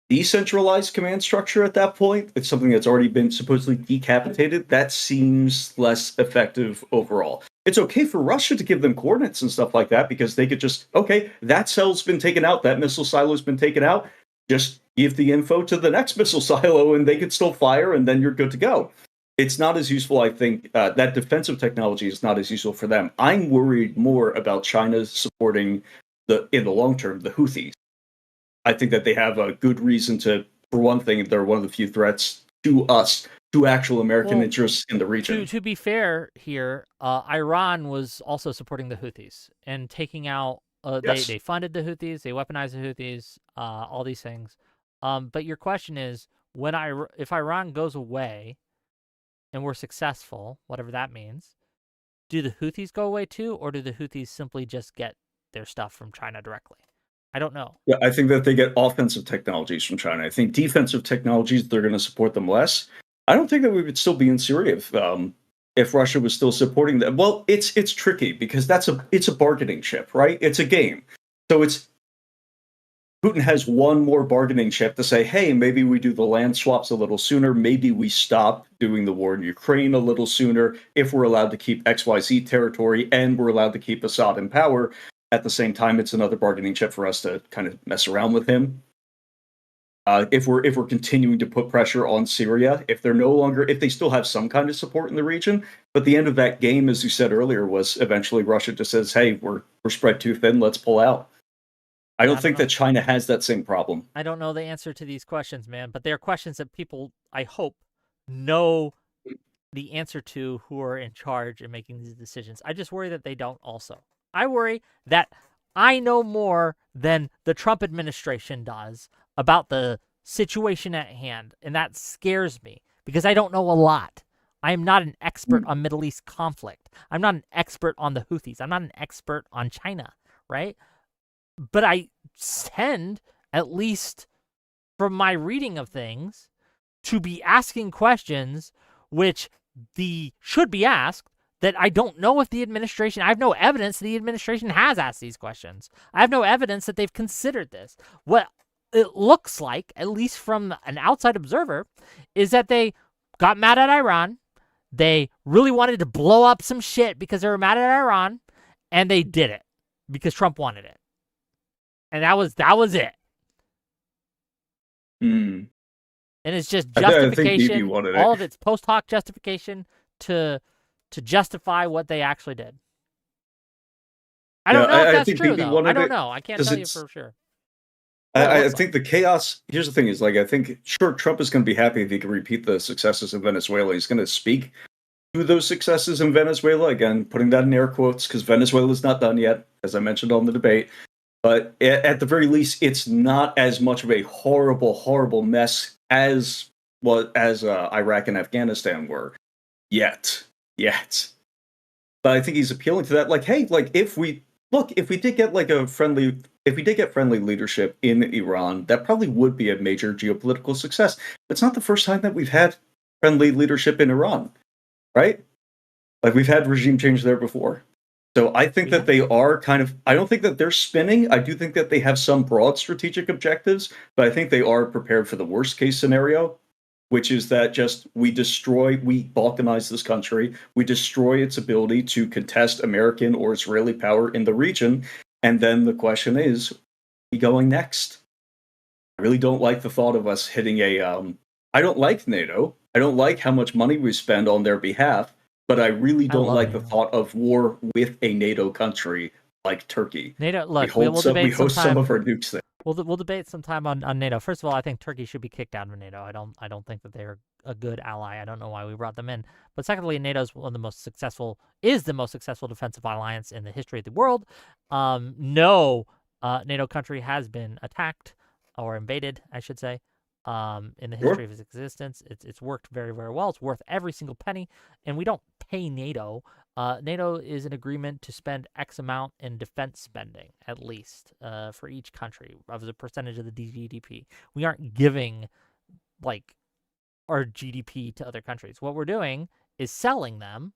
decentralized command structure at that point. It's something that's already been supposedly decapitated. That seems less effective overall. It's okay for Russia to give them coordinates and stuff like that because they could just, okay, that cell's been taken out, that missile silo's been taken out, just give the info to the next missile silo and they could still fire and then you're good to go. It's not as useful, I think, that defensive technology is not as useful for them. I'm worried more about China supporting, in the long term, the Houthis. I think that they have a good reason to, for one thing, they're one of the few threats to us, to actual American interests in the region. To be fair here, Iran was also supporting the Houthis and taking out, Yes. they funded the Houthis, they weaponized the Houthis, all these things. But your question is, if Iran goes away and we're successful, whatever that means, do the Houthis go away too, or do the Houthis simply just get their stuff from China directly? I don't know. Yeah, I think that they get offensive technologies from China. I think defensive technologies, they're going to support them less. I don't think that we would still be in Syria if Russia was still supporting them. Well, it's tricky because it's a bargaining chip, right? It's a game. So Putin has one more bargaining chip to say, hey, maybe we do the land swaps a little sooner. Maybe we stop doing the war in Ukraine a little sooner if we're allowed to keep XYZ territory and we're allowed to keep Assad in power. At the same time, it's another bargaining chip for us to kind of mess around with him. If we're continuing to put pressure on Syria, if they still have some kind of support in the region, but the end of that game, as you said earlier, was eventually Russia just says, "Hey, we're spread too thin. Let's pull out." I don't think that China has that same problem. I don't know the answer to these questions, man, but they're questions that people, I hope, know the answer to who are in charge and making these decisions. I just worry that they don't also. I worry that I know more than the Trump administration does about the situation at hand, and that scares me because I don't know a lot. I am not an expert on Middle East conflict. I'm not an expert on the Houthis. I'm not an expert on China, right? But I tend, at least from my reading of things, to be asking questions which should be asked that I don't know if the administration, I have no evidence the administration has asked these questions. I have no evidence that they've considered this. What it looks like, at least from an outside observer, is that they got mad at Iran. They really wanted to blow up some shit because they were mad at Iran, and they did it because Trump wanted it. And that was it. Mm. And it's just I think justification. Bibi wanted All it. of it's post hoc justification to justify what they actually did. I don't know if that's true, though. I don't know. I can't tell you for sure. I think the chaos. Here's the thing: is like I think sure Trump is going to be happy if he can repeat the successes in Venezuela. He's going to speak to those successes in Venezuela again, putting that in air quotes because Venezuela is not done yet, as I mentioned on the debate. But at the very least, it's not as much of a horrible, horrible mess as Iraq and Afghanistan were yet. But I think he's appealing to that. Like, hey, like if we did get friendly leadership in Iran, that probably would be a major geopolitical success. It's not the first time that we've had friendly leadership in Iran, right? Like we've had regime change there before. So I think that they are I don't think that they're spinning. I do think that they have some broad strategic objectives, but I think they are prepared for the worst case scenario. which is that just we balkanize this country, we destroy its ability to contest American or Israeli power in the region, and then the question is, we going next? I really don't like the thought of us hitting I don't like NATO. I don't like how much money we spend on their behalf, but I really don't love like the NATO. thought of war with a NATO country like Turkey. NATO, look, we we'll debate host sometime. some of our nukes there. We'll debate sometime on NATO. First of all, I think Turkey should be kicked out of NATO. I don't think that they're a good ally. I don't know why we brought them in. But secondly, NATO is the most successful defensive alliance in the history of the world. No NATO country has been attacked or invaded, I should say, in the history of its existence. It's worked very, very well. It's worth every single penny, and we don't pay NATO. NATO is an agreement to spend X amount in defense spending, at least, for each country as a percentage of the GDP. We aren't giving, like, our GDP to other countries. What we're doing is selling them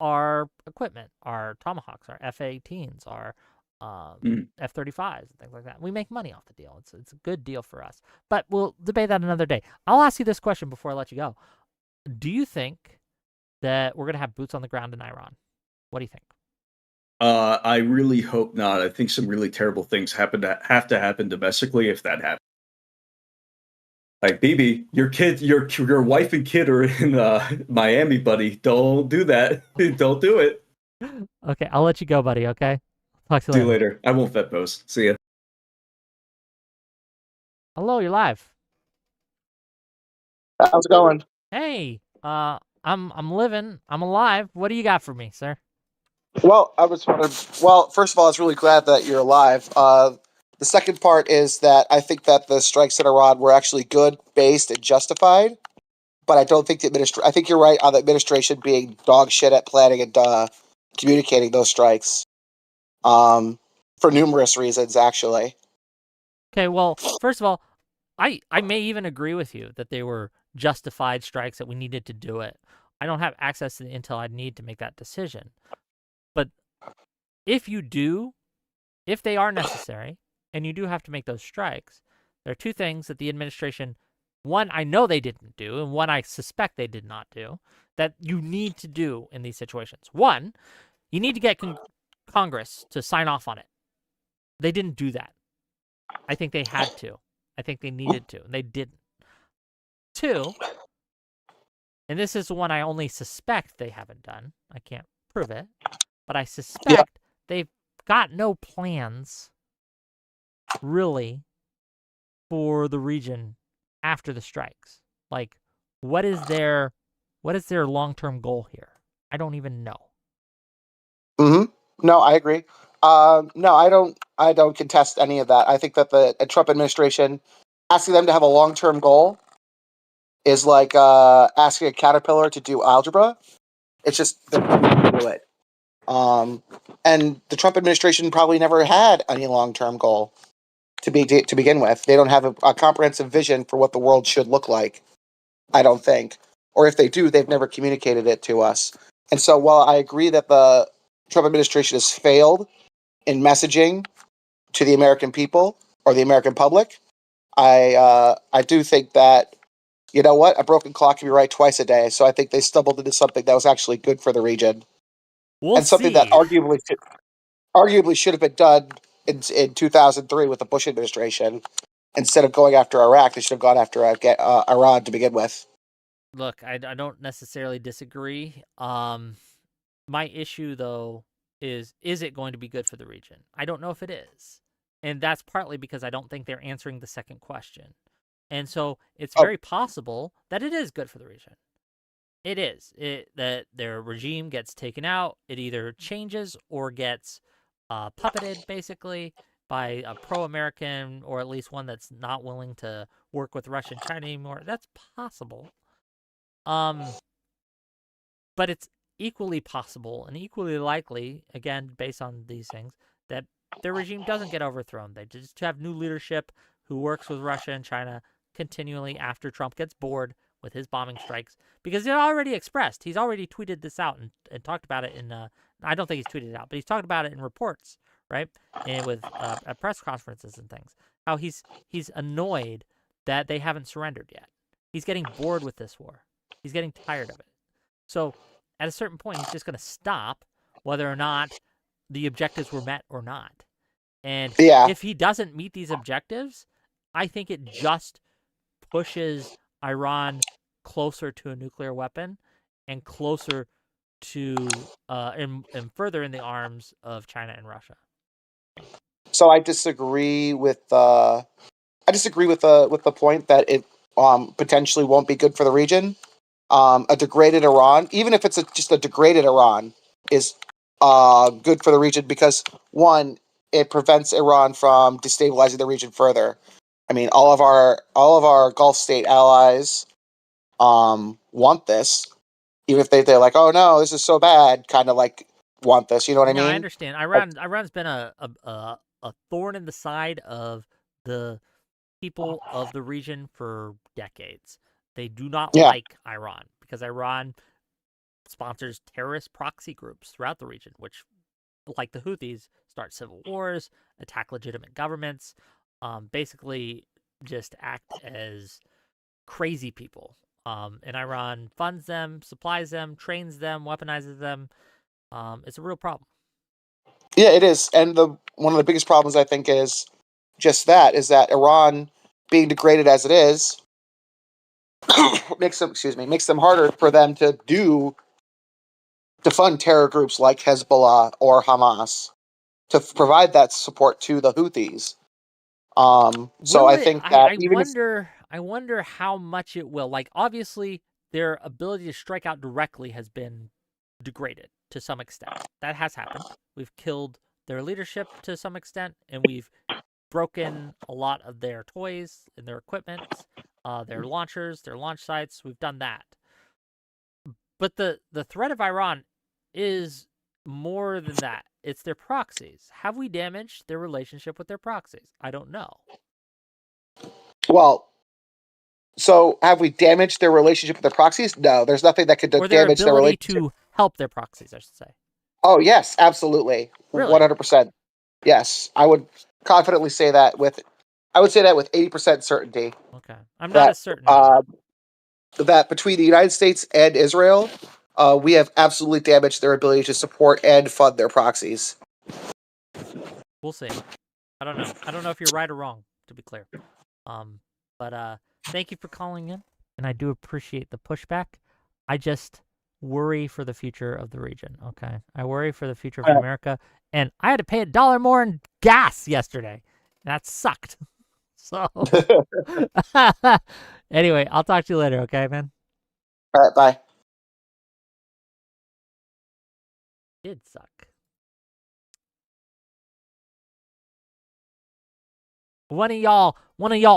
our equipment, our Tomahawks, our F-18s, our F-35s, and things like that. We make money off the deal. It's a good deal for us. But we'll debate that another day. I'll ask you this question before I let you go. Do you think that we're going to have boots on the ground in Iran? What do you think? I really hope not. I think some really terrible things have to happen domestically if that happens. Like, Bibi, your wife and kid are in Miami, buddy. Don't do that. Don't do it. Okay, I'll let you go, buddy, okay? Talk to you See you later. I won't vet post. See ya. Hello, you're live. How's it going? Hey, I'm living. I'm alive. What do you got for me, sir? Well, first of all, I was really glad that you're alive. The second part is that I think that the strikes in Iran were actually good, based, and justified. But I don't think I think you're right on the administration being dog shit at planning and communicating those strikes. For numerous reasons, actually. Okay, well, first of all, I may even agree with you that they were justified strikes, that we needed to do it. I don't have access to the intel I need to make that decision. But if they are necessary, and you do have to make those strikes, there are two things that the administration, one, I know they didn't do, and one, I suspect they did not do, that you need to do in these situations. One, you need to get Congress to sign off on it. They didn't do that. I think they had to. I think they needed to, and they didn't. Two, and this is the one I only suspect they haven't done. I can't prove it, but I suspect they've got no plans, really, for the region after the strikes. Like, what is their long-term goal here? I don't even know. No, I agree. No, I don't contest any of that. I think that the Trump administration asking them to have a long-term goal is like asking a caterpillar to do algebra. It's just they're not going to do it. And the Trump administration probably never had any long-term goal to begin with. They don't have a comprehensive vision for what the world should look like, I don't think. Or if they do, they've never communicated it to us. And so while I agree that the Trump administration has failed in messaging to the American people or the American public, I do think that, you know what, a broken clock can be right twice a day. So I think they stumbled into something that was actually good for the region. We'll something see. that arguably should have been done in 2003 with the Bush administration. Instead of going after Iraq, they should have gone after Iran to begin with. Look, I don't necessarily disagree. My issue, though, is it going to be good for the region? I don't know if it is. And that's partly because I don't think they're answering the second question. And so it's very possible that it is good for the region. It is. That their regime gets taken out. It either changes or gets puppeted, basically, by a pro-American, or at least one that's not willing to work with Russia and China anymore. That's possible. But it's equally possible and equally likely, again, based on these things, that their regime doesn't get overthrown. They just have new leadership who works with Russia and China continually after Trump gets bored with his bombing strikes, because he's already tweeted this out and talked about it in, I don't think he's tweeted it out, but he's talked about it in reports, right? And with at press conferences and things, how he's annoyed that they haven't surrendered yet. He's getting bored with this war. He's getting tired of it. So at a certain point, he's just going to stop whether or not the objectives were met or not. And Yeah. if he doesn't meet these objectives, I think it just pushes Iran closer to a nuclear weapon and closer to and further in the arms of China and Russia. So I disagree with the point that it potentially won't be good for the region. A degraded Iran, even if it's just a degraded Iran, is good for the region because one, it prevents Iran from destabilizing the region further. I mean, all of our Gulf state allies want this, even if they're like, oh no, this is so bad, kind of like want this. You know what I mean? I understand. Iran's been a thorn in the side of the people of the region for decades. They do not like Iran because Iran sponsors terrorist proxy groups throughout the region, which, like the Houthis, start civil wars, attack legitimate governments, basically just act as crazy people. And Iran funds them, supplies them, trains them, weaponizes them. It's a real problem. Yeah, it is. And one of the biggest problems, I think, is just that, is that Iran, being degraded as it is, makes them harder for them to fund terror groups like Hezbollah or Hamas, to provide that support to the Houthis. So I think that I wonder how much it will. Like, obviously, their ability to strike out directly has been degraded to some extent. That has happened. We've killed their leadership to some extent, and we've broken a lot of their toys and their equipment, their launchers, their launch sites. We've done that. But the threat of Iran is more than that. It's their proxies. Have we damaged their relationship with their proxies? I don't know. Well, so have we damaged their relationship with their proxies? No, there's nothing that could damage their relationship. To help their proxies, I should say. Oh, yes, absolutely. Really? 100%. Yes, I would confidently say that with 80% certainty. Okay. I'm not as certain. That between the United States and Israel, we have absolutely damaged their ability to support and fund their proxies. We'll see. I don't know. I don't know if you're right or wrong, to be clear. But thank you for calling in, and I do appreciate the pushback. I just worry for the future of the region, okay? I worry for the future of America, and I had to pay $1 more in gas yesterday. That sucked. So, anyway, I'll talk to you later, okay, man? All right, bye. Did suck. One of y'all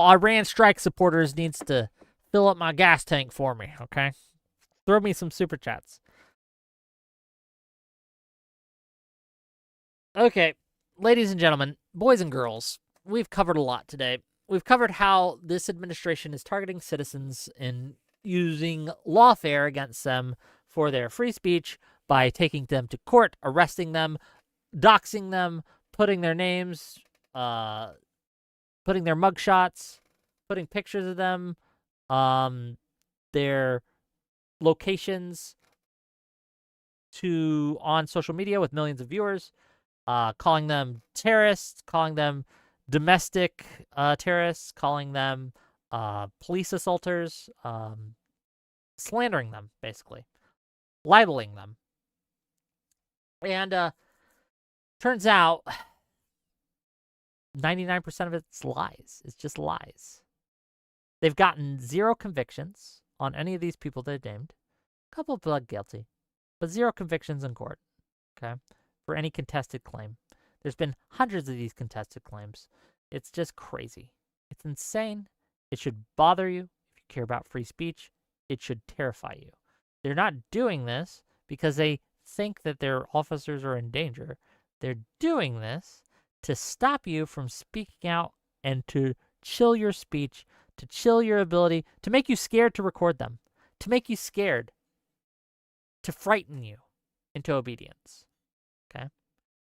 Iran strike supporters needs to fill up my gas tank for me, okay? Throw me some super chats. Okay, ladies and gentlemen, boys and girls, we've covered a lot today. We've covered how this administration is targeting citizens and using lawfare against them for their free speech by taking them to court, arresting them, doxing them, putting their names, putting their mugshots, putting pictures of them, their locations on social media with millions of viewers, calling them terrorists, calling them domestic terrorists, calling them police assaulters, slandering them, basically, libeling them. And turns out 99% of it's lies. It's just lies. They've gotten 0 convictions on any of these people they've named. A couple pled guilty, but 0 convictions in court, okay, for any contested claim. There's been hundreds of these contested claims. It's just crazy. It's insane. It should bother you if you care about free speech. It should terrify you. They're not doing this because they think that their officers are in danger. They're doing this to stop you from speaking out and to chill your speech, to chill your ability, to make you scared to record them, to make you scared, to frighten you into obedience. Okay?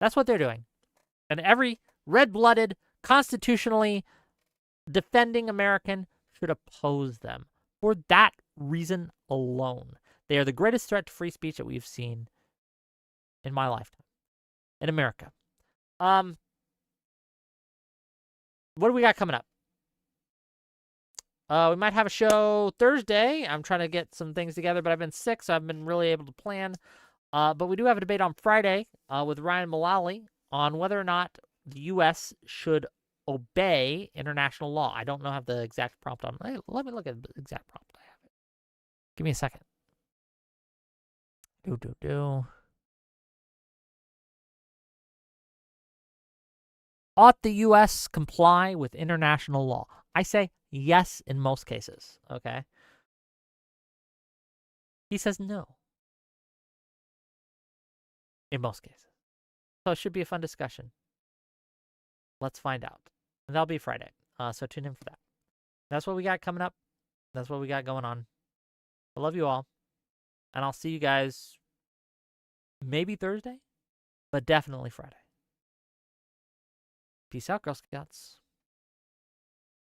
That's what they're doing. And every red-blooded, constitutionally defending American should oppose them for that reason alone. They are the greatest threat to free speech that we've seen in my lifetime in America. What do we got coming up? We might have a show Thursday. I'm trying to get some things together, but I've been sick, so I haven't been really able to plan. But we do have a debate on Friday with Ryan Mullally on whether or not the U.S. should obey international law. I don't know have the exact prompt on. Let me look at the exact prompt. I have it. Give me a second. Ought the U.S. comply with international law? I say yes in most cases, okay? He says no in most cases. So it should be a fun discussion. Let's find out. And that'll be Friday. So tune in for that. That's what we got coming up. That's what we got going on. I love you all. And I'll see you guys maybe Thursday, but definitely Friday. Peace out, Girl Scouts.